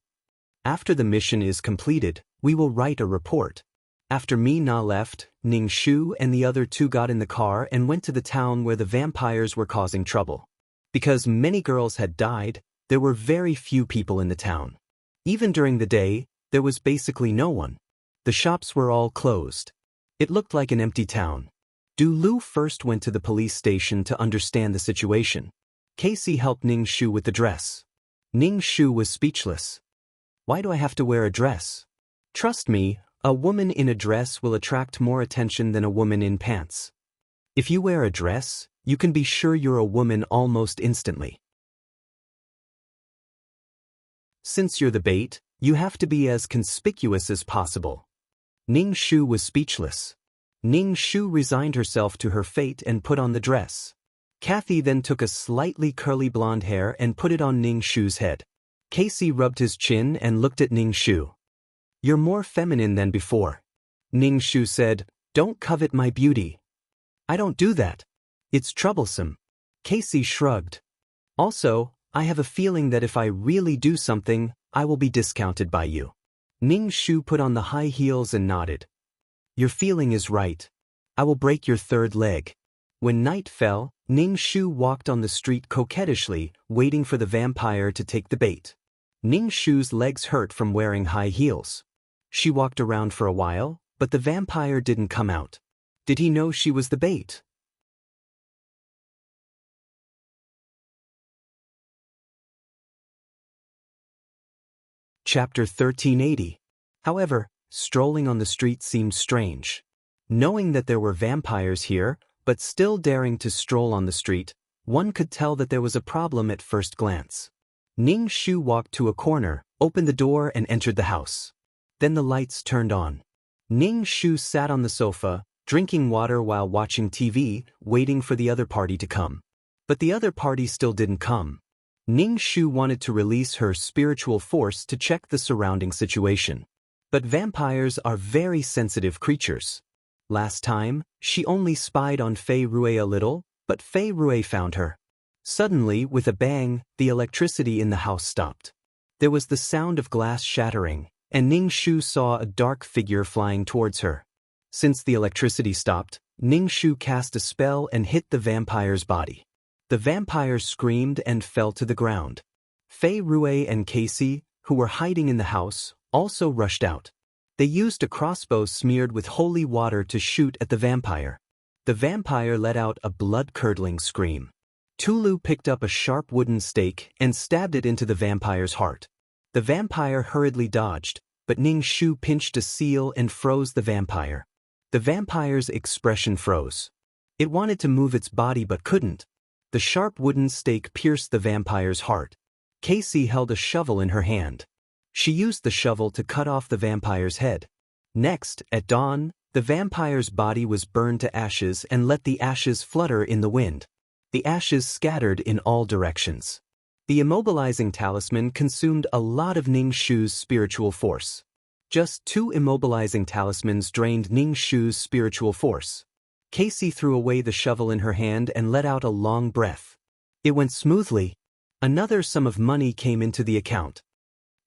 After the mission is completed, we will write a report. After Mina left, Ningshu and the other two got in the car and went to the town where the vampires were causing trouble. Because many girls had died, there were very few people in the town. Even during the day, There was basically no one. The shops were all closed. It looked like an empty town. Lu first went to the police station to understand the situation. Casey helped Ning Shu with the dress. Ning Shu was speechless. Why do I have to wear a dress? Trust me, a woman in a dress will attract more attention than a woman in pants. If you wear a dress, you can be sure you're a woman almost instantly. Since you're the bait, you have to be as conspicuous as possible. Ning Shu was speechless. Ning Shu resigned herself to her fate and put on the dress. Kathy then took a slightly curly blonde hair and put it on Ning Shu's head. Casey rubbed his chin and looked at Ning Shu. You're more feminine than before. Ning Shu said, Don't covet my beauty. I don't do that. It's troublesome. Casey shrugged. Also, I have a feeling that if I really do something, I will be discounted by you. Ning Shu put on the high heels and nodded. Your feeling is right. I will break your third leg. When night fell, Ning Shu walked on the street coquettishly, waiting for the vampire to take the bait. Ning Shu's legs hurt from wearing high heels. She walked around for a while, but the vampire didn't come out. Did he know she was the bait? Chapter 1380. However, strolling on the street seemed strange. Knowing that there were vampires here, but still daring to stroll on the street, one could tell that there was a problem at first glance. Ning Shu walked to a corner, opened the door and entered the house. Then the lights turned on. Ning Shu sat on the sofa, drinking water while watching TV, waiting for the other party to come. But the other party still didn't come. Ning Shu wanted to release her spiritual force to check the surrounding situation. But vampires are very sensitive creatures. Last time, she only spied on Fei Rui a little, but Fei Rui found her. Suddenly, with a bang, the electricity in the house stopped. There was the sound of glass shattering, and Ning Shu saw a dark figure flying towards her. Since the electricity stopped, Ning Shu cast a spell and hit the vampire's body. The vampire screamed and fell to the ground. Fei Rui and Casey, who were hiding in the house, also rushed out. They used a crossbow smeared with holy water to shoot at the vampire. The vampire let out a blood-curdling scream. Tulu picked up a sharp wooden stake and stabbed it into the vampire's heart. The vampire hurriedly dodged, but Ning Shu pinched a seal and froze the vampire. The vampire's expression froze. It wanted to move its body but couldn't. The sharp wooden stake pierced the vampire's heart. Casey held a shovel in her hand. She used the shovel to cut off the vampire's head. Next, at dawn, the vampire's body was burned to ashes and let the ashes flutter in the wind. The ashes scattered in all directions. The immobilizing talisman consumed a lot of Ning Shu's spiritual force. Just 2 immobilizing talismans drained Ning Shu's spiritual force. Casey threw away the shovel in her hand and let out a long breath. It went smoothly. Another sum of money came into the account.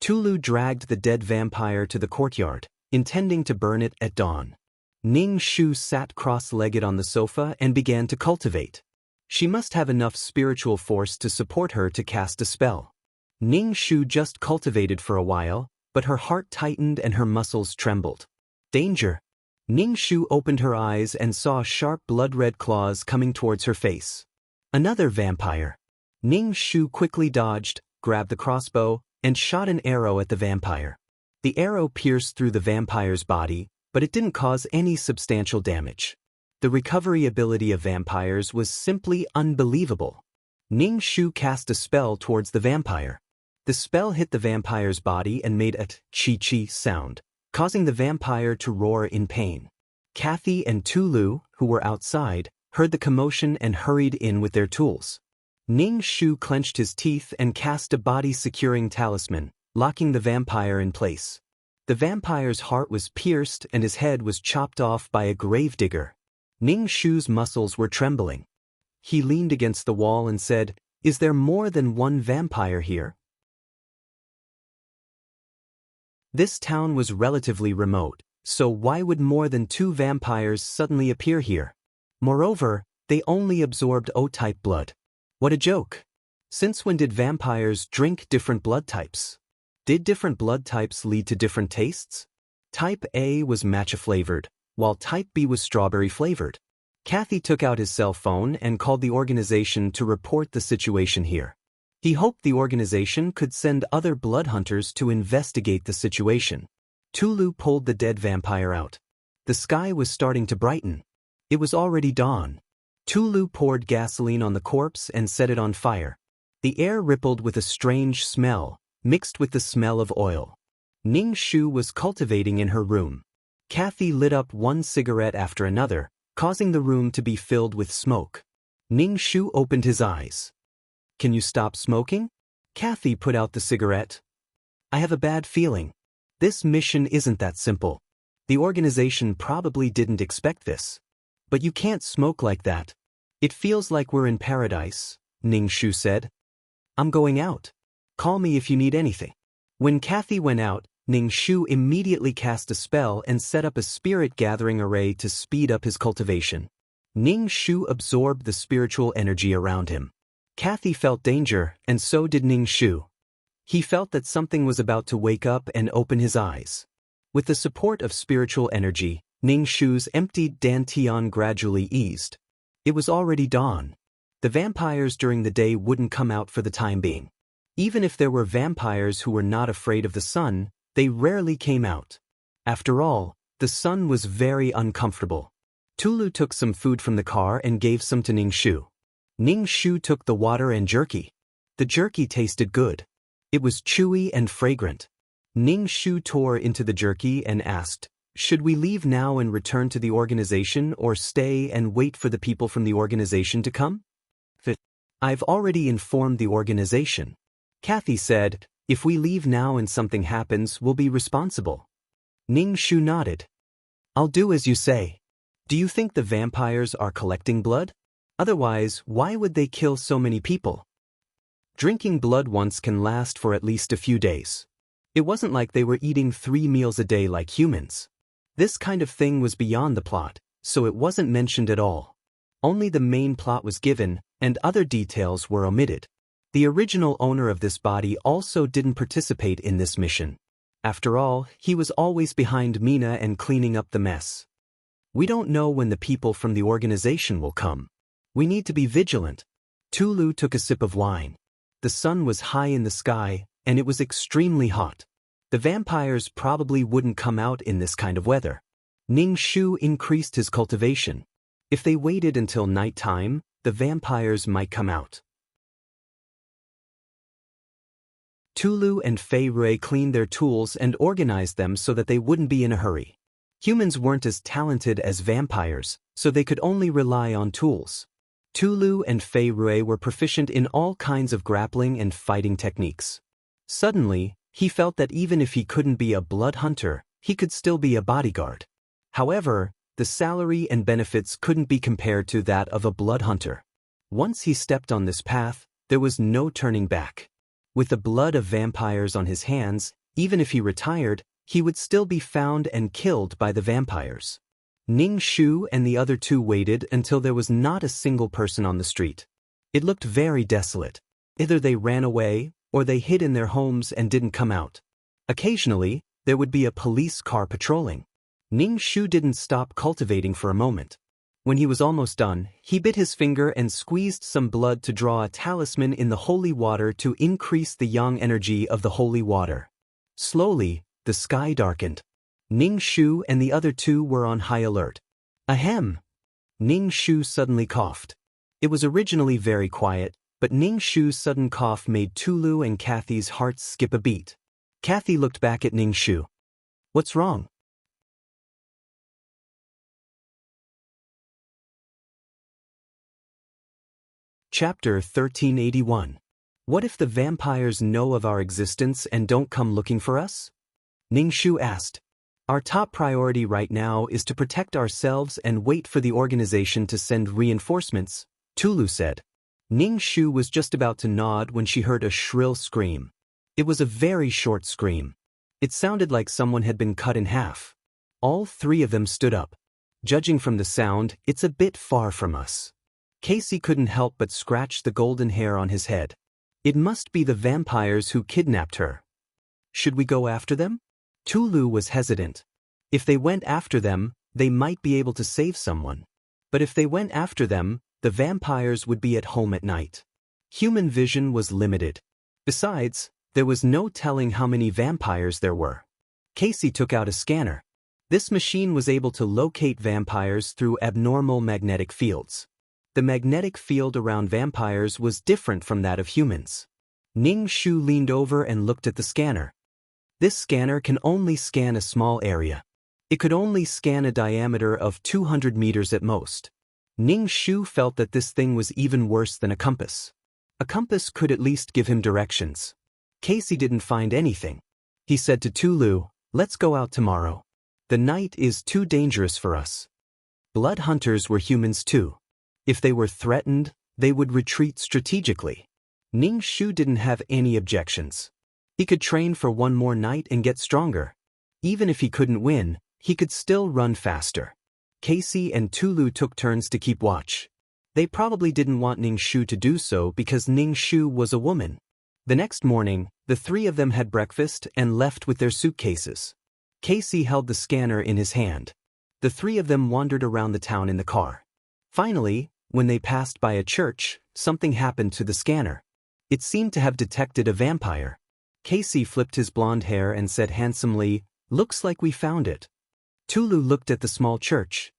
Tulu dragged the dead vampire to the courtyard, intending to burn it at dawn. Ning Shu sat cross-legged on the sofa and began to cultivate. She must have enough spiritual force to support her to cast a spell. Ning Shu just cultivated for a while, but her heart tightened and her muscles trembled. Danger! Ning Shu opened her eyes and saw sharp blood-red claws coming towards her face. Another vampire. Ning Shu quickly dodged, grabbed the crossbow, and shot an arrow at the vampire. The arrow pierced through the vampire's body, but it didn't cause any substantial damage. The recovery ability of vampires was simply unbelievable. Ning Shu cast a spell towards the vampire. The spell hit the vampire's body and made a chi-chi sound, causing the vampire to roar in pain. Kathy and Tulu, who were outside, heard the commotion and hurried in with their tools. Ning Shu clenched his teeth and cast a body-securing talisman, locking the vampire in place. The vampire's heart was pierced and his head was chopped off by a gravedigger. Ning Shu's muscles were trembling. He leaned against the wall and said, "Is there more than one vampire here?" This town was relatively remote, so why would more than 2 vampires suddenly appear here? Moreover, they only absorbed O-type blood. What a joke! Since when did vampires drink different blood types? Did different blood types lead to different tastes? Type A was matcha-flavored, while Type B was strawberry-flavored. Kathy took out his cell phone and called the organization to report the situation here. He hoped the organization could send other blood hunters to investigate the situation. Tulu pulled the dead vampire out. The sky was starting to brighten. It was already dawn. Tulu poured gasoline on the corpse and set it on fire. The air rippled with a strange smell, mixed with the smell of oil. Ning Shu was cultivating in her room. Kathy lit up one cigarette after another, causing the room to be filled with smoke. Ning Shu opened his eyes. Can you stop smoking? Kathy put out the cigarette. I have a bad feeling. This mission isn't that simple. The organization probably didn't expect this. But you can't smoke like that. It feels like we're in paradise, Ning Shu said. I'm going out. Call me if you need anything. When Kathy went out, Ning Shu immediately cast a spell and set up a spirit gathering array to speed up his cultivation. Ning Shu absorbed the spiritual energy around him. Kathy felt danger, and so did Ning Shu. He felt that something was about to wake up and open his eyes. With the support of spiritual energy, Ning Shu's emptied dantian gradually eased. It was already dawn. The vampires during the day wouldn't come out for the time being. Even if there were vampires who were not afraid of the sun, they rarely came out. After all, the sun was very uncomfortable. Tulu took some food from the car and gave some to Ning Shu. Ning Shu took the water and jerky. The jerky tasted good. It was chewy and fragrant. Ning Shu tore into the jerky and asked, should we leave now and return to the organization or stay and wait for the people from the organization to come? I've already informed the organization. Kathy said, if we leave now and something happens, we'll be responsible. Ning Shu nodded. I'll do as you say. Do you think the vampires are collecting blood? Otherwise, why would they kill so many people? Drinking blood once can last for at least a few days. It wasn't like they were eating 3 meals a day like humans. This kind of thing was beyond the plot, so it wasn't mentioned at all. Only the main plot was given, and other details were omitted. The original owner of this body also didn't participate in this mission. After all, he was always behind Mina and cleaning up the mess. We don't know when the people from the organization will come. We need to be vigilant. Tulu took a sip of wine. The sun was high in the sky, and it was extremely hot. The vampires probably wouldn't come out in this kind of weather. Ning Shu increased his cultivation. If they waited until nighttime, the vampires might come out. Tulu and Fei Rui cleaned their tools and organized them so that they wouldn't be in a hurry. Humans weren't as talented as vampires, so they could only rely on tools. Tulu and Fei Rui were proficient in all kinds of grappling and fighting techniques. Suddenly, he felt that even if he couldn't be a blood hunter, he could still be a bodyguard. However, the salary and benefits couldn't be compared to that of a blood hunter. Once he stepped on this path, there was no turning back. With the blood of vampires on his hands, even if he retired, he would still be found and killed by the vampires. Ning Shu and the other two waited until there was not a single person on the street. It looked very desolate. Either they ran away, or they hid in their homes and didn't come out. Occasionally, there would be a police car patrolling. Ning Shu didn't stop cultivating for a moment. When he was almost done, he bit his finger and squeezed some blood to draw a talisman in the holy water to increase the yang energy of the holy water. Slowly, the sky darkened. Ning Shu and the other two were on high alert. Ahem! Ning Shu suddenly coughed. It was originally very quiet, but Ning Shu's sudden cough made Tulu and Kathy's hearts skip a beat. Kathy looked back at Ning Shu. What's wrong? Chapter 1381. What if the vampires know of our existence and don't come looking for us? Ning Shu asked. Our top priority right now is to protect ourselves and wait for the organization to send reinforcements, Tulu said. Ning Shu was just about to nod when she heard a shrill scream. It was a very short scream. It sounded like someone had been cut in half. All three of them stood up. Judging from the sound, it's a bit far from us. Casey couldn't help but scratch the golden hair on his head. It must be the vampires who kidnapped her. Should we go after them? Tulu was hesitant. If they went after them, they might be able to save someone. But if they went after them, the vampires would be at home at night. Human vision was limited. Besides, there was no telling how many vampires there were. Casey took out a scanner. This machine was able to locate vampires through abnormal magnetic fields. The magnetic field around vampires was different from that of humans. Ning Shu leaned over and looked at the scanner. This scanner can only scan a small area. It could only scan a diameter of 200 meters at most. Ning Shu felt that this thing was even worse than a compass. A compass could at least give him directions. Casey didn't find anything. He said to Tulu, "Let's go out tomorrow. The night is too dangerous for us." Blood hunters were humans too. If they were threatened, they would retreat strategically. Ning Shu didn't have any objections. He could train for one more night and get stronger. Even if he couldn't win, he could still run faster. Casey and Tulu took turns to keep watch. They probably didn't want Ning Shu to do so because Ning Shu was a woman. The next morning, the three of them had breakfast and left with their suitcases. Casey held the scanner in his hand. The three of them wandered around the town in the car. Finally, when they passed by a church, something happened to the scanner. It seemed to have detected a vampire. Casey flipped his blonde hair and said handsomely, "Looks like we found it." Tulu looked at the small church.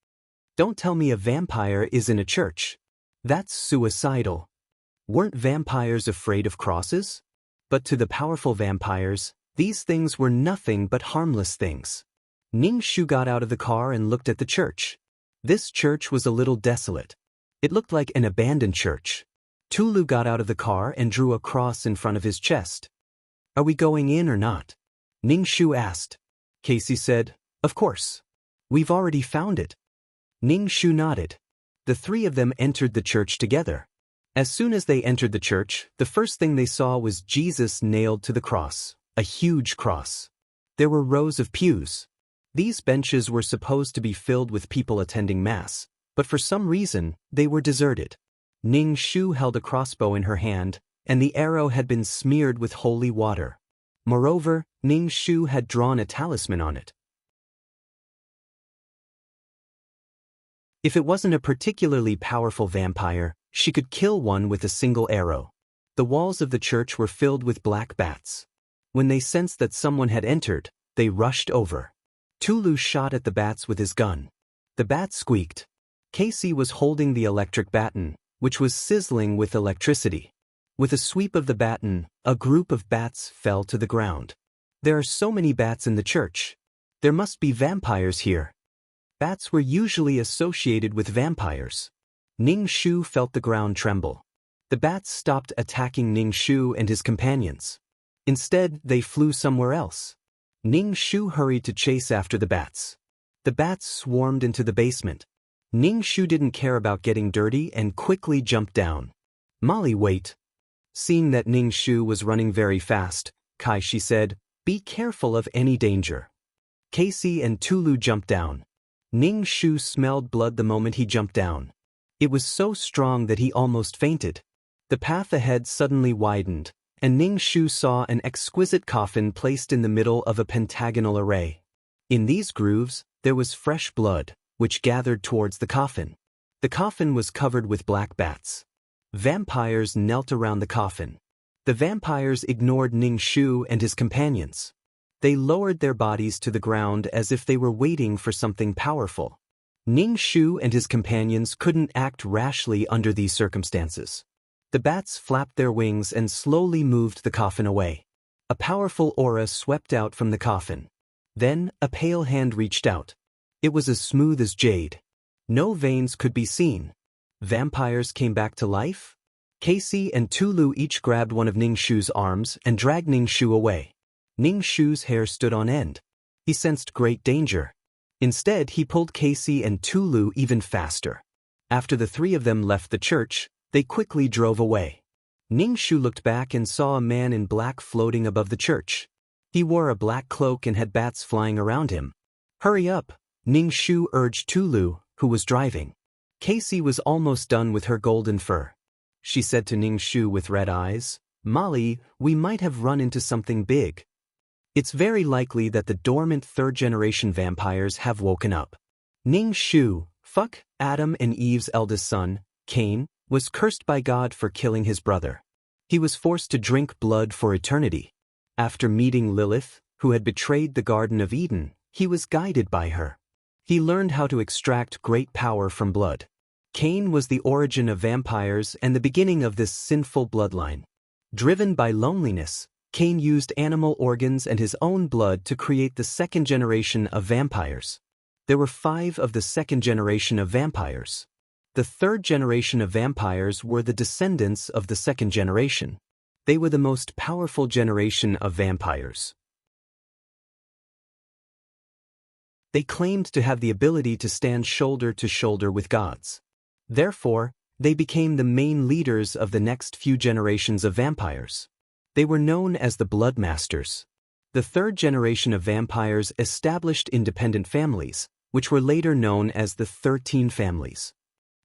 "Don't tell me a vampire is in a church. That's suicidal." Weren't vampires afraid of crosses? But to the powerful vampires, these things were nothing but harmless things. Ning Shu got out of the car and looked at the church. This church was a little desolate. It looked like an abandoned church. Tulu got out of the car and drew a cross in front of his chest. "Are we going in or not?" Ning Shu asked. Casey said, "Of course. We've already found it." Ning Shu nodded. The three of them entered the church together. As soon as they entered the church, the first thing they saw was Jesus nailed to the cross, a huge cross. There were rows of pews. These benches were supposed to be filled with people attending Mass, but for some reason, they were deserted. Ning Shu held a crossbow in her hand, and the arrow had been smeared with holy water. Moreover, Ning Shu had drawn a talisman on it. If it wasn't a particularly powerful vampire, she could kill one with a single arrow. The walls of the church were filled with black bats. When they sensed that someone had entered, they rushed over. Tulu shot at the bats with his gun. The bats squeaked. Casey was holding the electric baton, which was sizzling with electricity. With a sweep of the baton, a group of bats fell to the ground. There are so many bats in the church. There must be vampires here. Bats were usually associated with vampires. Ning Shu felt the ground tremble. The bats stopped attacking Ning Shu and his companions. Instead, they flew somewhere else. Ning Shu hurried to chase after the bats. The bats swarmed into the basement. Ning Shu didn't care about getting dirty and quickly jumped down. "Molly, wait." Seeing that Ning Shu was running very fast, Kai-shi said, "Be careful of any danger." Casey and Tulu jumped down. Ning Shu smelled blood the moment he jumped down. It was so strong that he almost fainted. The path ahead suddenly widened, and Ning Shu saw an exquisite coffin placed in the middle of a pentagonal array. In these grooves, there was fresh blood, which gathered towards the coffin. The coffin was covered with black bats. Vampires knelt around the coffin. The vampires ignored Ning Shu and his companions. They lowered their bodies to the ground as if they were waiting for something powerful. Ning Shu and his companions couldn't act rashly under these circumstances. The bats flapped their wings and slowly moved the coffin away. A powerful aura swept out from the coffin. Then, a pale hand reached out. It was as smooth as jade. No veins could be seen. Vampires came back to life? Casey and Tulu each grabbed one of Ning Shu's arms and dragged Ning Shu away. Ning Shu's hair stood on end. He sensed great danger. Instead, he pulled Casey and Tulu even faster. After the three of them left the church, they quickly drove away. Ning Shu looked back and saw a man in black floating above the church. He wore a black cloak and had bats flying around him. "Hurry up," Ning Shu urged Tulu, who was driving. Casey was almost done with her golden fur. She said to Ning Shu with red eyes, "Molly, we might have run into something big." It's very likely that the dormant third-generation vampires have woken up. Ning Shu, Adam and Eve's eldest son, Cain, was cursed by God for killing his brother. He was forced to drink blood for eternity. After meeting Lilith, who had betrayed the Garden of Eden, he was guided by her. He learned how to extract great power from blood. Cain was the origin of vampires and the beginning of this sinful bloodline. Driven by loneliness, Cain used animal organs and his own blood to create the second generation of vampires. There were 5 of the second generation of vampires. The third generation of vampires were the descendants of the second generation. They were the most powerful generation of vampires. They claimed to have the ability to stand shoulder to shoulder with gods. Therefore, they became the main leaders of the next few generations of vampires. They were known as the Blood Masters. The third generation of vampires established independent families, which were later known as the 13 families.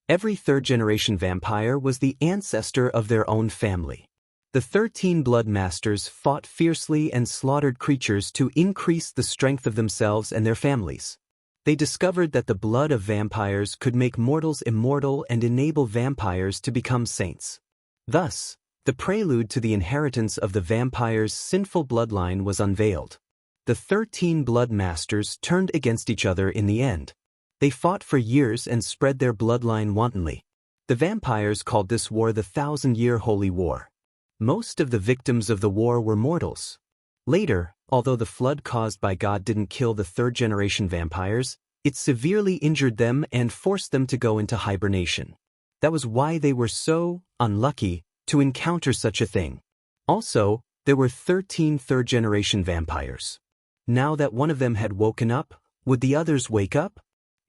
Every third-generation vampire was the ancestor of their own family. The 13 Blood Masters fought fiercely and slaughtered creatures to increase the strength of themselves and their families. They discovered that the blood of vampires could make mortals immortal and enable vampires to become saints. Thus, the prelude to the inheritance of the vampire's sinful bloodline was unveiled. The 13 Blood Masters turned against each other in the end. They fought for years and spread their bloodline wantonly. The vampires called this war the 1,000-Year Holy War. Most of the victims of the war were mortals. Later, although the flood caused by God didn't kill the third-generation vampires, it severely injured them and forced them to go into hibernation. That was why they were so unlucky to encounter such a thing. Also, there were 13 third-generation vampires. Now that one of them had woken up, would the others wake up?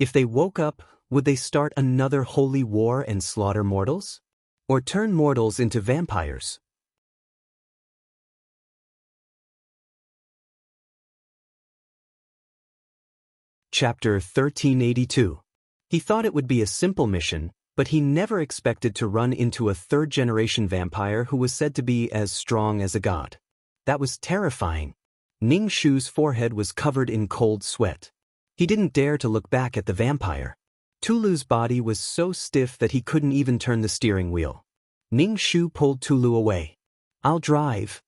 If they woke up, would they start another holy war and slaughter mortals? Or turn mortals into vampires? Chapter 1382. He thought it would be a simple mission, but he never expected to run into a third-generation vampire who was said to be as strong as a god. That was terrifying. Ning Shu's forehead was covered in cold sweat. He didn't dare to look back at the vampire. Tulu's body was so stiff that he couldn't even turn the steering wheel. Ning Shu pulled Tulu away. "I'll drive."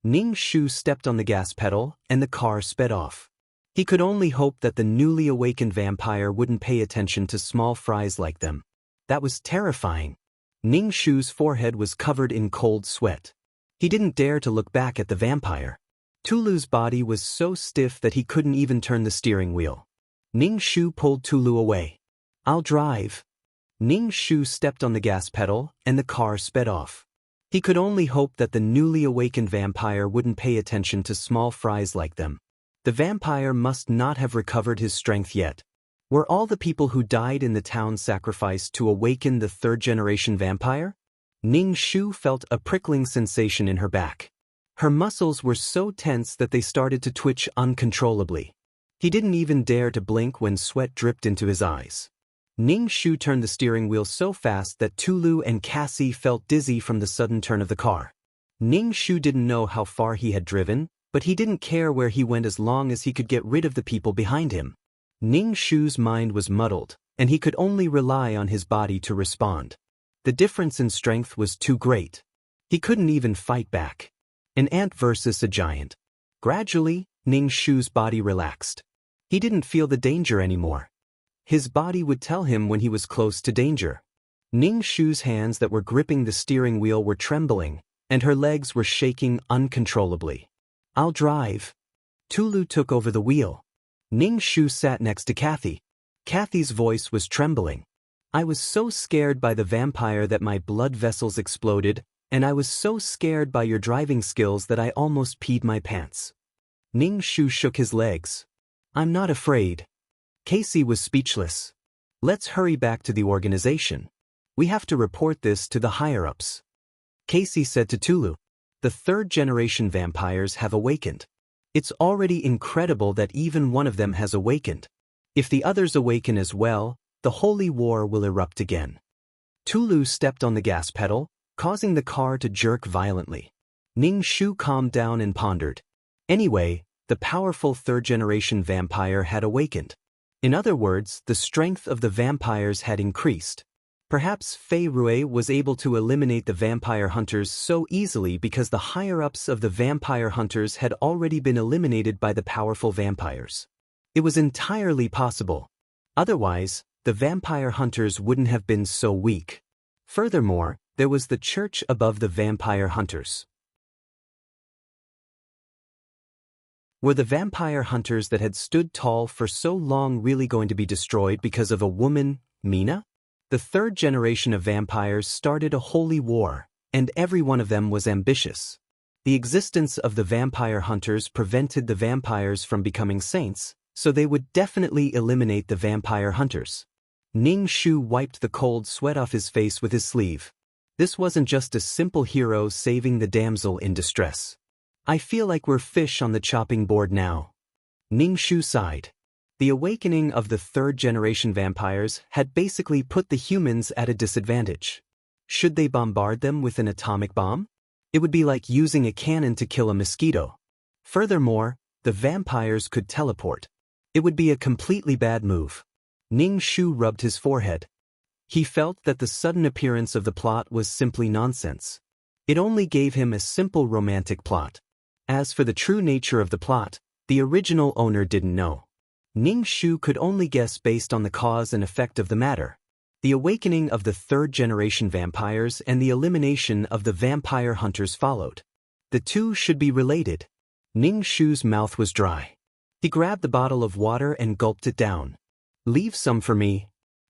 Ning Shu stepped on the gas pedal, and the car sped off. He could only hope that the newly awakened vampire wouldn't pay attention to small fries like them. That was terrifying. Ning Shu's forehead was covered in cold sweat. He didn't dare to look back at the vampire. Tulu's body was so stiff that he couldn't even turn the steering wheel. Ning Shu pulled Tulu away. "I'll drive." Ning Shu stepped on the gas pedal, and the car sped off. He could only hope that the newly awakened vampire wouldn't pay attention to small fries like them. The vampire must not have recovered his strength yet. Were all the people who died in the town sacrificed to awaken the third-generation vampire? Ning Shu felt a prickling sensation in her back. Her muscles were so tense that they started to twitch uncontrollably. He didn't even dare to blink when sweat dripped into his eyes. Ning Shu turned the steering wheel so fast that Tulu and Cassie felt dizzy from the sudden turn of the car. Ning Shu didn't know how far he had driven, but he didn't care where he went as long as he could get rid of the people behind him. Ning Shu's mind was muddled, and he could only rely on his body to respond. The difference in strength was too great. He couldn't even fight back. An ant versus a giant. Gradually, Ning Shu's body relaxed. He didn't feel the danger anymore. His body would tell him when he was close to danger. Ning Shu's hands that were gripping the steering wheel were trembling, and her legs were shaking uncontrollably. "I'll drive." Tulu took over the wheel. Ning Shu sat next to Kathy. Kathy's voice was trembling. "I was so scared by the vampire that my blood vessels exploded, and I was so scared by your driving skills that I almost peed my pants." Ning Shu shook his legs. "I'm not afraid." Casey was speechless. "Let's hurry back to the organization. We have to report this to the higher-ups." Casey said to Tulu, "The third-generation vampires have awakened. It's already incredible that even one of them has awakened. If the others awaken as well, the holy war will erupt again." Tulu stepped on the gas pedal, causing the car to jerk violently. Ning Shu calmed down and pondered. "Anyway, the powerful third-generation vampire had awakened. In other words, the strength of the vampires had increased. Perhaps Fei Rui was able to eliminate the vampire hunters so easily because the higher-ups of the vampire hunters had already been eliminated by the powerful vampires. It was entirely possible. Otherwise, the vampire hunters wouldn't have been so weak. Furthermore, there was the church above the vampire hunters. Were the vampire hunters that had stood tall for so long really going to be destroyed because of a woman, Mina? The third generation of vampires started a holy war, and every one of them was ambitious. The existence of the vampire hunters prevented the vampires from becoming saints, so they would definitely eliminate the vampire hunters. Ning Shu wiped the cold sweat off his face with his sleeve. This wasn't just a simple hero saving the damsel in distress. I feel like we're fish on the chopping board now. Ning Shu sighed. The awakening of the third-generation vampires had basically put the humans at a disadvantage. Should they bombard them with an atomic bomb? It would be like using a cannon to kill a mosquito. Furthermore, the vampires could teleport. It would be a completely bad move. Ning Shu rubbed his forehead. He felt that the sudden appearance of the plot was simply nonsense. It only gave him a simple romantic plot. As for the true nature of the plot, the original owner didn't know. Ning Shu could only guess based on the cause and effect of the matter. The awakening of the third-generation vampires and the elimination of the vampire hunters followed. The two should be related. Ning Shu's mouth was dry. He grabbed the bottle of water and gulped it down. "Leave some for me."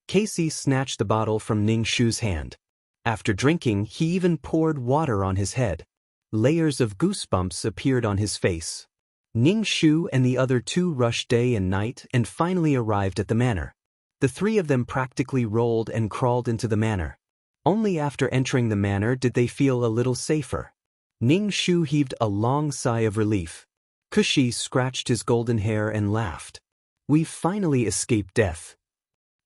Casey snatched the bottle from Ning Shu's hand. After drinking, he even poured water on his head. Layers of goosebumps appeared on his face. Ning Shu and the other two rushed day and night and finally arrived at the manor. The three of them practically rolled and crawled into the manor. Only after entering the manor did they feel a little safer. Ning Shu heaved a long sigh of relief. Kushi scratched his golden hair and laughed. "We've finally escaped death.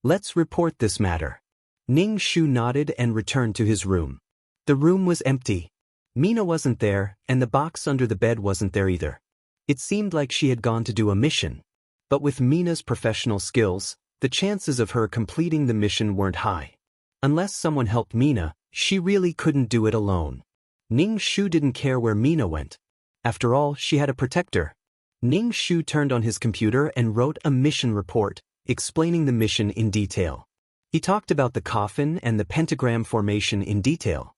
Let's report this matter." Ning Shu nodded and returned to his room. The room was empty. Mina wasn't there, and the box under the bed wasn't there either. It seemed like she had gone to do a mission. But with Mina's professional skills, the chances of her completing the mission weren't high. Unless someone helped Mina, she really couldn't do it alone. Ning Shu didn't care where Mina went. After all, she had a protector. Ning Shu turned on his computer and wrote a mission report, explaining the mission in detail. He talked about the coffin and the pentagram formation in detail.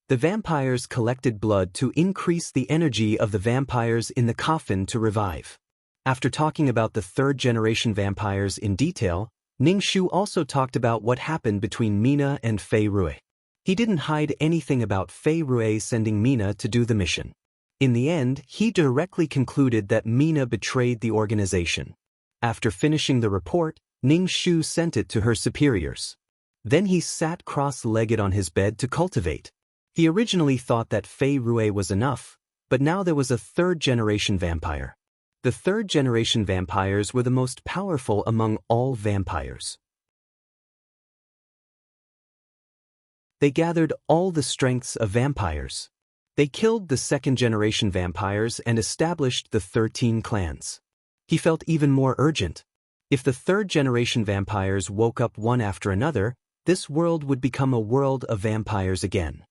The vampires collected blood to increase the energy of the vampires in the coffin to revive. After talking about the third-generation vampires in detail, Ning Shu also talked about what happened between Mina and Fei Rui. He didn't hide anything about Fei Rui sending Mina to do the mission. In the end, he directly concluded that Mina betrayed the organization. After finishing the report, Ning Shu sent it to her superiors. Then he sat cross-legged on his bed to cultivate. He originally thought that Fei Rui was enough, but now there was a third-generation vampire. The third-generation vampires were the most powerful among all vampires. They gathered all the strengths of vampires. They killed the second-generation vampires and established the 13 clans. He felt even more urgent. If the third-generation vampires woke up one after another, this world would become a world of vampires again.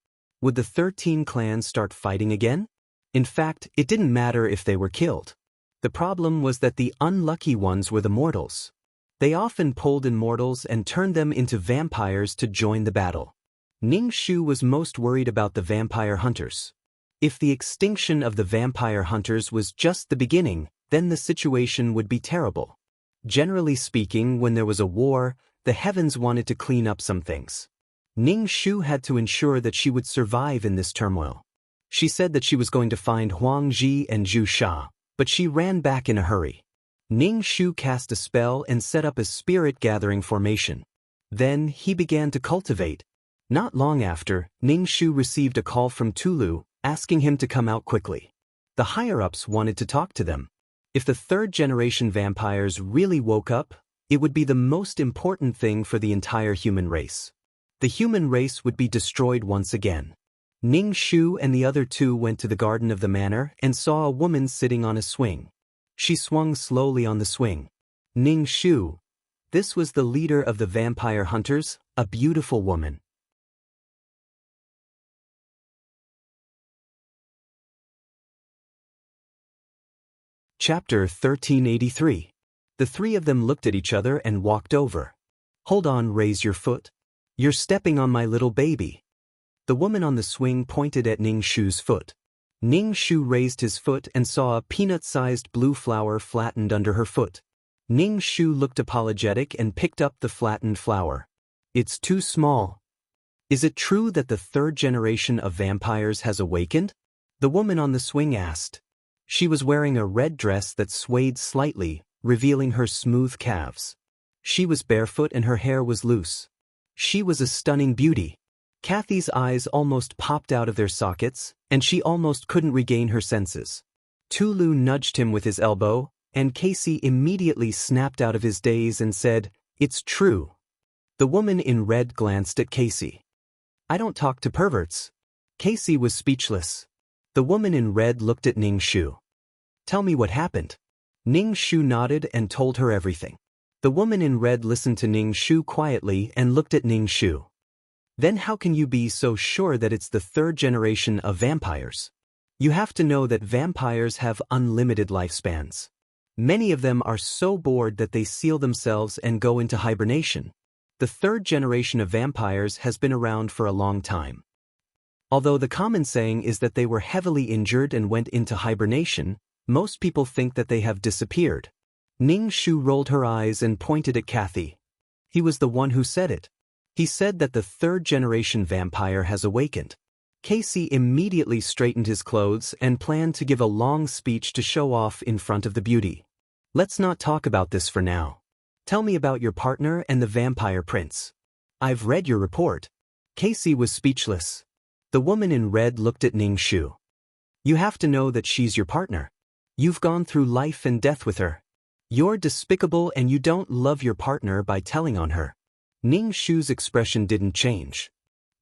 Would the 13 clans start fighting again? In fact, it didn't matter if they were killed. The problem was that the unlucky ones were the mortals. They often pulled in mortals and turned them into vampires to join the battle. Ning Shu was most worried about the vampire hunters. If the extinction of the vampire hunters was just the beginning, then the situation would be terrible. Generally speaking, when there was a war, the heavens wanted to clean up some things. Ning Shu had to ensure that she would survive in this turmoil. She said that she was going to find Huang Ji and Zhu Sha, but she ran back in a hurry. Ning Shu cast a spell and set up a spirit-gathering formation. Then he began to cultivate. Not long after, Ning Shu received a call from Tulu, asking him to come out quickly. The higher-ups wanted to talk to them. If the third-generation vampires really woke up, it would be the most important thing for the entire human race. The human race would be destroyed once again. Ning Shu and the other two went to the garden of the manor and saw a woman sitting on a swing. She swung slowly on the swing. Ning Shu. This was the leader of the vampire hunters, a beautiful woman. Chapter 1383. The three of them looked at each other and walked over. Hold on, raise your foot. You're stepping on my little baby. The woman on the swing pointed at Ning Shu's foot. Ning Shu raised his foot and saw a peanut-sized blue flower flattened under her foot. Ning Shu looked apologetic and picked up the flattened flower. It's too small. Is it true that the third generation of vampires has awakened? The woman on the swing asked. She was wearing a red dress that swayed slightly, revealing her smooth calves. She was barefoot and her hair was loose. She was a stunning beauty. Kathy's eyes almost popped out of their sockets, and she almost couldn't regain her senses. Tulu nudged him with his elbow, and Casey immediately snapped out of his daze and said, "It's true." The woman in red glanced at Casey. "I don't talk to perverts." Casey was speechless. The woman in red looked at Ning Shu. "Tell me what happened." Ning Shu nodded and told her everything. The woman in red listened to Ning Shu quietly and looked at Ning Shu. "Then how can you be so sure that it's the third generation of vampires? You have to know that vampires have unlimited lifespans. Many of them are so bored that they seal themselves and go into hibernation. The third generation of vampires has been around for a long time. Although the common saying is that they were heavily injured and went into hibernation, most people think that they have disappeared." Ning Shu rolled her eyes and pointed at Kathy. He was the one who said it. He said that the third generation vampire has awakened. Casey immediately straightened his clothes and planned to give a long speech to show off in front of the beauty. "Let's not talk about this for now. Tell me about your partner and the vampire prince." "I've read your report." Casey was speechless. The woman in red looked at Ning Shu. "You have to know that she's your partner. You've gone through life and death with her. You're despicable and you don't love your partner by telling on her." Ning Shu's expression didn't change.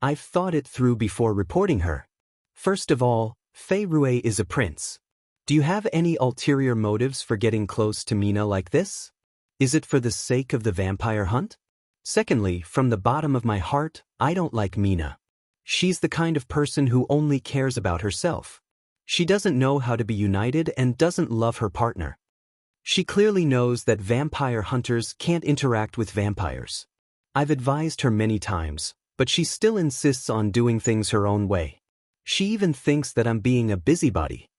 "I've thought it through before reporting her. First of all, Fei Rui is a prince. Do you have any ulterior motives for getting close to Mina like this? Is it for the sake of the vampire hunt? Secondly, from the bottom of my heart, I don't like Mina. She's the kind of person who only cares about herself. She doesn't know how to be united and doesn't love her partner. She clearly knows that vampire hunters can't interact with vampires. I've advised her many times, but she still insists on doing things her own way. She even thinks that I'm being a busybody.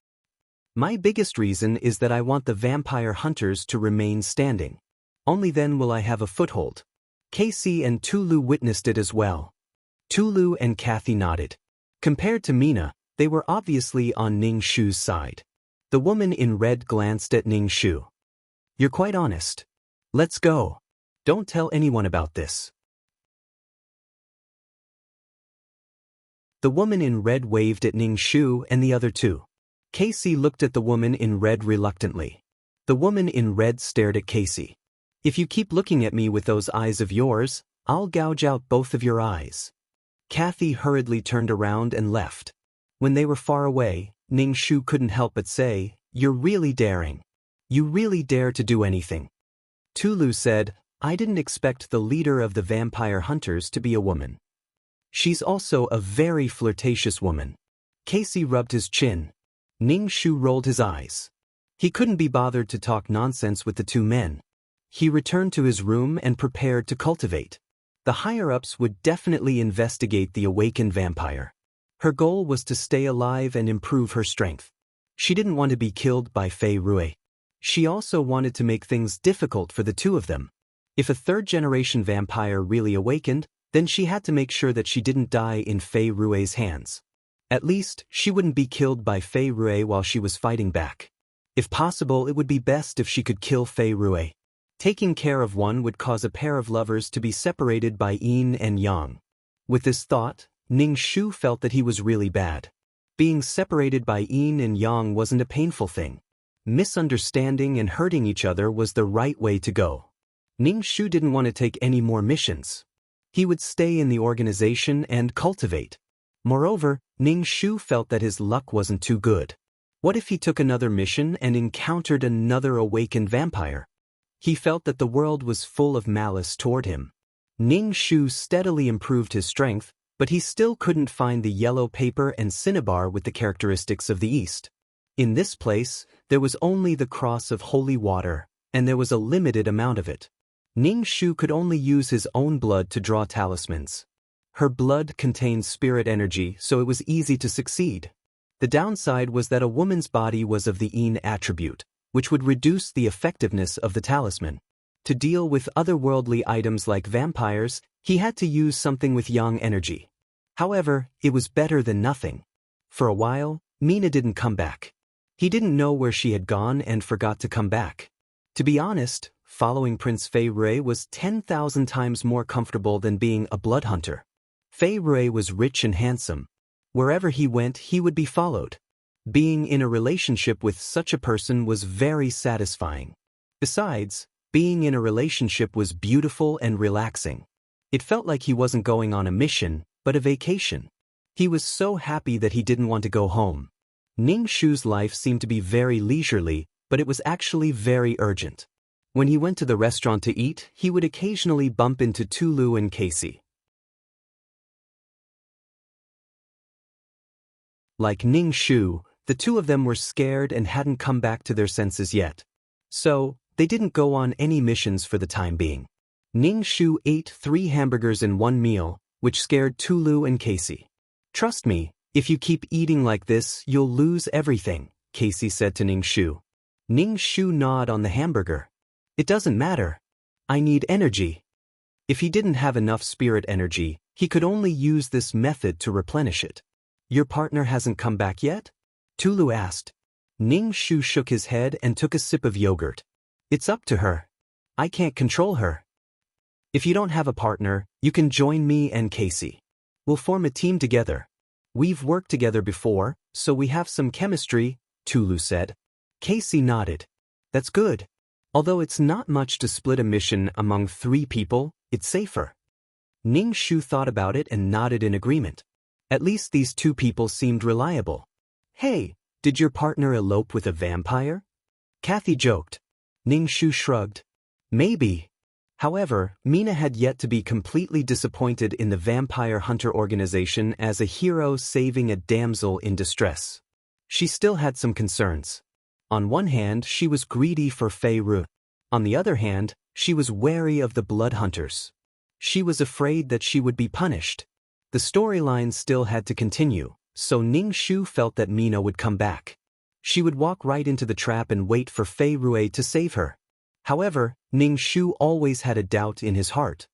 My biggest reason is that I want the vampire hunters to remain standing. Only then will I have a foothold." Casey and Tulu witnessed it as well. Tulu and Kathy nodded. Compared to Mina, they were obviously on Ning Shu's side. The woman in red glanced at Ning Shu. "You're quite honest. Let's go. Don't tell anyone about this." The woman in red waved at Ning Shu and the other two. Casey looked at the woman in red reluctantly. The woman in red stared at Casey. "If you keep looking at me with those eyes of yours, I'll gouge out both of your eyes." Kathy hurriedly turned around and left. When they were far away, Ning Shu couldn't help but say, "You're really daring. You really dare to do anything." Tulu said, "I didn't expect the leader of the vampire hunters to be a woman. She's also a very flirtatious woman." Casey rubbed his chin. Ning Shu rolled his eyes. He couldn't be bothered to talk nonsense with the two men. He returned to his room and prepared to cultivate. The higher-ups would definitely investigate the awakened vampire. Her goal was to stay alive and improve her strength. She didn't want to be killed by Fei Rui. She also wanted to make things difficult for the two of them. If a third-generation vampire really awakened, then she had to make sure that she didn't die in Fei Rui's hands. At least, she wouldn't be killed by Fei Rui while she was fighting back. If possible, it would be best if she could kill Fei Rui. Taking care of one would cause a pair of lovers to be separated by yin and yang. With this thought, Ning Shu felt that he was really bad. Being separated by yin and yang wasn't a painful thing. Misunderstanding and hurting each other was the right way to go. Ning Shu didn't want to take any more missions. He would stay in the organization and cultivate. Moreover, Ning Shu felt that his luck wasn't too good. What if he took another mission and encountered another awakened vampire? He felt that the world was full of malice toward him. Ning Shu steadily improved his strength, but he still couldn't find the yellow paper and cinnabar with the characteristics of the East. In this place, there was only the cross of holy water, and there was a limited amount of it. Ning Shu could only use his own blood to draw talismans. Her blood contained spirit energy, so it was easy to succeed. The downside was that a woman's body was of the Yin attribute, which would reduce the effectiveness of the talisman. To deal with otherworldly items like vampires, he had to use something with yang energy. However, it was better than nothing. For a while, Mina didn't come back. He didn't know where she had gone and forgot to come back. To be honest, following Prince Fei Rui was 10,000 times more comfortable than being a blood hunter. Fei Rui was rich and handsome. Wherever he went, he would be followed. Being in a relationship with such a person was very satisfying. Besides, being in a relationship was beautiful and relaxing. It felt like he wasn't going on a mission, but a vacation. He was so happy that he didn't want to go home. Ning Shu's life seemed to be very leisurely, but it was actually very urgent. When he went to the restaurant to eat, he would occasionally bump into Tulu and Casey. Like Ning Shu, the two of them were scared and hadn't come back to their senses yet. So, they didn't go on any missions for the time being. Ning Shu ate 3 hamburgers in one meal, which scared Tulu and Casey. "Trust me, if you keep eating like this, you'll lose everything," Casey said to Ning Shu. Ning Shu gnawed on the hamburger. "It doesn't matter. I need energy." If he didn't have enough spirit energy, he could only use this method to replenish it. "Your partner hasn't come back yet?" Tulu asked. Ning Shu shook his head and took a sip of yogurt. "It's up to her. I can't control her. If you don't have a partner, you can join me and Casey. We'll form a team together. We've worked together before, so we have some chemistry," Tulu said. Casey nodded. "That's good. Although it's not much to split a mission among 3 people, it's safer." Ning Shu thought about it and nodded in agreement. At least these 2 people seemed reliable. "Hey, did your partner elope with a vampire?" Kathy joked. Ning Shu shrugged. "Maybe." However, Mina had yet to be completely disappointed in the vampire hunter organization as a hero saving a damsel in distress. She still had some concerns. On one hand, she was greedy for Fei Rui. On the other hand, she was wary of the blood hunters. She was afraid that she would be punished. The storyline still had to continue, so Ning Shu felt that Mina would come back. She would walk right into the trap and wait for Fei Rui to save her. However, Ning Shu always had a doubt in his heart.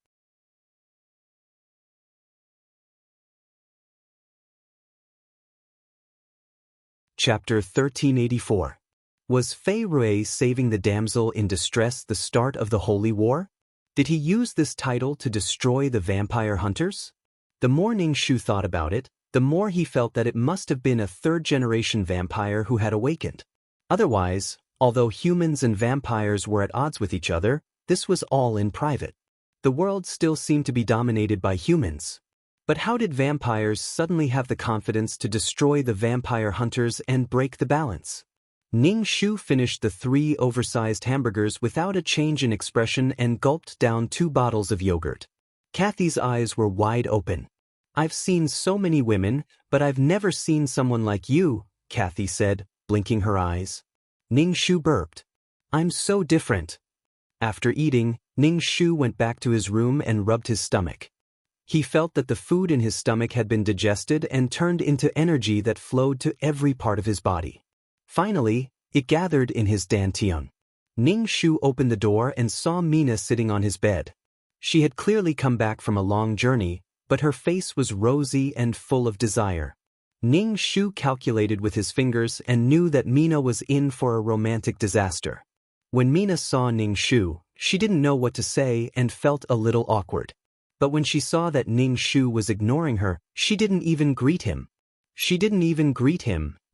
Chapter 1384. Was Fei Rui saving the damsel in distress the start of the Holy War? Did he use this title to destroy the vampire hunters? The more Ning Shu thought about it, the more he felt that it must have been a 3rd-generation vampire who had awakened. Otherwise, although humans and vampires were at odds with each other, this was all in private. The world still seemed to be dominated by humans. But how did vampires suddenly have the confidence to destroy the vampire hunters and break the balance? Ning Shu finished the 3 oversized hamburgers without a change in expression and gulped down 2 bottles of yogurt. Kathy's eyes were wide open. "I've seen so many women, but I've never seen someone like you," Kathy said, blinking her eyes. Ning Shu burped. "I'm so different." After eating, Ning Shu went back to his room and rubbed his stomach. He felt that the food in his stomach had been digested and turned into energy that flowed to every part of his body. Finally, it gathered in his dantian. Ning Shu opened the door and saw Mina sitting on his bed. She had clearly come back from a long journey, but her face was rosy and full of desire. Ning Shu calculated with his fingers and knew that Mina was in for a romantic disaster. When Mina saw Ning Shu, she didn't know what to say and felt a little awkward. But when she saw that Ning Shu was ignoring her, she didn't even greet him.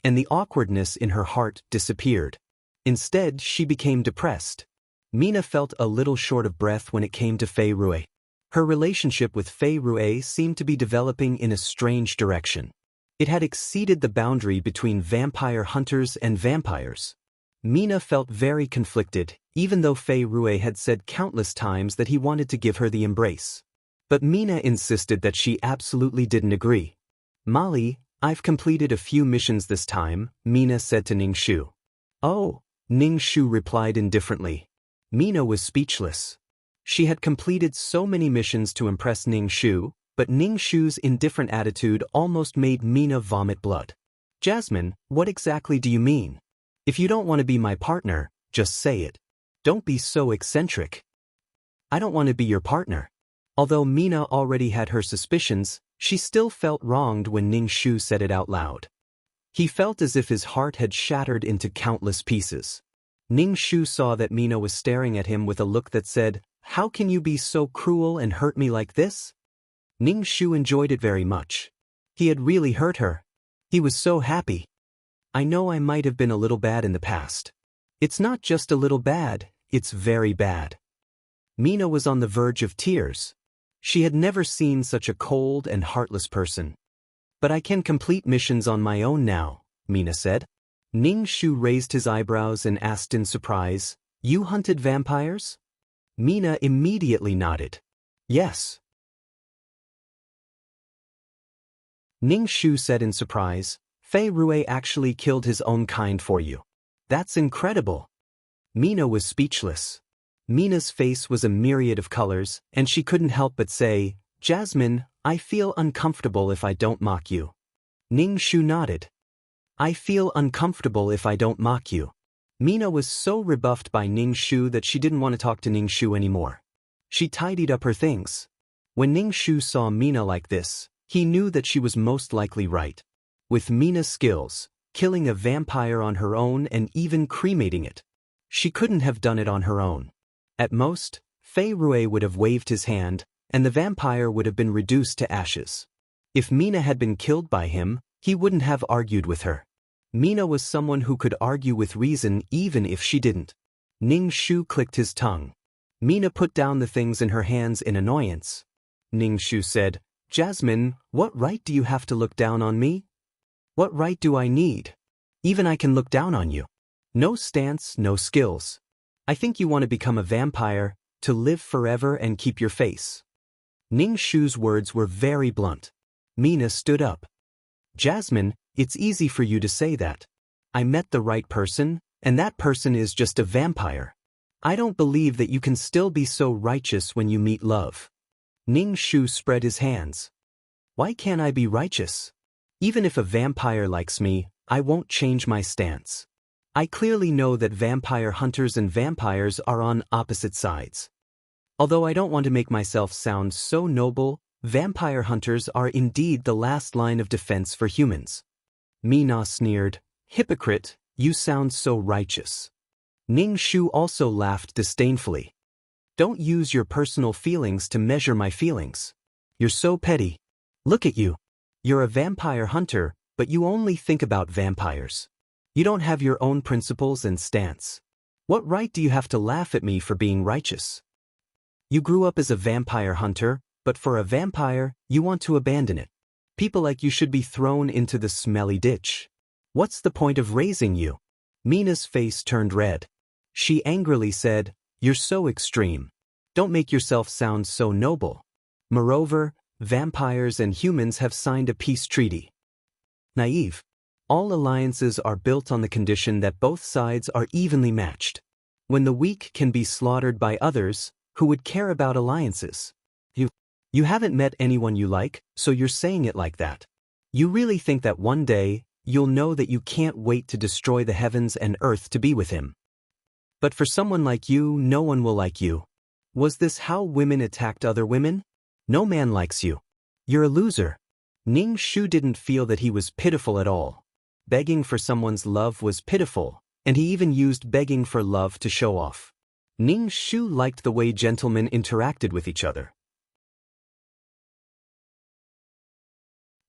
And the awkwardness in her heart disappeared. Instead, she became depressed. Mina felt a little short of breath when it came to Fei Rui. Her relationship with Fei Rui seemed to be developing in a strange direction. It had exceeded the boundary between vampire hunters and vampires. Mina felt very conflicted, even though Fei Rui had said countless times that he wanted to give her the embrace. But Mina insisted that she absolutely didn't agree. "Molly, I've completed a few missions this time," Mina said to Ning Shu. "Oh," Ning Shu replied indifferently. Mina was speechless. She had completed so many missions to impress Ning Shu, but Ning Shu's indifferent attitude almost made Mina vomit blood. "Jasmine, what exactly do you mean? If you don't want to be my partner, just say it. Don't be so eccentric." "I don't want to be your partner." Although Mina already had her suspicions, she still felt wronged when Ning Shu said it out loud. He felt as if his heart had shattered into countless pieces. Ning Shu saw that Mina was staring at him with a look that said, "How can you be so cruel and hurt me like this?" Ning Shu enjoyed it very much. He had really hurt her. He was so happy. "I know I might have been a little bad in the past. It's not just a little bad, it's very bad." Mina was on the verge of tears. She had never seen such a cold and heartless person. "But I can complete missions on my own now," Mina said. Ning Shu raised his eyebrows and asked in surprise, "You hunted vampires?" Mina immediately nodded. "Yes." Ning Shu said in surprise, "Fei Rui actually killed his own kind for you. That's incredible." Mina was speechless. Mina's face was a myriad of colors, and she couldn't help but say, "Jasmine, I feel uncomfortable if I don't mock you." Ning Shu nodded. "I feel uncomfortable if I don't mock you." Mina was so rebuffed by Ning Shu that she didn't want to talk to Ning Shu anymore. She tidied up her things. When Ning Shu saw Mina like this, he knew that she was most likely right. With Mina's skills, killing a vampire on her own and even cremating it, she couldn't have done it on her own. At most, Fei Rui would have waved his hand, and the vampire would have been reduced to ashes. If Mina had been killed by him, he wouldn't have argued with her. Mina was someone who could argue with reason even if she didn't. Ning Shu clicked his tongue. Mina put down the things in her hands in annoyance. Ning Shu said, "Jasmine, what right do you have to look down on me? What right do I need? Even I can look down on you. No stance, no skills. I think you want to become a vampire, to live forever and keep your face." Ning Shu's words were very blunt. Mina stood up. "Jasmine, it's easy for you to say that. I met the right person, and that person is just a vampire. I don't believe that you can still be so righteous when you meet love." Ning Shu spread his hands. "Why can't I be righteous? Even if a vampire likes me, I won't change my stance. I clearly know that vampire hunters and vampires are on opposite sides. Although I don't want to make myself sound so noble, vampire hunters are indeed the last line of defense for humans." Mina sneered, "Hypocrite, you sound so righteous." Ning Shu also laughed disdainfully. "Don't use your personal feelings to measure my feelings. You're so petty. Look at you. You're a vampire hunter, but you only think about vampires. You don't have your own principles and stance. What right do you have to laugh at me for being righteous? You grew up as a vampire hunter, but for a vampire, you want to abandon it. People like you should be thrown into the smelly ditch. What's the point of raising you?" Mina's face turned red. She angrily said, "You're so extreme. Don't make yourself sound so noble. Moreover, vampires and humans have signed a peace treaty. Naive. All alliances are built on the condition that both sides are evenly matched. When the weak can be slaughtered by others, who would care about alliances? You haven't met anyone you like, so you're saying it like that. You really think that one day, you'll know that you can't wait to destroy the heavens and earth to be with him. But for someone like you, no one will like you. Was this how women attacked other women? No man likes you. You're a loser." Ning Shu didn't feel that he was pitiful at all. Begging for someone's love was pitiful, and he even used begging for love to show off. Ning Shu liked the way gentlemen interacted with each other.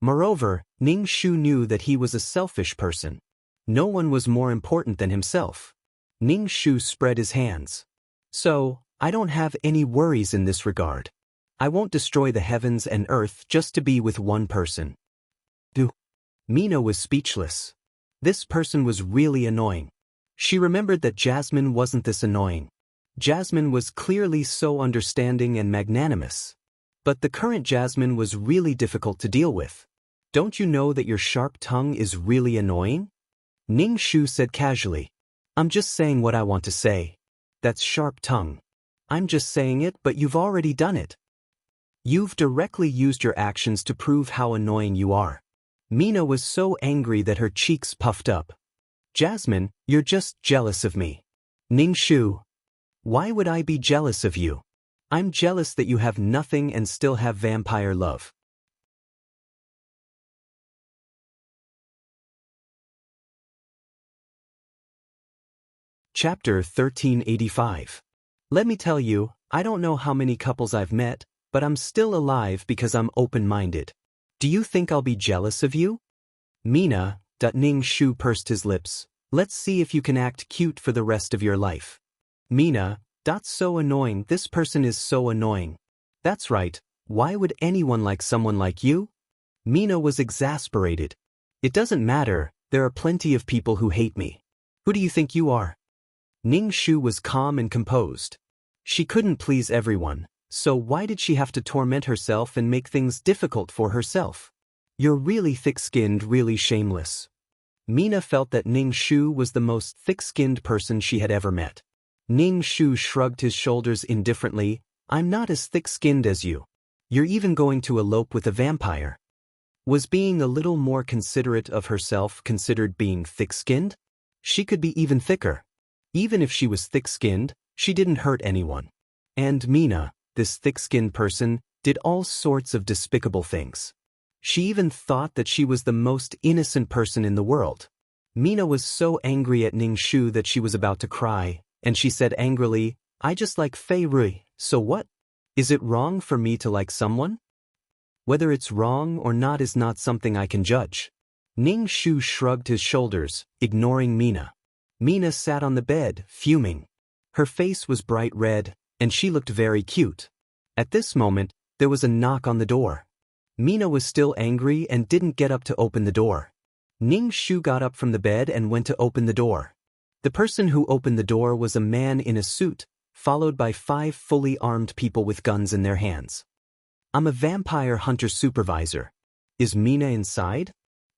Moreover, Ning Shu knew that he was a selfish person. No one was more important than himself. Ning Shu spread his hands. "So, I don't have any worries in this regard. I won't destroy the heavens and earth just to be with one person." Mina was speechless. This person was really annoying. She remembered that Jasmine wasn't this annoying. Jasmine was clearly so understanding and magnanimous. But the current Jasmine was really difficult to deal with. Don't you know that your sharp tongue is really annoying? Ning Shu said casually. I'm just saying what I want to say. That's sharp tongue. I'm just saying it, but you've already done it. You've directly used your actions to prove how annoying you are. Mina was so angry that her cheeks puffed up. Jasmine, you're just jealous of me. Ning Shu. Why would I be jealous of you? I'm jealous that you have nothing and still have vampire love. Chapter 1385. Let me tell you, I don't know how many couples I've met, but I'm still alive because I'm open-minded. Do you think I'll be jealous of you? Mina. Ning Shu pursed his lips. Let's see if you can act cute for the rest of your life. Mina. That's so annoying. This person is so annoying. That's right. Why would anyone like someone like you? Mina was exasperated. It doesn't matter. There are plenty of people who hate me. Who do you think you are? Ning Shu was calm and composed. She couldn't please everyone, so why did she have to torment herself and make things difficult for herself? You're really thick-skinned, really shameless. Mina felt that Ning Shu was the most thick-skinned person she had ever met. Ning Shu shrugged his shoulders indifferently. I'm not as thick-skinned as you. You're even going to elope with a vampire. Was being a little more considerate of herself considered being thick-skinned? She could be even thicker. Even if she was thick-skinned, she didn't hurt anyone. And Mina, this thick-skinned person, did all sorts of despicable things. She even thought that she was the most innocent person in the world. Mina was so angry at Ning Shu that she was about to cry, and she said angrily, I just like Fei Rui, so what? Is it wrong for me to like someone? Whether it's wrong or not is not something I can judge. Ning Shu shrugged his shoulders, ignoring Mina. Mina sat on the bed, fuming. Her face was bright red, and she looked very cute. At this moment, there was a knock on the door. Mina was still angry and didn't get up to open the door. Ning Shu got up from the bed and went to open the door. The person who opened the door was a man in a suit, followed by 5 fully armed people with guns in their hands. I'm a vampire hunter supervisor. Is Mina inside?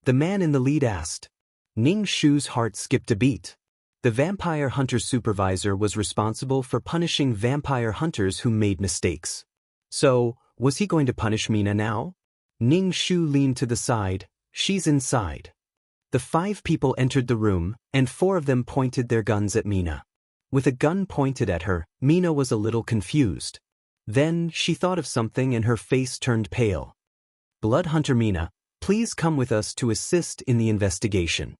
The man in the lead asked. Ning Shu's heart skipped a beat. The vampire hunter supervisor was responsible for punishing vampire hunters who made mistakes. So, was he going to punish Mina now? Ning Shu leaned to the side. She's inside. The 5 people entered the room, and 4 of them pointed their guns at Mina. With a gun pointed at her, Mina was a little confused. Then, she thought of something and her face turned pale. Blood Hunter Mina, please come with us to assist in the investigation.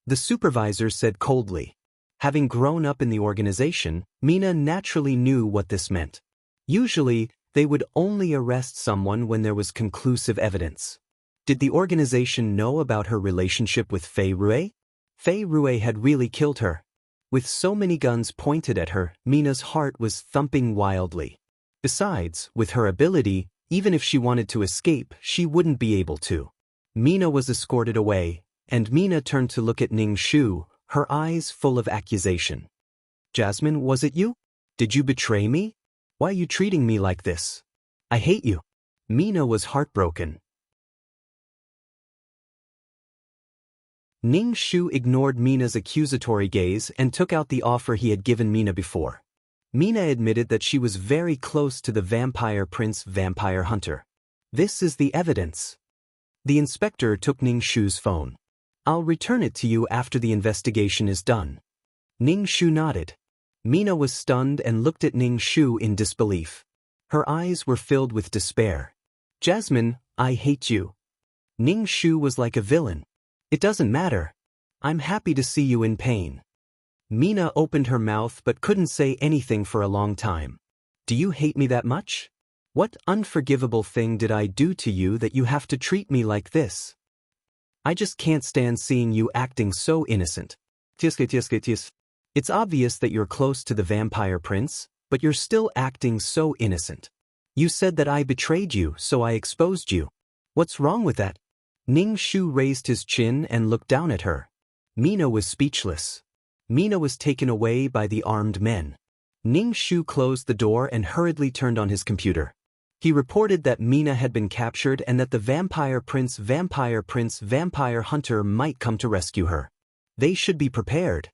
The supervisor said coldly. Having grown up in the organization, Mina naturally knew what this meant. Usually, they would only arrest someone when there was conclusive evidence. Did the organization know about her relationship with Fei Rui? Fei Rui had really killed her. With so many guns pointed at her, Mina's heart was thumping wildly. Besides, with her ability, even if she wanted to escape, she wouldn't be able to. Mina was escorted away, and Mina turned to look at Ning Shu, her eyes full of accusation. Jasmine, was it you? Did you betray me? Why are you treating me like this? I hate you. Mina was heartbroken. Ning Shu ignored Mina's accusatory gaze and took out the offer he had given Mina before. Mina admitted that she was very close to the vampire prince vampire hunter. This is the evidence. The inspector took Ning Shu's phone. I'll return it to you after the investigation is done. Ning Shu nodded. Mina was stunned and looked at Ning Shu in disbelief. Her eyes were filled with despair. Jasmine, I hate you. Ning Shu was like a villain. It doesn't matter. I'm happy to see you in pain. Mina opened her mouth but couldn't say anything for a long time. Do you hate me that much? What unforgivable thing did I do to you that you have to treat me like this? I just can't stand seeing you acting so innocent. It's obvious that you're close to the vampire prince, but you're still acting so innocent. You said that I betrayed you, so I exposed you. What's wrong with that? Ning Shu raised his chin and looked down at her. Mina was speechless. Mina was taken away by the armed men. Ning Shu closed the door and hurriedly turned on his computer. He reported that Mina had been captured and that the Vampire Hunter might come to rescue her. They should be prepared.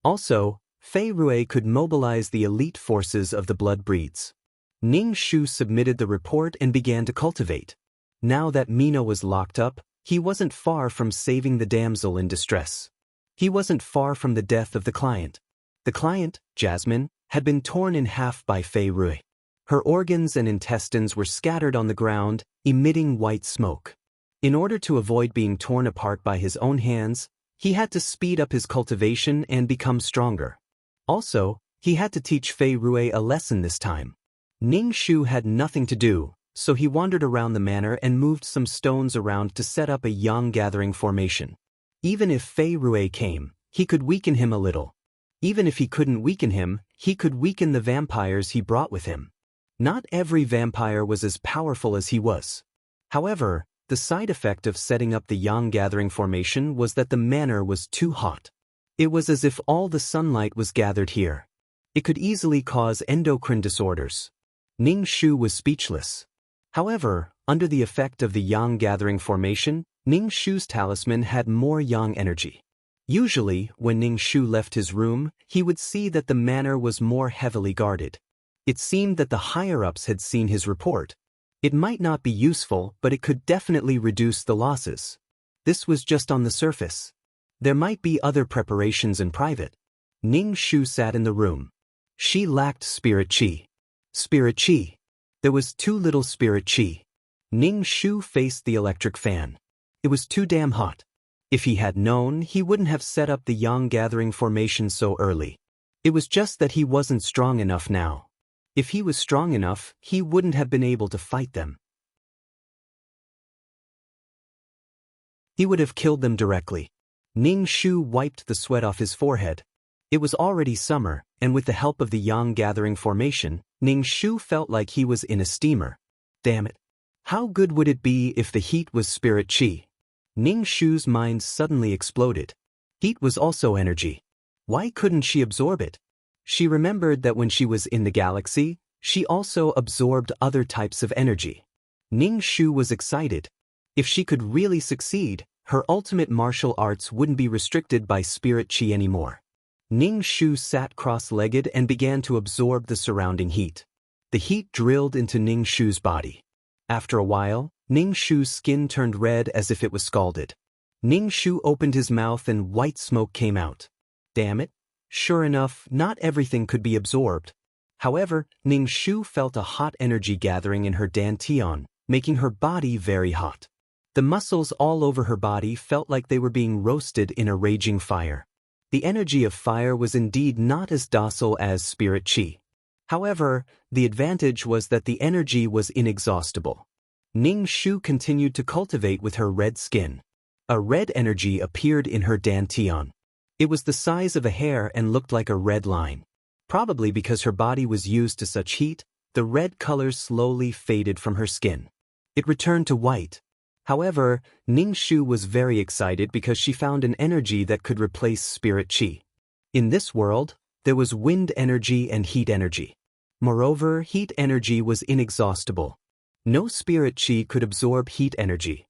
Also, Fei Rui could mobilize the elite forces of the Blood Breeds. Ning Shu submitted the report and began to cultivate. Now that Mina was locked up, he wasn't far from saving the damsel in distress. He wasn't far from the death of the client. The client, Jasmine, had been torn in half by Fei Rui. Her organs and intestines were scattered on the ground, emitting white smoke. In order to avoid being torn apart by his own hands, he had to speed up his cultivation and become stronger. Also, he had to teach Fei Rui a lesson this time. Ning Shu had nothing to do, so he wandered around the manor and moved some stones around to set up a yang gathering formation. Even if Fei Rui came, he could weaken him a little. Even if he couldn't weaken him, he could weaken the vampires he brought with him. Not every vampire was as powerful as he was. However, the side effect of setting up the yang gathering formation was that the manor was too hot. It was as if all the sunlight was gathered here. It could easily cause endocrine disorders. Ning Shu was speechless. However, under the effect of the yang gathering formation, Ning Shu's talisman had more yang energy. Usually, when Ning Shu left his room, he would see that the manor was more heavily guarded. It seemed that the higher-ups had seen his report. It might not be useful, but it could definitely reduce the losses. This was just on the surface. There might be other preparations in private. Ning Shu sat in the room. She lacked spirit chi. Spirit chi. There was too little spirit chi. Ning Shu faced the electric fan. It was too damn hot. If he had known, he wouldn't have set up the yang gathering formation so early. It was just that he wasn't strong enough now. If he was strong enough, he wouldn't have been able to fight them. He would have killed them directly. Ning Shu wiped the sweat off his forehead. It was already summer, and with the help of the yang gathering formation, Ning Shu felt like he was in a steamer. Damn it. How good would it be if the heat was spirit chi? Ning Shu's mind suddenly exploded. Heat was also energy. Why couldn't she absorb it? She remembered that when she was in the galaxy, she also absorbed other types of energy. Ning Shu was excited. If she could really succeed, her ultimate martial arts wouldn't be restricted by spirit chi anymore. Ning Shu sat cross-legged and began to absorb the surrounding heat. The heat drilled into Ning Shu's body. After a while, Ning Shu's skin turned red as if it was scalded. Ning Shu opened his mouth and white smoke came out. Damn it. Sure enough, not everything could be absorbed. However, Ning Shu felt a hot energy gathering in her dantian, making her body very hot. The muscles all over her body felt like they were being roasted in a raging fire. The energy of fire was indeed not as docile as spirit chi. However, the advantage was that the energy was inexhaustible. Ning Shu continued to cultivate with her red skin. A red energy appeared in her dantian. It was the size of a hair and looked like a red line. Probably because her body was used to such heat, the red color slowly faded from her skin. It returned to white. However, Ning Shu was very excited because she found an energy that could replace spirit chi. In this world, there was wind energy and heat energy. Moreover, heat energy was inexhaustible. No spirit chi could absorb heat energy.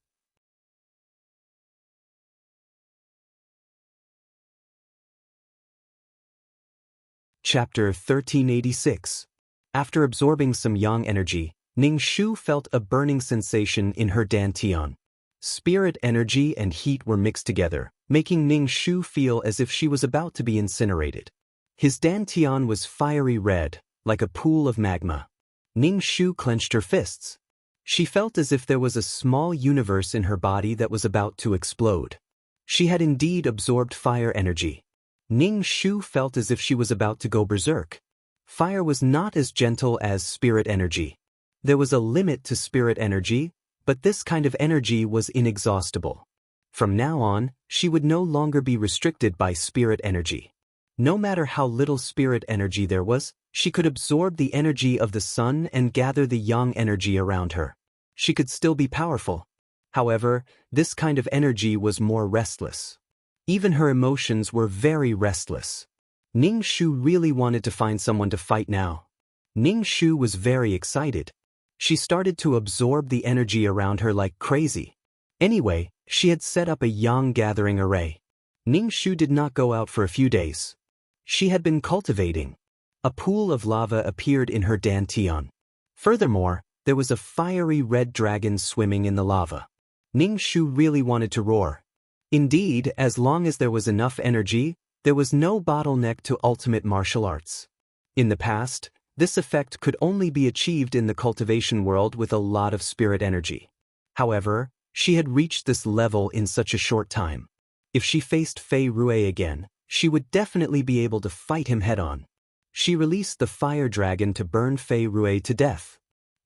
Chapter 1386. After absorbing some yang energy, Ning Shu felt a burning sensation in her dantian. Spirit energy and heat were mixed together, making Ning Shu feel as if she was about to be incinerated. His dantian was fiery red, like a pool of magma. Ning Shu clenched her fists. She felt as if there was a small universe in her body that was about to explode. She had indeed absorbed fire energy. Ning Shu felt as if she was about to go berserk. Fire was not as gentle as spirit energy. There was a limit to spirit energy, but this kind of energy was inexhaustible. From now on, she would no longer be restricted by spirit energy. No matter how little spirit energy there was, she could absorb the energy of the sun and gather the yang energy around her. She could still be powerful. However, this kind of energy was more restless. Even her emotions were very restless. Ning Shu really wanted to find someone to fight now. Ning Shu was very excited. She started to absorb the energy around her like crazy. Anyway, she had set up a yang gathering array. Ning Shu did not go out for a few days. She had been cultivating. A pool of lava appeared in her dantian. Furthermore, there was a fiery red dragon swimming in the lava. Ning Shu really wanted to roar. Indeed, as long as there was enough energy, there was no bottleneck to ultimate martial arts. In the past, this effect could only be achieved in the cultivation world with a lot of spirit energy. However, she had reached this level in such a short time. If she faced Fei Rue again, she would definitely be able to fight him head-on. She released the fire dragon to burn Fei Rue to death.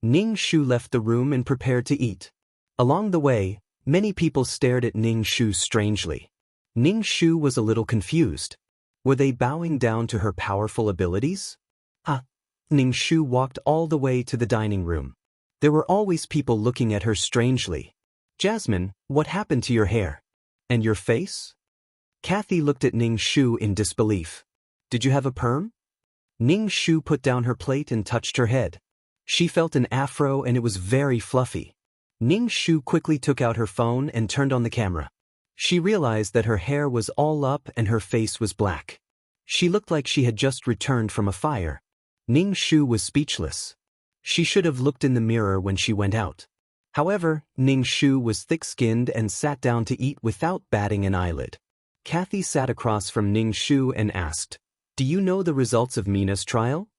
Ning Shu left the room and prepared to eat. Along the way, many people stared at Ning Shu strangely. Ning Shu was a little confused. Were they bowing down to her powerful abilities? Ning Shu walked all the way to the dining room. There were always people looking at her strangely. Jasmine, what happened to your hair? And your face? Kathy looked at Ning Shu in disbelief. Did you have a perm? Ning Shu put down her plate and touched her head. She felt an afro and it was very fluffy. Ning Shu quickly took out her phone and turned on the camera. She realized that her hair was all up and her face was black. She looked like she had just returned from a fire. Ning Shu was speechless. She should have looked in the mirror when she went out. However, Ning Shu was thick-skinned and sat down to eat without batting an eyelid. Kathy sat across from Ning Shu and asked, "Do you know the results of Mina's trial?"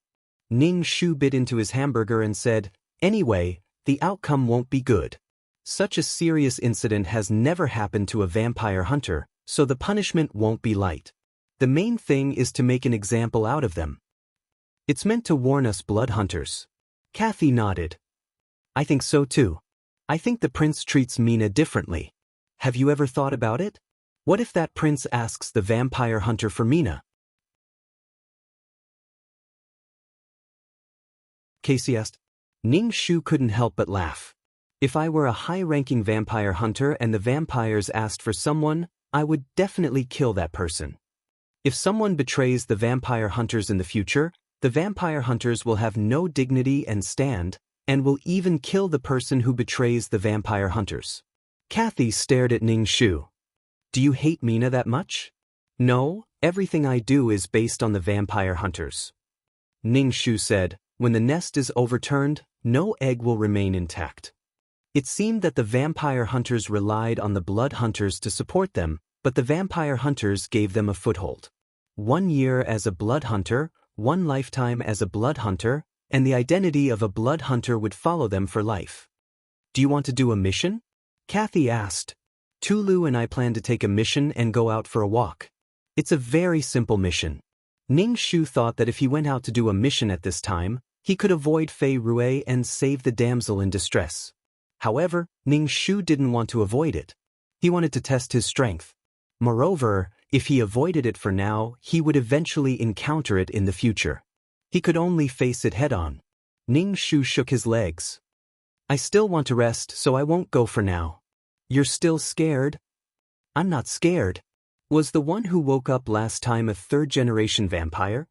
Ning Shu bit into his hamburger and said, "Anyway, the outcome won't be good. Such a serious incident has never happened to a vampire hunter, so the punishment won't be light. The main thing is to make an example out of them. It's meant to warn us blood hunters." Kathy nodded. "I think so too. I think the prince treats Mina differently. Have you ever thought about it? What if that prince asks the vampire hunter for Mina?" Casey asked. Ning Shu couldn't help but laugh. "If I were a high-ranking vampire hunter and the vampires asked for someone, I would definitely kill that person. If someone betrays the vampire hunters in the future, the vampire hunters will have no dignity and stand, and will even kill the person who betrays the vampire hunters." Kathy stared at Ning Shu. "Do you hate Mina that much?" "No, everything I do is based on the vampire hunters." Ning Shu said, "When the nest is overturned, no egg will remain intact." It seemed that the vampire hunters relied on the blood hunters to support them, but the vampire hunters gave them a foothold. 1 year as a blood hunter, 1 lifetime as a blood hunter, and the identity of a blood hunter would follow them for life. "Do you want to do a mission?" Kathy asked. "Tulu and I plan to take a mission and go out for a walk. It's a very simple mission." Ning Shu thought that if he went out to do a mission at this time, he could avoid Fei Rue and save the damsel in distress. However, Ning Shu didn't want to avoid it. He wanted to test his strength. Moreover, if he avoided it for now, he would eventually encounter it in the future. He could only face it head-on. Ning Shu shook his legs. "I still want to rest, so I won't go for now." "You're still scared?" "I'm not scared." "Was the one who woke up last time a third-generation vampire?"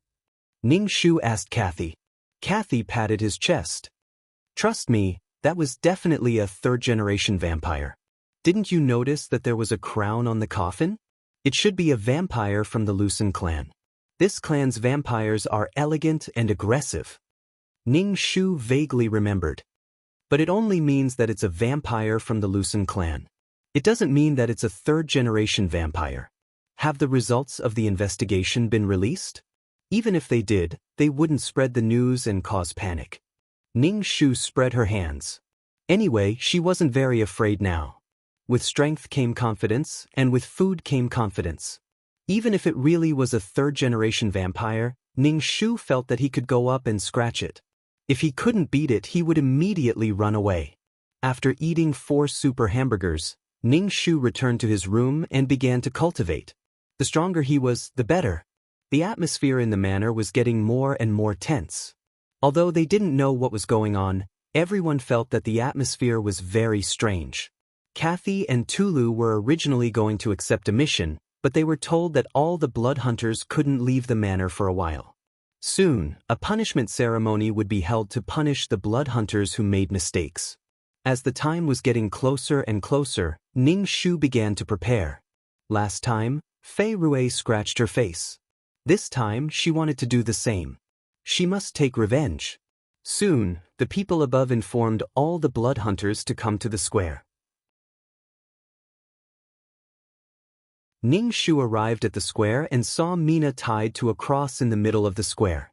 Ning Shu asked Kathy. Kathy patted his chest. "Trust me, that was definitely a third-generation vampire. Didn't you notice that there was a crown on the coffin? It should be a vampire from the Lucen clan. This clan's vampires are elegant and aggressive." Ning Shu vaguely remembered. "But it only means that it's a vampire from the Lucen clan. It doesn't mean that it's a third-generation vampire. Have the results of the investigation been released? Even if they did, they wouldn't spread the news and cause panic." Ning Shu spread her hands. Anyway, she wasn't very afraid now. With strength came confidence, and with food came confidence. Even if it really was a third-generation vampire, Ning Shu felt that he could go up and scratch it. If he couldn't beat it, he would immediately run away. After eating 4 super hamburgers, Ning Shu returned to his room and began to cultivate. The stronger he was, the better. The atmosphere in the manor was getting more and more tense. Although they didn't know what was going on, everyone felt that the atmosphere was very strange. Kathy and Tulu were originally going to accept a mission, but they were told that all the blood hunters couldn't leave the manor for a while. Soon, a punishment ceremony would be held to punish the blood hunters who made mistakes. As the time was getting closer and closer, Ning Shu began to prepare. Last time, Fei Rui scratched her face. This time, she wanted to do the same. She must take revenge. Soon, the people above informed all the blood hunters to come to the square. Ning Shu arrived at the square and saw Mina tied to a cross in the middle of the square.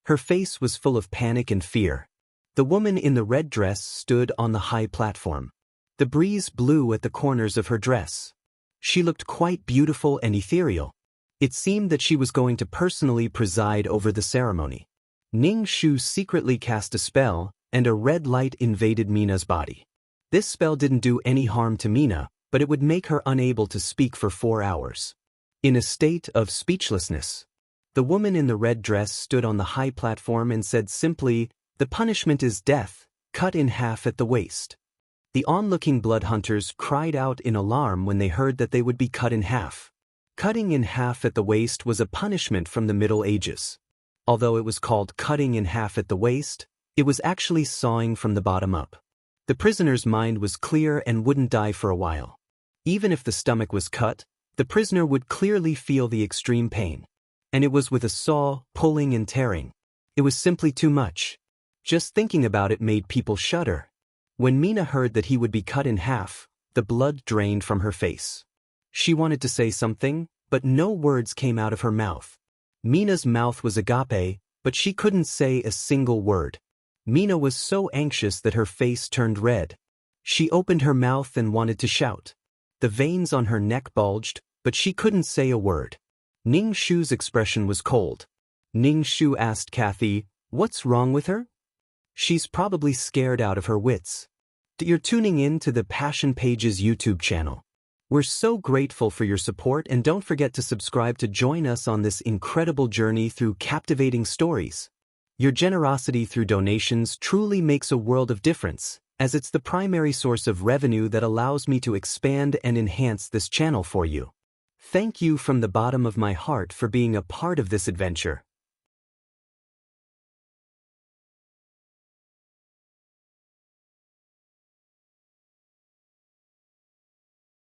Her face was full of panic and fear. The woman in the red dress stood on the high platform. The breeze blew at the corners of her dress. She looked quite beautiful and ethereal. It seemed that she was going to personally preside over the ceremony. Ning Shu secretly cast a spell, and a red light invaded Mina's body. This spell didn't do any harm to Mina, but it would make her unable to speak for 4 hours. In a state of speechlessness, the woman in the red dress stood on the high platform and said simply, "The punishment is death, cut in half at the waist." The onlooking blood hunters cried out in alarm when they heard that they would be cut in half. Cutting in half at the waist was a punishment from the Middle Ages. Although it was called cutting in half at the waist, it was actually sawing from the bottom up. The prisoner's mind was clear and wouldn't die for a while. Even if the stomach was cut, the prisoner would clearly feel the extreme pain. And it was with a saw, pulling and tearing. It was simply too much. Just thinking about it made people shudder. When Mina heard that he would be cut in half, the blood drained from her face. She wanted to say something, but no words came out of her mouth. Mina's mouth was agape, but she couldn't say a single word. Mina was so anxious that her face turned red. She opened her mouth and wanted to shout. The veins on her neck bulged, but she couldn't say a word. Ning Shu's expression was cold. Ning Shu asked Kathy, "What's wrong with her?" "She's probably scared out of her wits." You're tuning in to the Passion Pages YouTube channel. We're so grateful for your support, and don't forget to subscribe to join us on this incredible journey through captivating stories. Your generosity through donations truly makes a world of difference, as it's the primary source of revenue that allows me to expand and enhance this channel for you. Thank you from the bottom of my heart for being a part of this adventure.